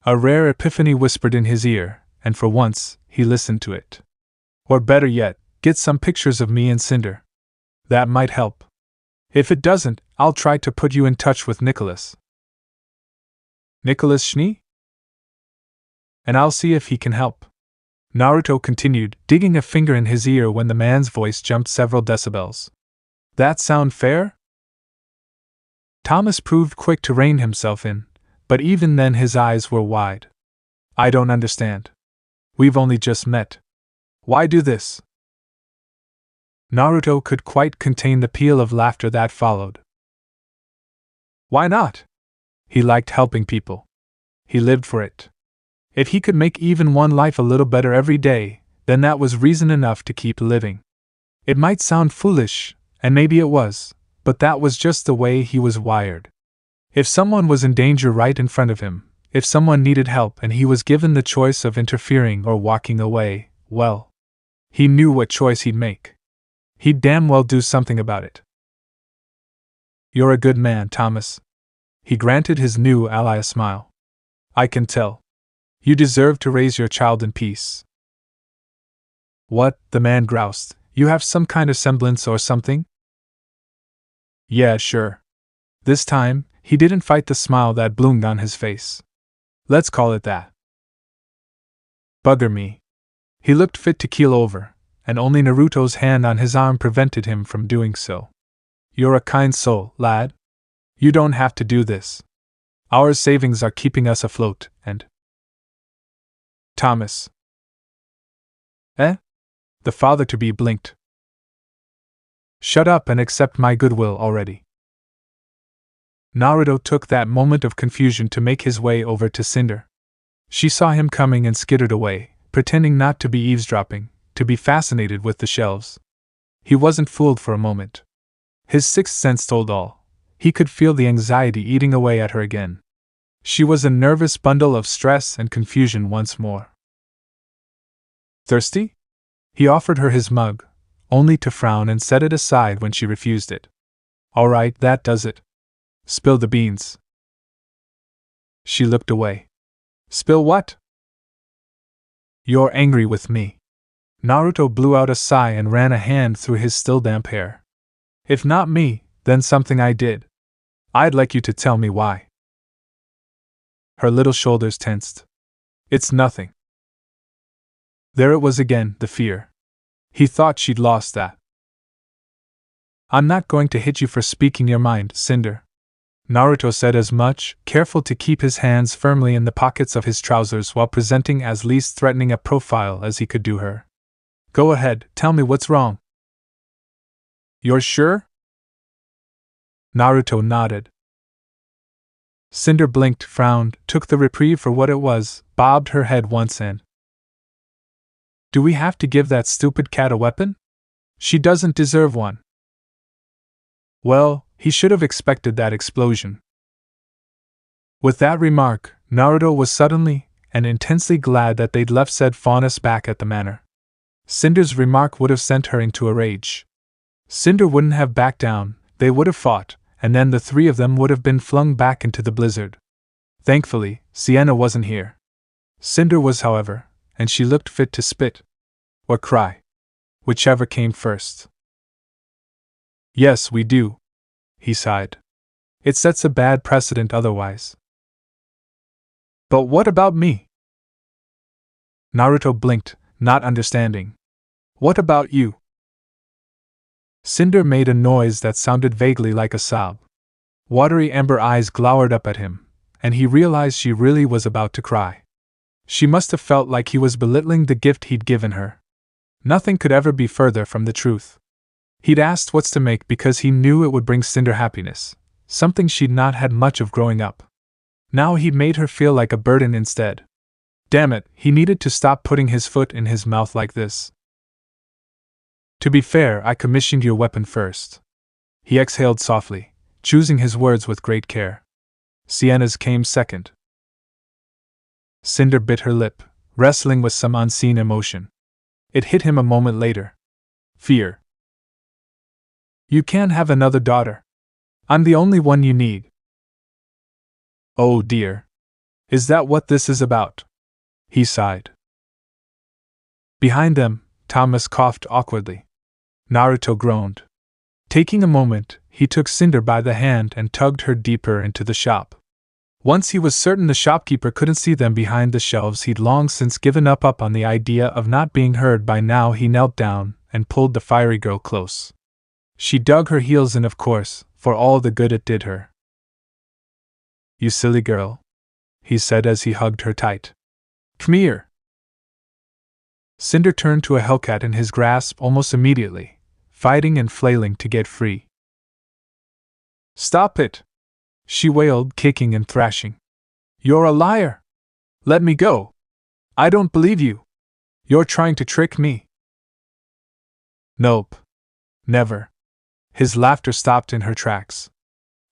[SPEAKER 1] A rare epiphany whispered in his ear, and for once, he listened to it. Or better yet, get some pictures of me and Cinder. That might help. If it doesn't, I'll try to put you in touch with Nicholas. Nicholas Schnee? And I'll see if he can help. Naruto continued, digging a finger in his ear when the man's voice jumped several decibels. That sound fair? Thomas proved quick to rein himself in, but even then his eyes were wide. I don't understand. We've only just met. Why do this? Naruto could quite contain the peal of laughter that followed. Why not? He liked helping people. He lived for it. If he could make even one life a little better every day, then that was reason enough to keep living. It might sound foolish, and maybe it was, but that was just the way he was wired. If someone was in danger right in front of him, if someone needed help and he was given the choice of interfering or walking away, well, he knew what choice he'd make. He'd damn well do something about it. You're a good man, Thomas. He granted his new ally a smile. I can tell. You deserve to raise your child in peace. What? The man groused. You have some kind of semblance or something? Yeah, sure. This time, he didn't fight the smile that bloomed on his face. Let's call it that. Bugger me. He looked fit to keel over, and only Naruto's hand on his arm prevented him from doing so. You're a kind soul, lad. You don't have to do this. Our savings are keeping us afloat, and… Thomas. Eh? The father-to-be blinked. Shut up and accept my goodwill already. Naruto took that moment of confusion to make his way over to Cinder. She saw him coming and skittered away, pretending not to be eavesdropping, to be fascinated with the shelves. He wasn't fooled for a moment. His sixth sense told all. He could feel the anxiety eating away at her again. She was a nervous bundle of stress and confusion once more. Thirsty? He offered her his mug, only to frown and set it aside when she refused it. All right, that does it. Spill the beans. She looked away. Spill what? You're angry with me. Naruto blew out a sigh and ran a hand through his still damp hair. If not me, then something I did. I'd like you to tell me why. Her little shoulders tensed. It's nothing. There it was again, the fear. He thought she'd lost that. I'm not going to hit you for speaking your mind, Cinder. Naruto said as much, careful to keep his hands firmly in the pockets of his trousers while presenting as least threatening a profile as he could do her. Go ahead, tell me what's wrong. You're sure? Naruto nodded. Cinder blinked, frowned, took the reprieve for what it was, bobbed her head once and. Do we have to give that stupid cat a weapon? She doesn't deserve one. Well, he should have expected that explosion. With that remark, Naruto was suddenly and intensely glad that they'd left said faunus back at the manor. Cinder's remark would have sent her into a rage. Cinder wouldn't have backed down, they would have fought, and then the three of them would have been flung back into the blizzard. Thankfully, Sienna wasn't here. Cinder was, however, and she looked fit to spit. Or cry. Whichever came first. Yes, we do. He sighed. It sets a bad precedent otherwise. But what about me? Naruto blinked, not understanding. What about you? Cinder made a noise that sounded vaguely like a sob. Watery amber eyes glowered up at him, and he realized she really was about to cry. She must have felt like he was belittling the gift he'd given her. Nothing could ever be further from the truth. He'd asked what's to make because he knew it would bring Cinder happiness, something she'd not had much of growing up. Now he'd made her feel like a burden instead. Damn it, he needed to stop putting his foot in his mouth like this. To be fair, I commissioned your weapon first. He exhaled softly, choosing his words with great care. Sienna's came second. Cinder bit her lip, wrestling with some unseen emotion. It hit him a moment later. Fear. You can't have another daughter. I'm the only one you need. Oh dear. Is that what this is about? He sighed. Behind them, Thomas coughed awkwardly. Naruto groaned. Taking a moment, he took Cinder by the hand and tugged her deeper into the shop. Once he was certain the shopkeeper couldn't see them behind the shelves, he'd long since given up on the idea of not being heard. By now he knelt down and pulled the fiery girl close. She dug her heels in, of course, for all the good it did her. You silly girl, he said as he hugged her tight. Come here. Cinder turned to a hellcat in his grasp almost immediately, fighting and flailing to get free. Stop it! She wailed, kicking and thrashing. You're a liar! Let me go! I don't believe you! You're trying to trick me! Nope. Never. His laughter stopped in her tracks.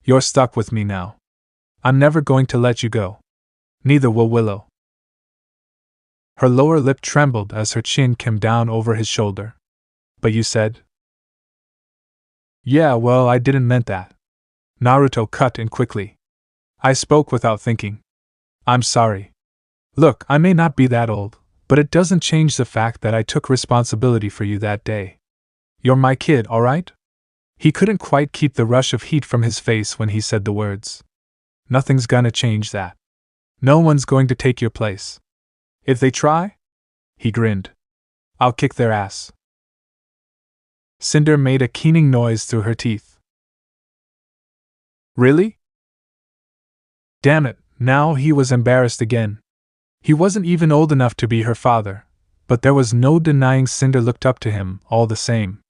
[SPEAKER 1] You're stuck with me now. I'm never going to let you go. Neither will Willow. Her lower lip trembled as her chin came down over his shoulder. But you said? Yeah, well, I didn't mean that. Naruto cut in quickly. I spoke without thinking. I'm sorry. Look, I may not be that old, but it doesn't change the fact that I took responsibility for you that day. You're my kid, alright? He couldn't quite keep the rush of heat from his face when he said the words. Nothing's gonna change that. No one's going to take your place. If they try? He grinned. I'll kick their ass. Cinder made a keening noise through her teeth. Really? Damn it, now he was embarrassed again. He wasn't even old enough to be her father, but there was no denying Cinder looked up to him all the same.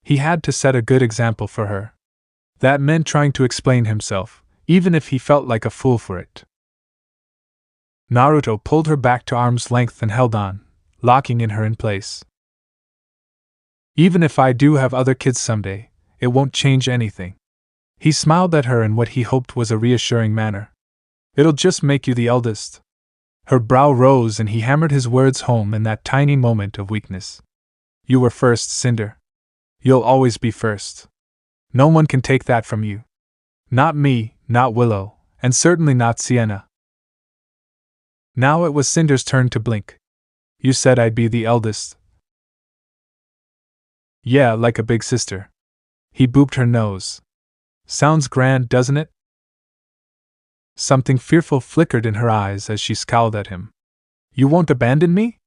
[SPEAKER 1] He had to set a good example for her. That meant trying to explain himself, even if he felt like a fool for it. Naruto pulled her back to arm's length and held on, locking her in place. Even if I do have other kids someday, it won't change anything. He smiled at her in what he hoped was a reassuring manner. It'll just make you the eldest. Her brow rose and he hammered his words home in that tiny moment of weakness. You were first, Cinder. You'll always be first. No one can take that from you. Not me, not Willow, and certainly not Sienna. Now it was Cinder's turn to blink. You said I'd be the eldest. Yeah, like a big sister. He booped her nose. Sounds grand, doesn't it? Something fearful flickered in her eyes as she scowled at him. You won't abandon me?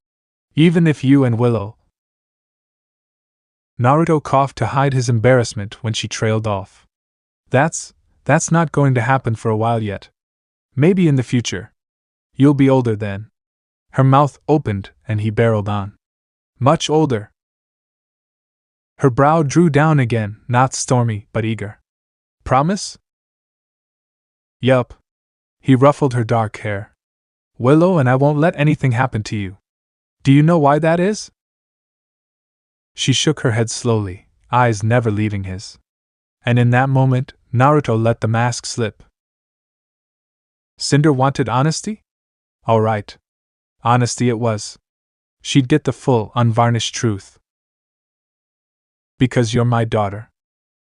[SPEAKER 1] Even if you and Willow... Naruto coughed to hide his embarrassment when she trailed off. That's That's not going to happen for a while yet. Maybe in the future. You'll be older then. Her mouth opened and he barreled on. Much older. Her brow drew down again, not stormy, but eager. Promise? Yup. He ruffled her dark hair. Willow, and I won't let anything happen to you. Do you know why that is? She shook her head slowly, eyes never leaving his. And in that moment, Naruto let the mask slip. Cinder wanted honesty? All right. Honesty it was. She'd get the full, unvarnished truth. Because you're my daughter.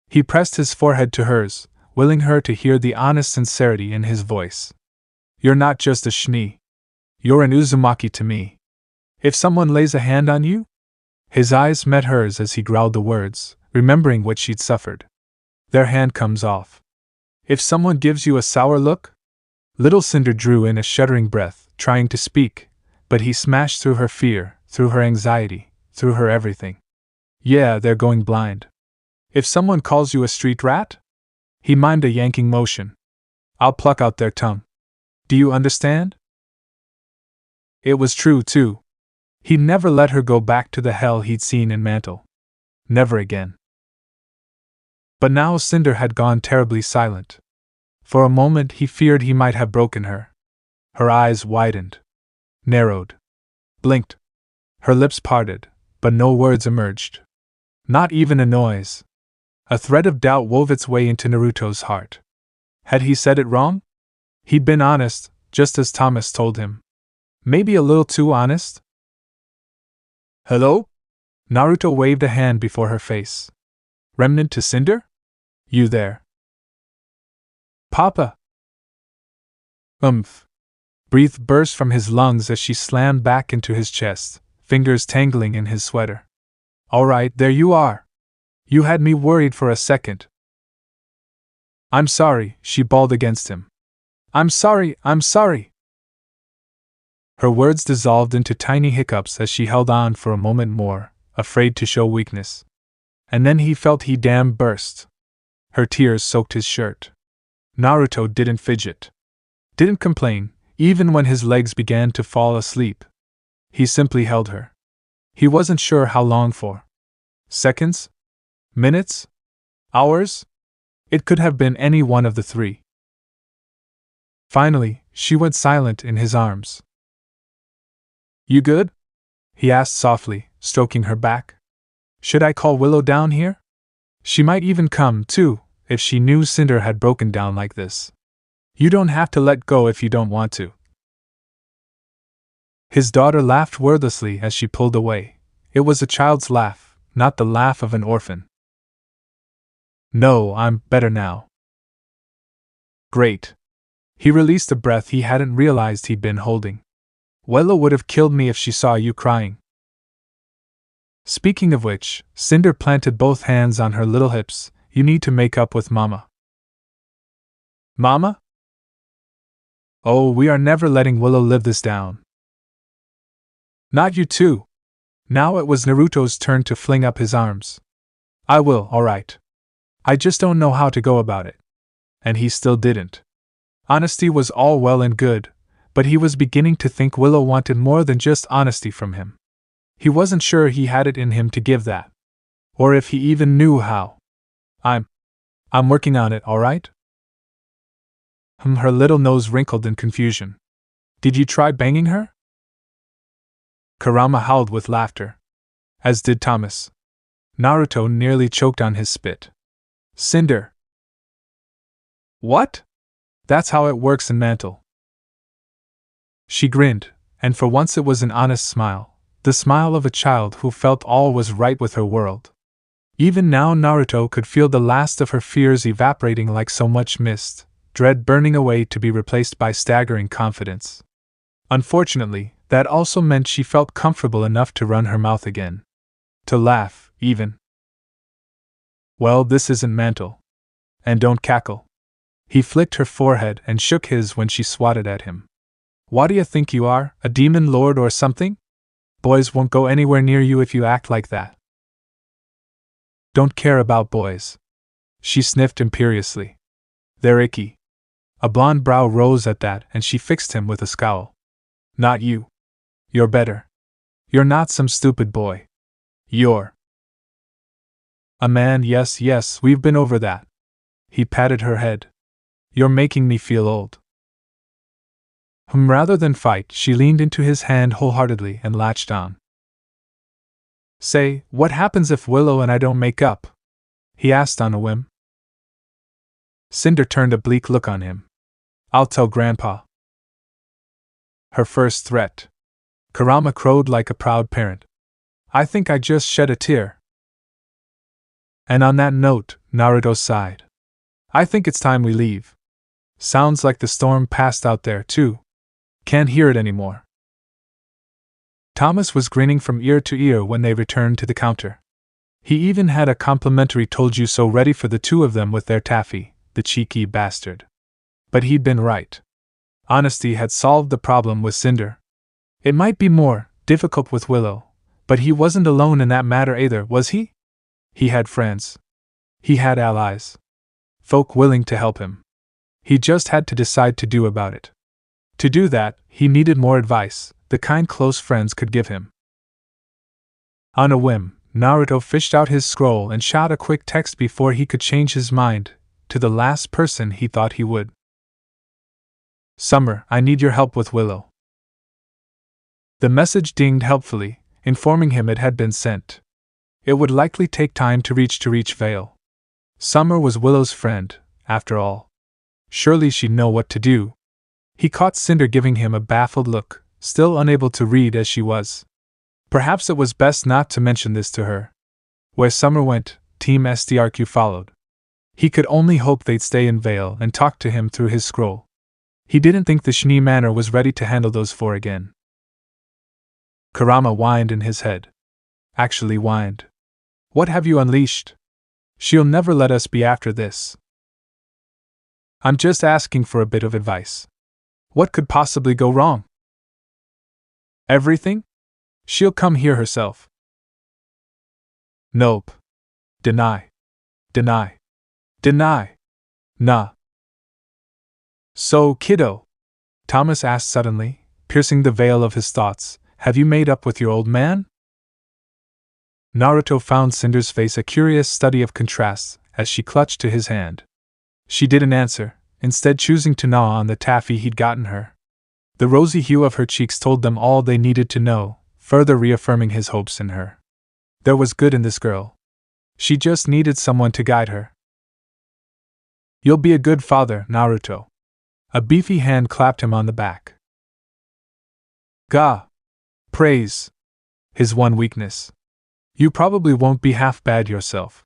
[SPEAKER 1] He pressed his forehead to hers, willing her to hear the honest sincerity in his voice. You're not just a Schnee. You're an Uzumaki to me. If someone lays a hand on you? His eyes met hers as he growled the words, remembering what she'd suffered. Their hand comes off. If someone gives you a sour look? Little Cinder drew in a shuddering breath, trying to speak, but he smashed through her fear, through her anxiety, through her everything. Yeah, they're going blind. If someone calls you a street rat? He mimed a yanking motion. I'll pluck out their tongue. Do you understand? It was true, too. He'd never let her go back to the hell he'd seen in Marital. Never again. But now Cinder had gone terribly silent. For a moment he feared he might have broken her. Her eyes widened. Narrowed. Blinked. Her lips parted, but no words emerged. Not even a noise. A thread of doubt wove its way into Naruto's heart. Had he said it wrong? He'd been honest, just as Thomas told him. Maybe a little too honest? Hello? Naruto waved a hand before her face. Remnant to Cinder? You there? Papa! Breath burst from his lungs as she slammed back into his chest, fingers tangling in his sweater. All right, there you are. You had me worried for a second. I'm sorry, she bawled against him. I'm sorry. Her words dissolved into tiny hiccups as she held on for a moment more, afraid to show weakness. And then he felt he damn burst. Her tears soaked his shirt. Naruto didn't fidget. Didn't complain, even when his legs began to fall asleep. He simply held her. He wasn't sure how long for. Seconds? Minutes? Hours? It could have been any one of the three. Finally, she went silent in his arms. You good? He asked softly, stroking her back. Should I call Willow down here? She might even come, too, if she knew Cinder had broken down like this. You don't have to let go if you don't want to. His daughter laughed wordlessly as she pulled away. It was a child's laugh, not the laugh of an orphan. No, I'm better now. Great. He released a breath he hadn't realized he'd been holding. Willow would have killed me if she saw you crying. Speaking of which, Cinder planted both hands on her little hips. You need to make up with Mama. Mama? Oh, we are never letting Willow live this down. Not you too. Now it was Naruto's turn to fling up his arms. I will, alright. I just don't know how to go about it. And he still didn't. Honesty was all well and good, but he was beginning to think Willow wanted more than just honesty from him. He wasn't sure he had it in him to give that. Or if he even knew how. I'm working on it, alright? Her little nose wrinkled in confusion. Did you try banging her? Kurama howled with laughter. As did Thomas. Naruto nearly choked on his spit. Cinder. What? That's how it works in Marital. She grinned, and for once it was an honest smile, the smile of a child who felt all was right with her world. Even now Naruto could feel the last of her fears evaporating like so much mist, dread burning away to be replaced by staggering confidence. Unfortunately, that also meant she felt comfortable enough to run her mouth again. To laugh, even. Well, this isn't Marital. And don't cackle. He flicked her forehead and shook his when she swatted at him. What do you think you are, a demon lord or something? Boys won't go anywhere near you if you act like that. Don't care about boys. She sniffed imperiously. They're icky. A blonde brow rose at that and she fixed him with a scowl. Not you. You're better. You're not some stupid boy. You're a man. Yes, we've been over that. He patted her head. You're making me feel old. Rather than fight, she leaned into his hand wholeheartedly and latched on. Say, what happens if Willow and I don't make up? He asked on a whim. Cinder turned a bleak look on him. I'll tell Grandpa. Her first threat. Kurama crowed like a proud parent. I think I just shed a tear. And on that note, Naruto sighed. I think it's time we leave. Sounds like the storm passed out there, too. Can't hear it anymore. Thomas was grinning from ear to ear when they returned to the counter. He even had a complimentary told you so ready for the two of them with their taffy, the cheeky bastard. But he'd been right. Honesty had solved the problem with Cinder. It might be more difficult with Willow, but he wasn't alone in that matter either, was he? He had friends. He had allies. Folk willing to help him. He just had to decide to do about it. To do that, he needed more advice, the kind close friends could give him. On a whim, Naruto fished out his scroll and shot a quick text before he could change his mind, to the last person he thought he would. Summer, I need your help with Willow. The message dinged helpfully, informing him it had been sent. It would likely take time to reach Vale. Summer was Willow's friend, after all. Surely she'd know what to do. He caught Cinder giving him a baffled look, still unable to read as she was. Perhaps it was best not to mention this to her. Where Summer went, Team SDRQ followed. He could only hope they'd stay in Vale and talk to him through his scroll. He didn't think the Schnee Manor was ready to handle those four again. Kurama whined in his head. Actually whined. What have you unleashed? She'll never let us be after this. I'm just asking for a bit of advice. What could possibly go wrong? Everything? She'll come here herself. Nope. Deny. Nah. So, kiddo, Thomas asked suddenly, piercing the veil of his thoughts, have you made up with your old man? Naruto found Cinder's face a curious study of contrasts as she clutched to his hand. She didn't answer, instead choosing to gnaw on the taffy he'd gotten her. The rosy hue of her cheeks told them all they needed to know, further reaffirming his hopes in her. There was good in this girl. She just needed someone to guide her. You'll be a good father, Naruto. A beefy hand clapped him on the back. Gah! Praise! His one weakness. You probably won't be half bad yourself.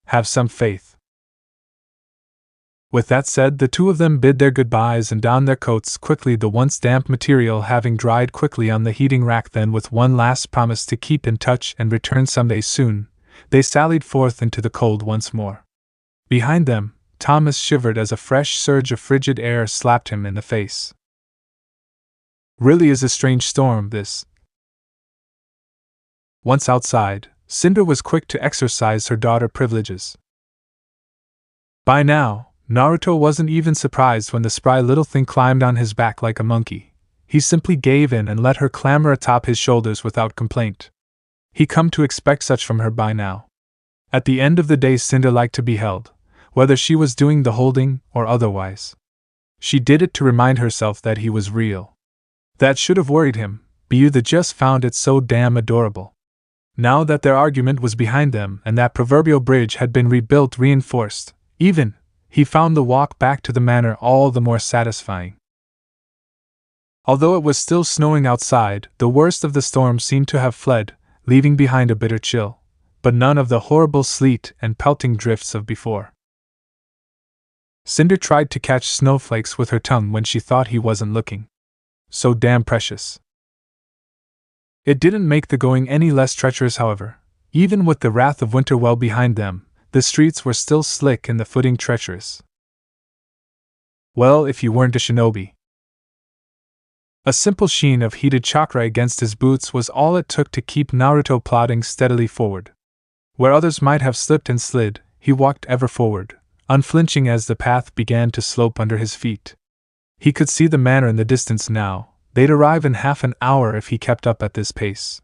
[SPEAKER 1] Have some faith. With that said, the two of them bid their goodbyes and donned their coats quickly, the once damp material having dried quickly on the heating rack. Then, with one last promise to keep in touch and return someday soon, they sallied forth into the cold once more. Behind them, Thomas shivered as a fresh surge of frigid air slapped him in the face. Really is a strange storm, this. Once outside, Cinder was quick to exercise her daughter privileges. By now, Naruto wasn't even surprised when the spry little thing climbed on his back like a monkey. He simply gave in and let her clamber atop his shoulders without complaint. He'd come to expect such from her by now. At the end of the day, Cinder liked to be held, whether she was doing the holding or otherwise. She did it to remind herself that he was real. That should have worried him, but you just found it so damn adorable. Now that their argument was behind them and that proverbial bridge had been reinforced, he found the walk back to the manor all the more satisfying. Although it was still snowing outside, the worst of the storm seemed to have fled, leaving behind a bitter chill, but none of the horrible sleet and pelting drifts of before. Cinder tried to catch snowflakes with her tongue when she thought he wasn't looking. So damn precious. It didn't make the going any less treacherous, however. Even with the wrath of winter well behind them, the streets were still slick and the footing treacherous. Well, if you weren't a shinobi. A simple sheen of heated chakra against his boots was all it took to keep Naruto plodding steadily forward. Where others might have slipped and slid, he walked ever forward, unflinching as the path began to slope under his feet. He could see the manor in the distance now. They'd arrive in half an hour if he kept up at this pace.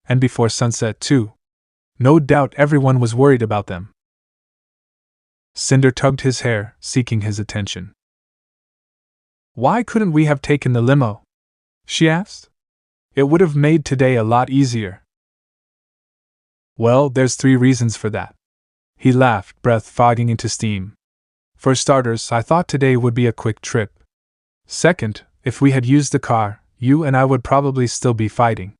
[SPEAKER 1] And before sunset, too. No doubt everyone was worried about them. Cinder tugged his hair, seeking his attention. "Why couldn't we have taken the limo?" she asked. "It would have made today a lot easier." "Well, there's 3 reasons for that." He laughed, breath fogging into steam. "For starters, I thought today would be a quick trip. Second, if we had used the car, you and I would probably still be fighting."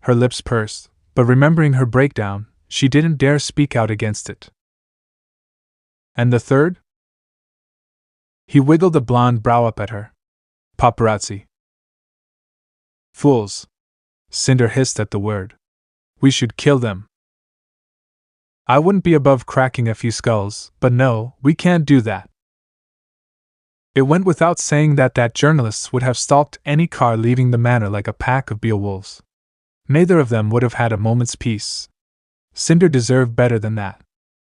[SPEAKER 1] Her lips pursed, but remembering her breakdown, she didn't dare speak out against it. "And the third?" He wiggled a blonde brow up at her. "Paparazzi." "Fools!" Cinder hissed at the word. "We should kill them." "I wouldn't be above cracking a few skulls, but no, we can't do that." It went without saying that journalists would have stalked any car leaving the manor like a pack of Beowulfs. Neither of them would have had a moment's peace. Cinder deserved better than that.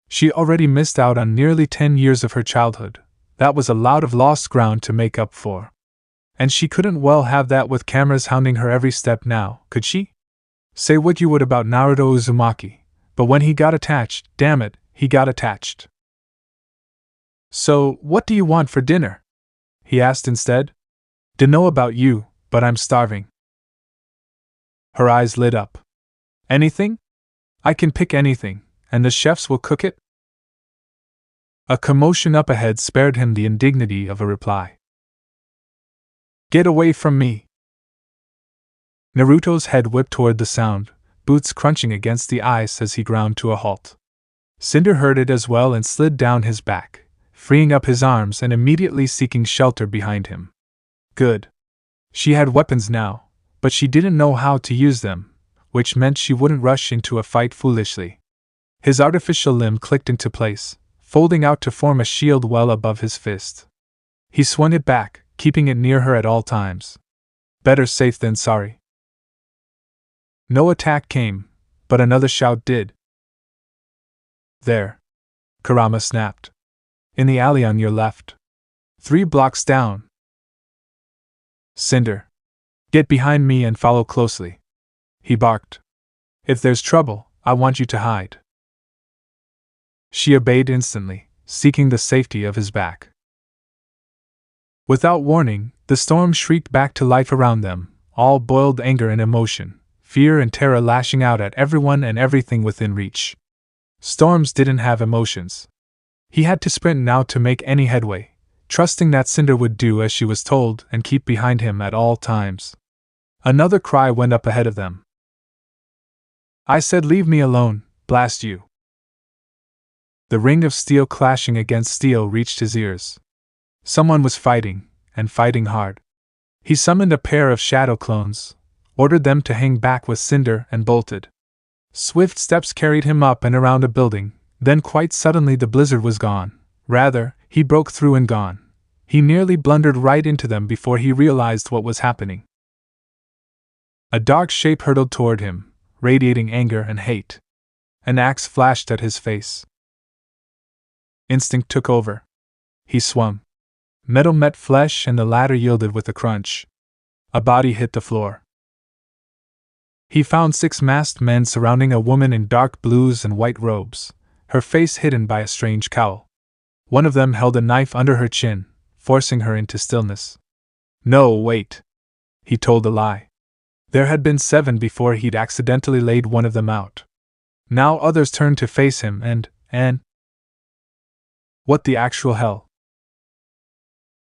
[SPEAKER 1] She already missed out on nearly 10 years of her childhood. That was a lot of lost ground to make up for. And she couldn't well have that with cameras hounding her every step now, could she? Say what you would about Naruto Uzumaki, but when he got attached, damn it, he got attached. "So, what do you want for dinner?" he asked instead. "Dunno about you, but I'm starving." Her eyes lit up. "Anything? I can pick anything, and the chefs will cook it?" A commotion up ahead spared him the indignity of a reply. "Get away from me!" Naruto's head whipped toward the sound, boots crunching against the ice as he ground to a halt. Cinder heard it as well and slid down his back, freeing up his arms and immediately seeking shelter behind him. Good. She had weapons now, but she didn't know how to use them, which meant she wouldn't rush into a fight foolishly. His artificial limb clicked into place, folding out to form a shield well above his fist. He swung it back, keeping it near her at all times. Better safe than sorry. No attack came, but another shout did. "There!" Kurama snapped. "In the alley on your left. 3 blocks down." "Cinder! Get behind me and follow closely," he barked. "If there's trouble, I want you to hide." She obeyed instantly, seeking the safety of his back. Without warning, the storm shrieked back to life around them, all boiled anger and emotion, fear and terror lashing out at everyone and everything within reach. Storms didn't have emotions. He had to sprint now to make any headway, trusting that Cinder would do as she was told and keep behind him at all times. Another cry went up ahead of them. "I said leave me alone, blast you." The ring of steel clashing against steel reached his ears. Someone was fighting, and fighting hard. He summoned a pair of shadow clones, ordered them to hang back with Cinder, and bolted. Swift steps carried him up and around a building, then quite suddenly the blizzard was gone. Rather, he broke through and gone. He nearly blundered right into them before he realized what was happening. A dark shape hurtled toward him, radiating anger and hate. An axe flashed at his face. Instinct took over. He swung. Metal met flesh and the latter yielded with a crunch. A body hit the floor. He found 6 masked men surrounding a woman in dark blues and white robes, her face hidden by a strange cowl. One of them held a knife under her chin, forcing her into stillness. "No, wait." He told a lie. There had been 7 before he'd accidentally laid one of them out. Now others turned to face him and... What the actual hell?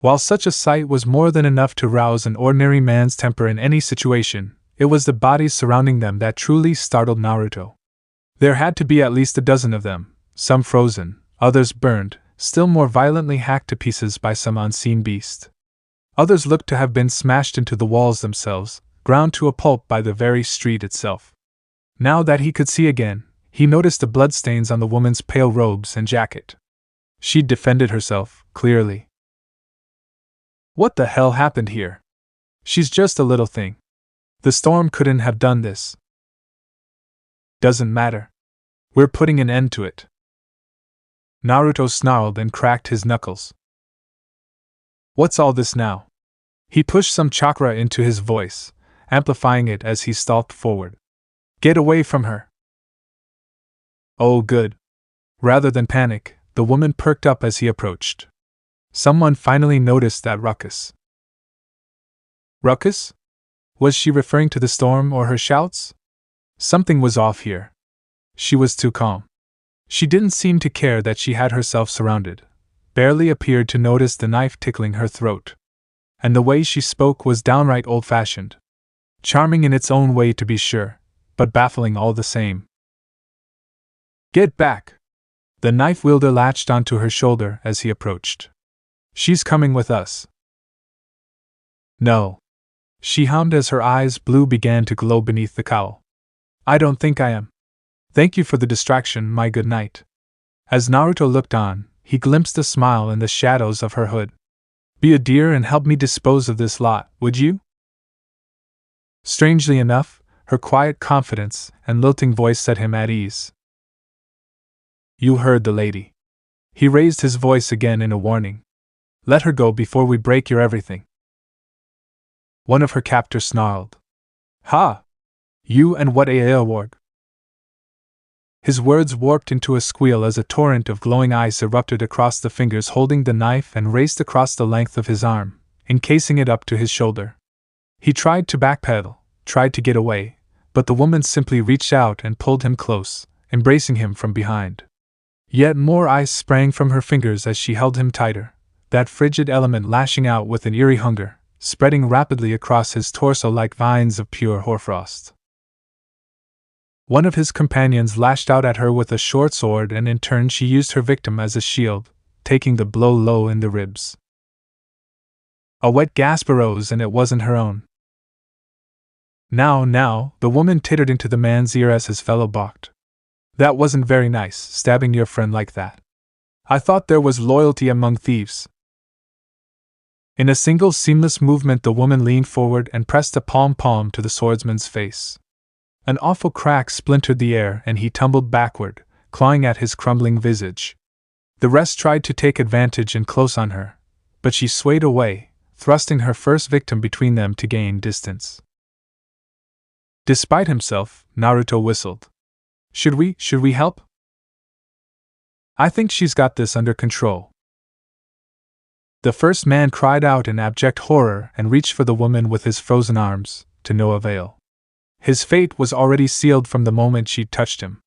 [SPEAKER 1] While such a sight was more than enough to rouse an ordinary man's temper in any situation, it was the bodies surrounding them that truly startled Naruto. There had to be at least a dozen of them, some frozen, others burned, still more violently hacked to pieces by some unseen beast. Others looked to have been smashed into the walls themselves, ground to a pulp by the very street itself. Now that he could see again, he noticed the bloodstains on the woman's pale robes and jacket. She'd defended herself, clearly. What the hell happened here? She's just a little thing. The storm couldn't have done this. Doesn't matter. We're putting an end to it. Naruto snarled and cracked his knuckles. What's all this now? He pushed some chakra into his voice, amplifying it as he stalked forward. Get away from her! Oh, good. Rather than panic, the woman perked up as he approached. Someone finally noticed that ruckus. Ruckus? Was she referring to the storm or her shouts? Something was off here. She was too calm. She didn't seem to care that she had herself surrounded, barely appeared to notice the knife tickling her throat. And the way she spoke was downright old-fashioned. Charming in its own way, to be sure, but baffling all the same. Get back! The knife wielder latched onto her shoulder as he approached. She's coming with us. No. She hummed as her eyes blue began to glow beneath the cowl. I don't think I am. Thank you for the distraction, my good knight. As Naruto looked on, he glimpsed a smile in the shadows of her hood. Be a dear and help me dispose of this lot, would you? Strangely enough, her quiet confidence and lilting voice set him at ease. You heard the lady. He raised his voice again in a warning. Let her go before we break your everything. One of her captors snarled. Ha! You and what a warg? His words warped into a squeal as a torrent of glowing ice erupted across the fingers holding the knife and raced across the length of his arm, encasing it up to his shoulder. He tried to backpedal, tried to get away, but the woman simply reached out and pulled him close, embracing him from behind. Yet more ice sprang from her fingers as she held him tighter, that frigid element lashing out with an eerie hunger, spreading rapidly across his torso like vines of pure hoarfrost. One of his companions lashed out at her with a short sword, and in turn she used her victim as a shield, taking the blow low in the ribs. A wet gasp arose, and it wasn't her own. Now, the woman tittered into the man's ear as his fellow balked. That wasn't very nice, stabbing your friend like that. I thought there was loyalty among thieves. In a single seamless movement the woman leaned forward and pressed a palm to the swordsman's face. An awful crack splintered the air and he tumbled backward, clawing at his crumbling visage. The rest tried to take advantage and close on her, but she swayed away, thrusting her first victim between them to gain distance. Despite himself, Naruto whistled. Should we help? I think she's got this under control. The first man cried out in abject horror and reached for the woman with his frozen arms, to no avail. His fate was already sealed from the moment she touched him.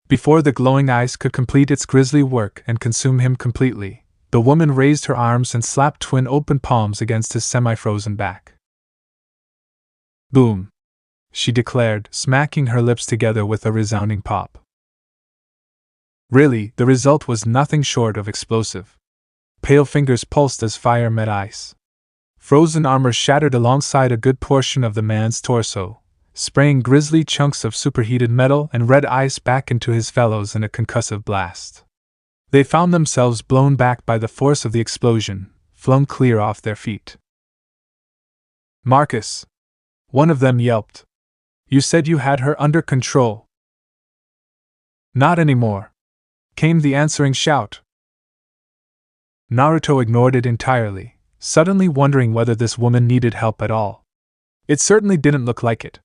[SPEAKER 1] Before the glowing ice could complete its grisly work and consume him completely, the woman raised her arms and slapped twin open palms against his semi-frozen back. Boom! She declared, smacking her lips together with a resounding pop. Really, the result was nothing short of explosive. Pale fingers pulsed as fire met ice. Frozen armor shattered alongside a good portion of the man's torso, spraying grisly chunks of superheated metal and red ice back into his fellows in a concussive blast. They found themselves blown back by the force of the explosion, flung clear off their feet. Marcus! One of them yelped. You said you had her under control. Not anymore, came the answering shout. Naruto ignored it entirely, suddenly wondering whether this woman needed help at all. It certainly didn't look like it.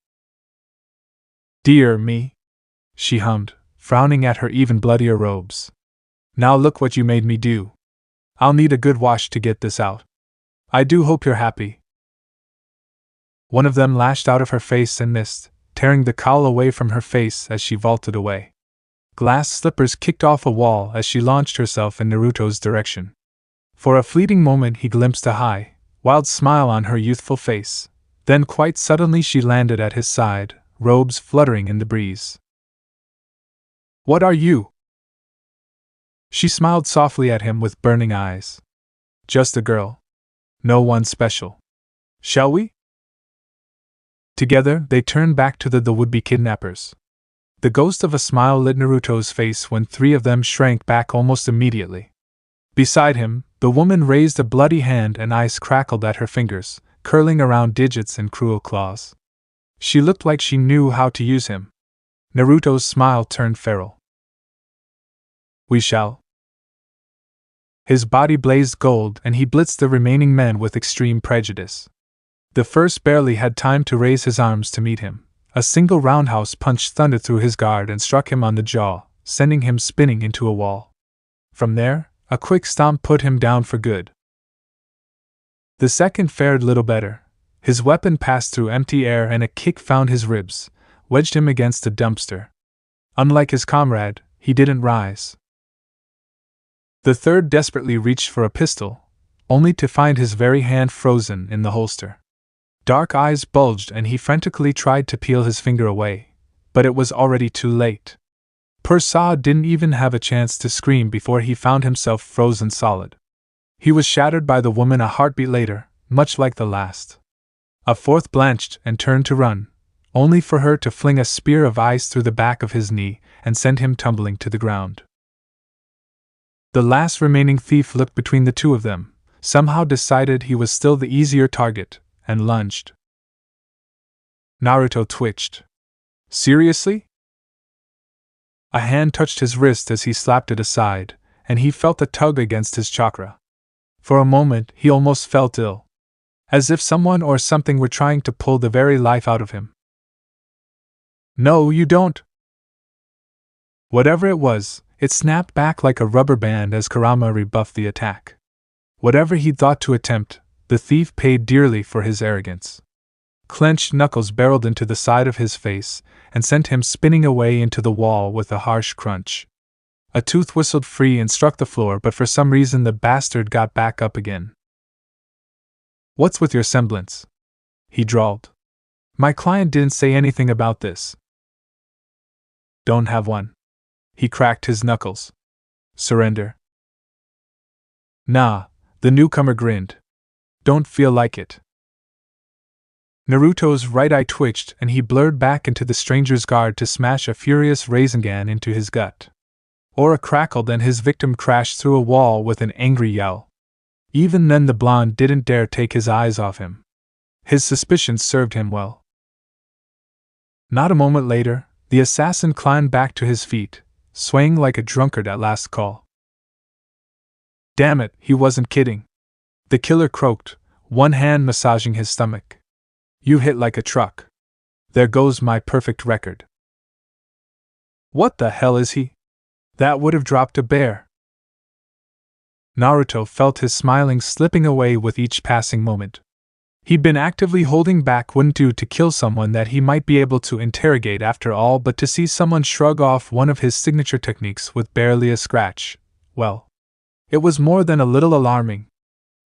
[SPEAKER 1] Dear me, she hummed, frowning at her even bloodier robes. Now look what you made me do. I'll need a good wash to get this out. I do hope you're happy. One of them lashed out of her face and missed, tearing the cowl away from her face as she vaulted away. Glass slippers kicked off a wall as she launched herself in Naruto's direction. For a fleeting moment he glimpsed a high, wild smile on her youthful face, then quite suddenly she landed at his side, robes fluttering in the breeze. What are you? She smiled softly at him with burning eyes. Just a girl. No one special. Shall we? Together, they turned back to the would-be kidnappers. The ghost of a smile lit Naruto's face when three of them shrank back almost immediately. Beside him, the woman raised a bloody hand and ice crackled at her fingers, curling around digits in cruel claws. She looked like she knew how to use him. Naruto's smile turned feral. We shall. His body blazed gold and he blitzed the remaining men with extreme prejudice. The first barely had time to raise his arms to meet him. A single roundhouse punch thundered through his guard and struck him on the jaw, sending him spinning into a wall. From there, a quick stomp put him down for good. The second fared little better. His weapon passed through empty air and a kick found his ribs, wedged him against a dumpster. Unlike his comrade, he didn't rise. The third desperately reached for a pistol, only to find his very hand frozen in the holster. Dark eyes bulged and he frantically tried to peel his finger away, but it was already too late. Poor Saw didn't even have a chance to scream before he found himself frozen solid. He was shattered by the woman a heartbeat later, much like the last. A fourth blanched and turned to run, only for her to fling a spear of ice through the back of his knee and send him tumbling to the ground. The last remaining thief looked between the two of them, somehow decided he was still the easier target, and lunged. Naruto twitched. Seriously? A hand touched his wrist as he slapped it aside, and he felt a tug against his chakra. For a moment he almost felt ill, as if someone or something were trying to pull the very life out of him. No, you don't! Whatever it was, it snapped back like a rubber band as Kurama rebuffed the attack. Whatever he'd thought to attempt, the thief paid dearly for his arrogance. Clenched knuckles barreled into the side of his face and sent him spinning away into the wall with a harsh crunch. A tooth whistled free and struck the floor, but for some reason the bastard got back up again. What's with your semblance? He drawled. My client didn't say anything about this. Don't have one. He cracked his knuckles. Surrender. Nah, the newcomer grinned. Don't feel like it. Naruto's right eye twitched and he blurred back into the stranger's guard to smash a furious Rasengan into his gut. Aura crackled and his victim crashed through a wall with an angry yell. Even then the blonde didn't dare take his eyes off him. His suspicions served him well. Not a moment later, the assassin climbed back to his feet, swaying like a drunkard at last call. Damn it, he wasn't kidding. The killer croaked, one hand massaging his stomach. You hit like a truck. There goes my perfect record. What the hell is he? That would have dropped a bear. Naruto felt his smiling slipping away with each passing moment. He'd been actively holding back wouldn't do to kill someone that he might be able to interrogate after all, but to see someone shrug off one of his signature techniques with barely a scratch, well, it was more than a little alarming.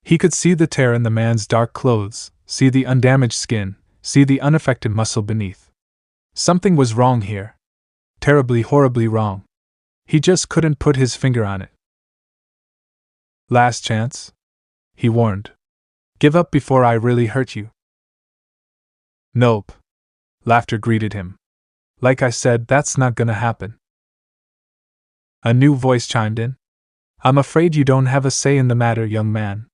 [SPEAKER 1] He could see the tear in the man's dark clothes, see the undamaged skin, see the unaffected muscle beneath. Something was wrong here. Terribly, horribly wrong. He just couldn't put his finger on it. Last chance? He warned. Give up before I really hurt you. Nope. Laughter greeted him. Like I said, that's not gonna happen. A new voice chimed in. I'm afraid you don't have a say in the matter, young man.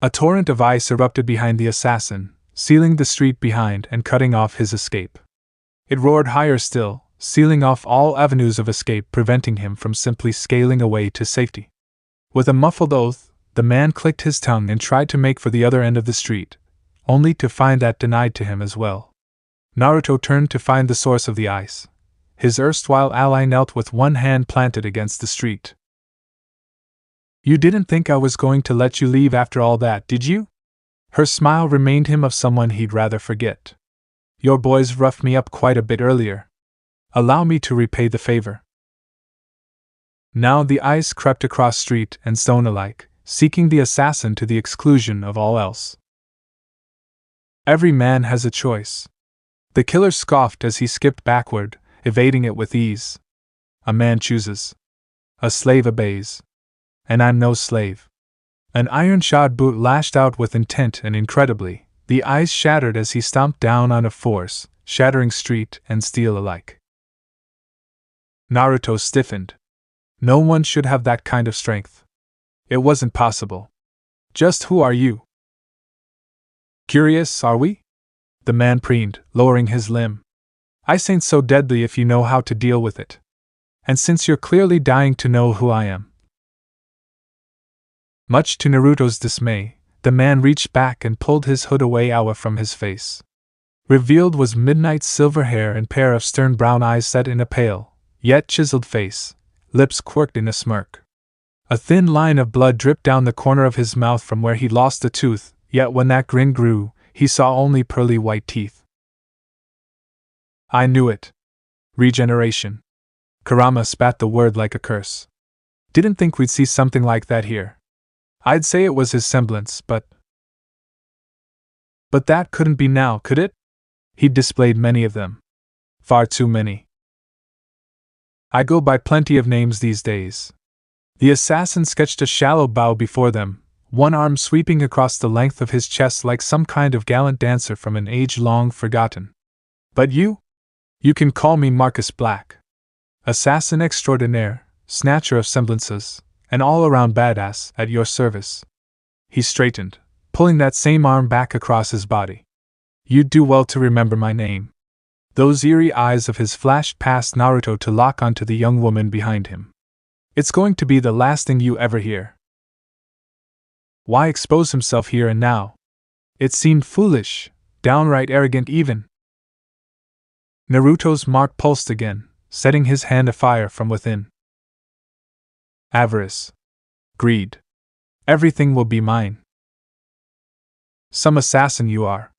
[SPEAKER 1] A torrent of ice erupted behind the assassin, sealing the street behind and cutting off his escape. It roared higher still, sealing off all avenues of escape, preventing him from simply scaling away to safety. With a muffled oath, the man clicked his tongue and tried to make for the other end of the street, only to find that denied to him as well. Naruto turned to find the source of the ice. His erstwhile ally knelt with one hand planted against the street. You didn't think I was going to let you leave after all that, did you? Her smile reminded him of someone he'd rather forget. Your boys roughed me up quite a bit earlier. Allow me to repay the favor. Now the ice crept across street and stone alike, seeking the assassin to the exclusion of all else. Every man has a choice. The killer scoffed as he skipped backward, evading it with ease. A man chooses. A slave obeys. And I'm no slave. An iron-shod boot lashed out with intent, and incredibly, the ice shattered as he stomped down on a force, shattering street and steel alike. Naruto stiffened. No one should have that kind of strength. It wasn't possible. Just who are you? Curious, are we? The man preened, lowering his limb. Ice ain't so deadly if you know how to deal with it. And since you're clearly dying to know who I am. Much to Naruto's dismay, the man reached back and pulled his hood away from his face. Revealed was Midnight's silver hair and pair of stern brown eyes set in a pale, yet chiseled face, lips quirked in a smirk. A thin line of blood dripped down the corner of his mouth from where he'd lost a tooth, yet when that grin grew, he saw only pearly white teeth. I knew it. Regeneration. Kurama spat the word like a curse. Didn't think we'd see something like that here. I'd say it was his semblance, but that couldn't be now, could it? He'd displayed many of them. Far too many. I go by plenty of names these days. The assassin sketched a shallow bow before them, one arm sweeping across the length of his chest like some kind of gallant dancer from an age long forgotten. But you? You can call me Marcus Black. Assassin extraordinaire, snatcher of semblances, and all-around badass, at your service. He straightened, pulling that same arm back across his body. You'd do well to remember my name. Those eerie eyes of his flashed past Naruto to lock onto the young woman behind him. It's going to be the last thing you ever hear. Why expose himself here and now? It seemed foolish, downright arrogant even. Naruto's mark pulsed again, setting his hand afire from within. Avarice. Greed. Everything will be mine. Some assassin you are.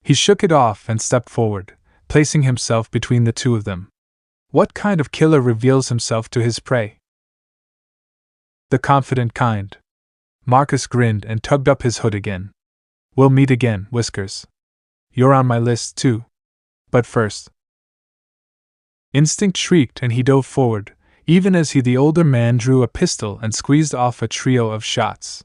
[SPEAKER 1] He shook it off and stepped forward, placing himself between the two of them. What kind of killer reveals himself to his prey? The confident kind. Marcus grinned and tugged up his hood again. We'll meet again, Whiskers. You're on my list, too. But first. Instinct shrieked and he dove forward, even as the older man drew a pistol and squeezed off a trio of shots.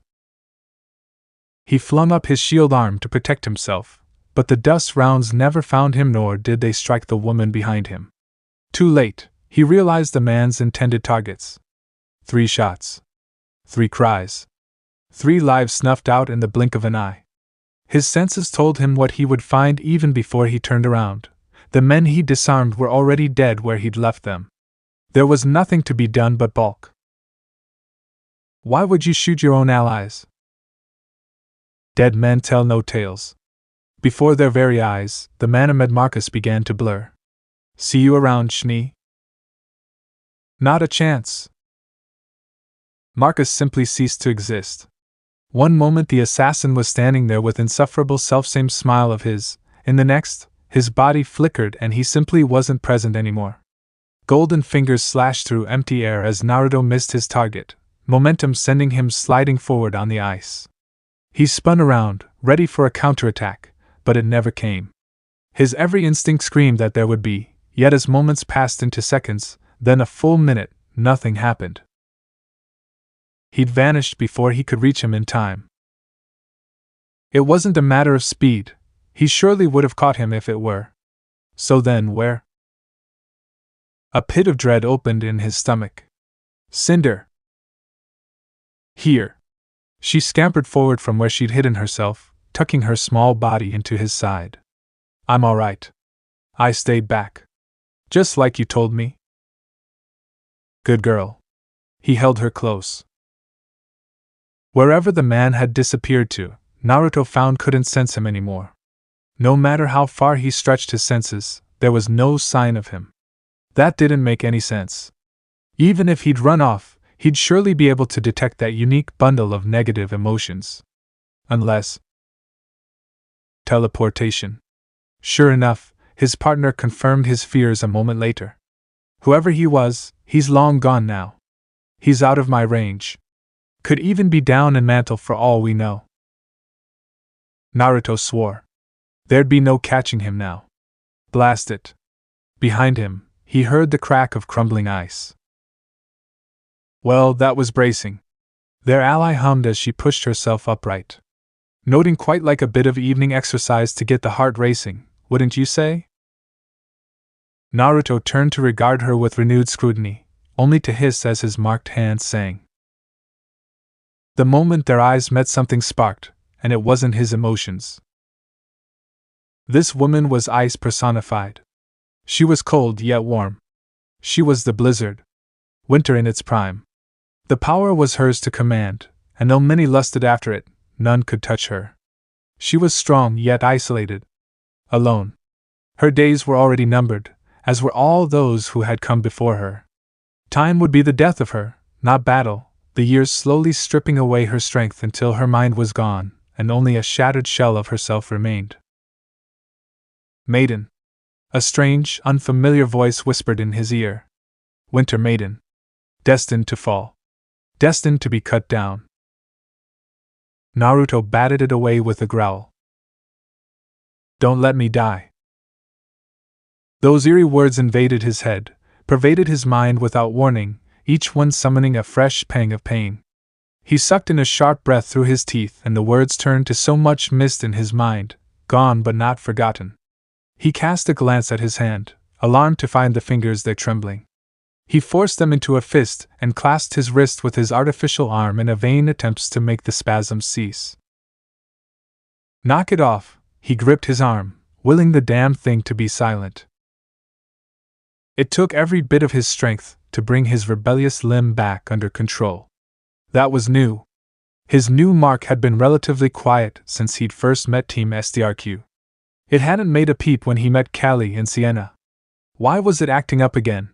[SPEAKER 1] He flung up his shield arm to protect himself, but the dust rounds never found him nor did they strike the woman behind him. Too late, he realized the man's intended targets. 3 shots. 3 cries. 3 lives snuffed out in the blink of an eye. His senses told him what he would find even before he turned around. The men he disarmed were already dead where he'd left them. There was nothing to be done but balk. Why would you shoot your own allies? Dead men tell no tales. Before their very eyes, the man amid Marcus began to blur. See you around, Schnee? Not a chance. Marcus simply ceased to exist. One moment the assassin was standing there with insufferable selfsame smile of his, in the next, his body flickered and he simply wasn't present anymore. Golden fingers slashed through empty air as Naruto missed his target, momentum sending him sliding forward on the ice. He spun around, ready for a counterattack, but it never came. His every instinct screamed that there would be, yet as moments passed into seconds, then a full minute, nothing happened. He'd vanished before he could reach him in time. It wasn't a matter of speed. He surely would have caught him if it were. So then where? A pit of dread opened in his stomach. Cinder! Here! She scampered forward from where she'd hidden herself, tucking her small body into his side. I'm all right. I stayed back. Just like you told me. Good girl. He held her close. Wherever the man had disappeared to, Naruto found couldn't sense him anymore. No matter how far he stretched his senses, there was no sign of him. That didn't make any sense. Even if he'd run off, he'd surely be able to detect that unique bundle of negative emotions. Unless... teleportation. Sure enough, his partner confirmed his fears a moment later. Whoever he was, he's long gone now. He's out of my range. Could even be down in Mantle for all we know. Naruto swore. There'd be no catching him now. Blast it. Behind him, he heard the crack of crumbling ice. Well, that was bracing. Their ally hummed as she pushed herself upright. Noting quite like a bit of evening exercise to get the heart racing, wouldn't you say? Naruto turned to regard her with renewed scrutiny, only to hiss as his marked hand sang. The moment their eyes met, something sparked, and it wasn't his emotions. This woman was ice personified. She was cold yet warm. She was the blizzard. Winter in its prime. The power was hers to command, and though many lusted after it, none could touch her. She was strong yet isolated. Alone. Her days were already numbered, as were all those who had come before her. Time would be the death of her, not battle, the years slowly stripping away her strength until her mind was gone, and only a shattered shell of herself remained. Maiden. A strange, unfamiliar voice whispered in his ear. Winter Maiden. Destined to fall. Destined to be cut down. Naruto batted it away with a growl. Don't let me die. Those eerie words invaded his head, pervaded his mind without warning, each one summoning a fresh pang of pain. He sucked in a sharp breath through his teeth, and the words turned to so much mist in his mind, gone but not forgotten. He cast a glance at his hand, alarmed to find the fingers there trembling. He forced them into a fist and clasped his wrist with his artificial arm in a vain attempt to make the spasms cease. Knock it off, he gripped his arm, willing the damned thing to be silent. It took every bit of his strength to bring his rebellious limb back under control. That was new. His new mark had been relatively quiet since he'd first met Team SDRQ. It hadn't made a peep when he met Callie and Sienna. Why was it acting up again?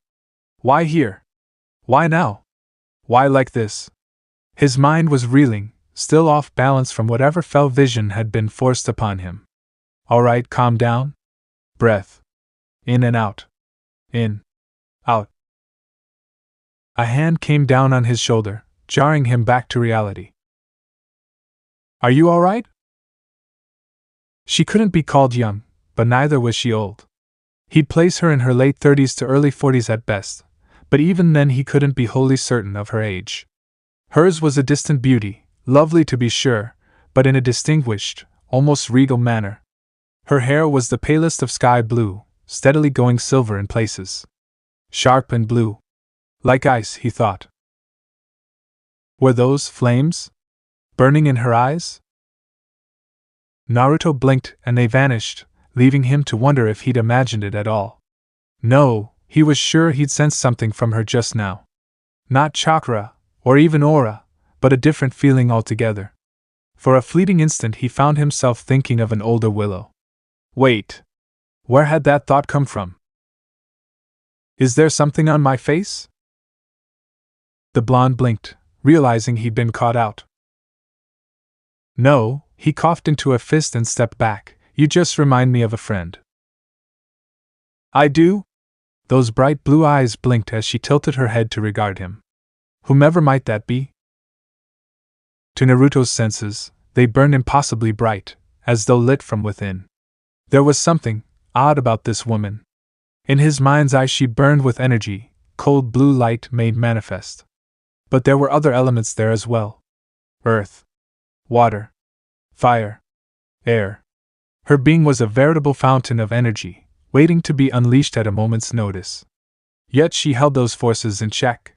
[SPEAKER 1] Why here? Why now? Why like this? His mind was reeling, still off balance from whatever fell vision had been forced upon him. All right, calm down. Breath. In and out. In. Out. A hand came down on his shoulder, jarring him back to reality. Are you all right? She couldn't be called young, but neither was she old. He'd place her in her late 30s to early 40s at best, but even then he couldn't be wholly certain of her age. Hers was a distant beauty, lovely to be sure, but in a distinguished, almost regal manner. Her hair was the palest of sky blue, steadily going silver in places. Sharp and blue. Like ice, he thought. Were those flames? Burning in her eyes? Naruto blinked and they vanished, leaving him to wonder if he'd imagined it at all. No, he was sure he'd sensed something from her just now. Not chakra, or even aura, but a different feeling altogether. For a fleeting instant he found himself thinking of an older Willow. Wait. Where had that thought come from? Is there something on my face? The blonde blinked, realizing he'd been caught out. No, he coughed into a fist and stepped back. You just remind me of a friend. I do? Those bright blue eyes blinked as she tilted her head to regard him. Whomever might that be? To Naruto's senses, they burned impossibly bright, as though lit from within. There was something odd about this woman. In his mind's eye she burned with energy, cold blue light made manifest. But there were other elements there as well. Earth. Water. Fire. Air. Her being was a veritable fountain of energy, waiting to be unleashed at a moment's notice. Yet she held those forces in check.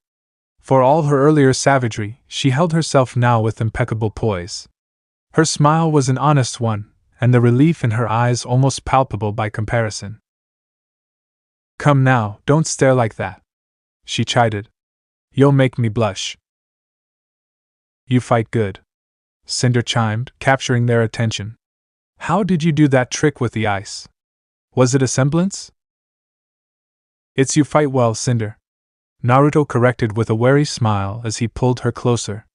[SPEAKER 1] For all her earlier savagery, she held herself now with impeccable poise. Her smile was an honest one, and the relief in her eyes almost palpable by comparison. Come now, don't stare like that, she chided. You'll make me blush. You fight good, Cinder chimed, capturing their attention. How did you do that trick with the ice? Was it a semblance? It's you fight well, Cinder, Naruto corrected with a wary smile as he pulled her closer.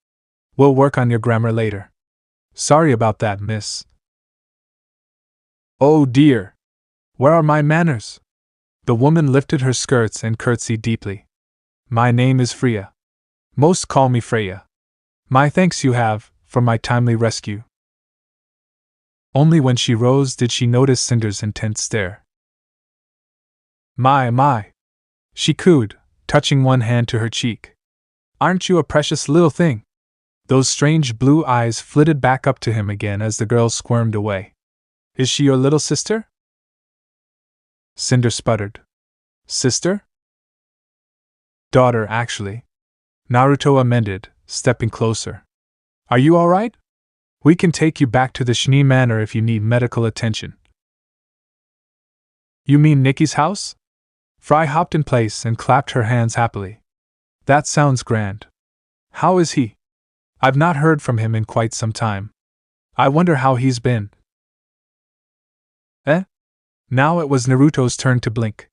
[SPEAKER 1] We'll work on your grammar later. Sorry about that, miss. Oh dear! Where are my manners? The woman lifted her skirts and curtsied deeply. My name is Freya. Most call me Freya. My thanks you have, for my timely rescue. Only when she rose did she notice Cinder's intent stare. My, she cooed, touching one hand to her cheek. Aren't you a precious little thing? Those strange blue eyes flitted back up to him again as the girl squirmed away. Is she your little sister? Cinder sputtered. Sister? Daughter, actually. Naruto amended, stepping closer. Are you all right? We can take you back to the Schnee Manor if you need medical attention. You mean Nikki's house? Fry hopped in place and clapped her hands happily. That sounds grand. How is he? I've not heard from him in quite some time. I wonder how he's been. Eh? Now it was Naruto's turn to blink.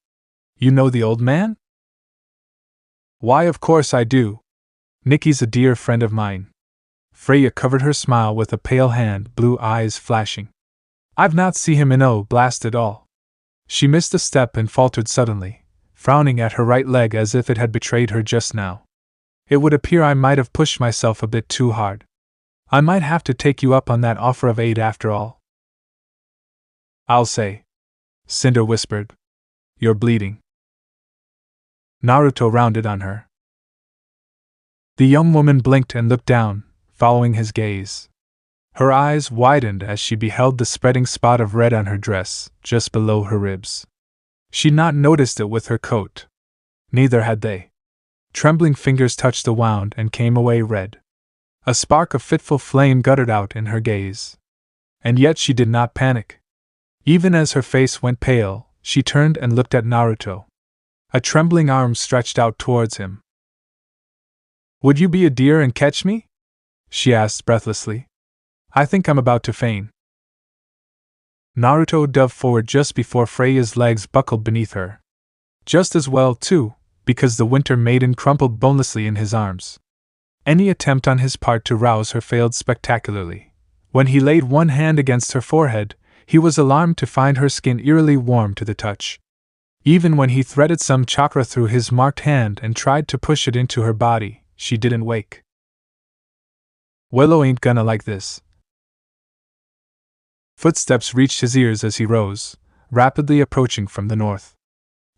[SPEAKER 1] You know the old man? Why, of course I do. Nikki's a dear friend of mine. Freya covered her smile with a pale hand, blue eyes flashing. I've not seen him in blast at all. She missed a step and faltered suddenly, frowning at her right leg as if it had betrayed her just now. It would appear I might have pushed myself a bit too hard. I might have to take you up on that offer of aid after all. I'll say. Cinder whispered. You're bleeding. Naruto rounded on her. The young woman blinked and looked down, following his gaze. Her eyes widened as she beheld the spreading spot of red on her dress, just below her ribs. She'd not noticed it with her coat. Neither had they. Trembling fingers touched the wound and came away red. A spark of fitful flame guttered out in her gaze. And yet she did not panic. Even as her face went pale, she turned and looked at Naruto. A trembling arm stretched out towards him. Would you be a dear and catch me? She asked breathlessly. I think I'm about to faint. Naruto dove forward just before Freya's legs buckled beneath her. Just as well, too, because the winter maiden crumpled bonelessly in his arms. Any attempt on his part to rouse her failed spectacularly. When he laid one hand against her forehead, he was alarmed to find her skin eerily warm to the touch. Even when he threaded some chakra through his marked hand and tried to push it into her body, she didn't wake. Willow ain't gonna like this. Footsteps reached his ears as he rose, rapidly approaching from the north.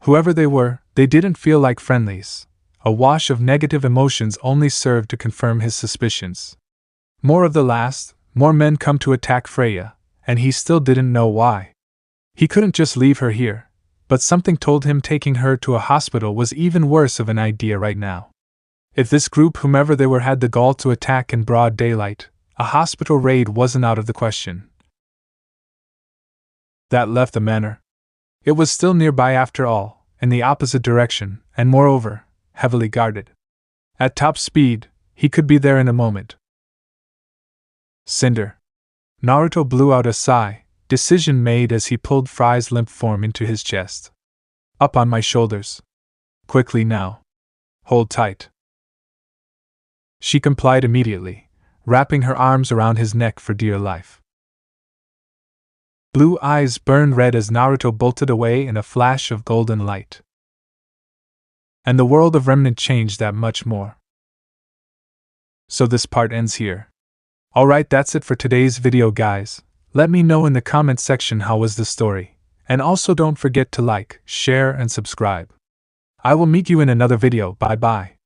[SPEAKER 1] Whoever they were, they didn't feel like friendlies. A wash of negative emotions only served to confirm his suspicions. More of the last, more men come to attack Freya, and he still didn't know why. He couldn't just leave her here, but something told him taking her to a hospital was even worse of an idea right now. If this group, whomever they were, had the gall to attack in broad daylight, a hospital raid wasn't out of the question. That left the manor. It was still nearby after all, in the opposite direction, and moreover, heavily guarded. At top speed, he could be there in a moment. Cinder. Naruto blew out a sigh, decision made as he pulled Frye's limp form into his chest. Up on my shoulders. Quickly now. Hold tight. She complied immediately, wrapping her arms around his neck for dear life. Blue eyes burned red as Naruto bolted away in a flash of golden light. And the world of Remnant changed that much more. So this part ends here. Alright, that's it for today's video, guys. Let me know in the comment section how was the story, and also don't forget to like, share and subscribe. I will meet you in another video. Bye bye.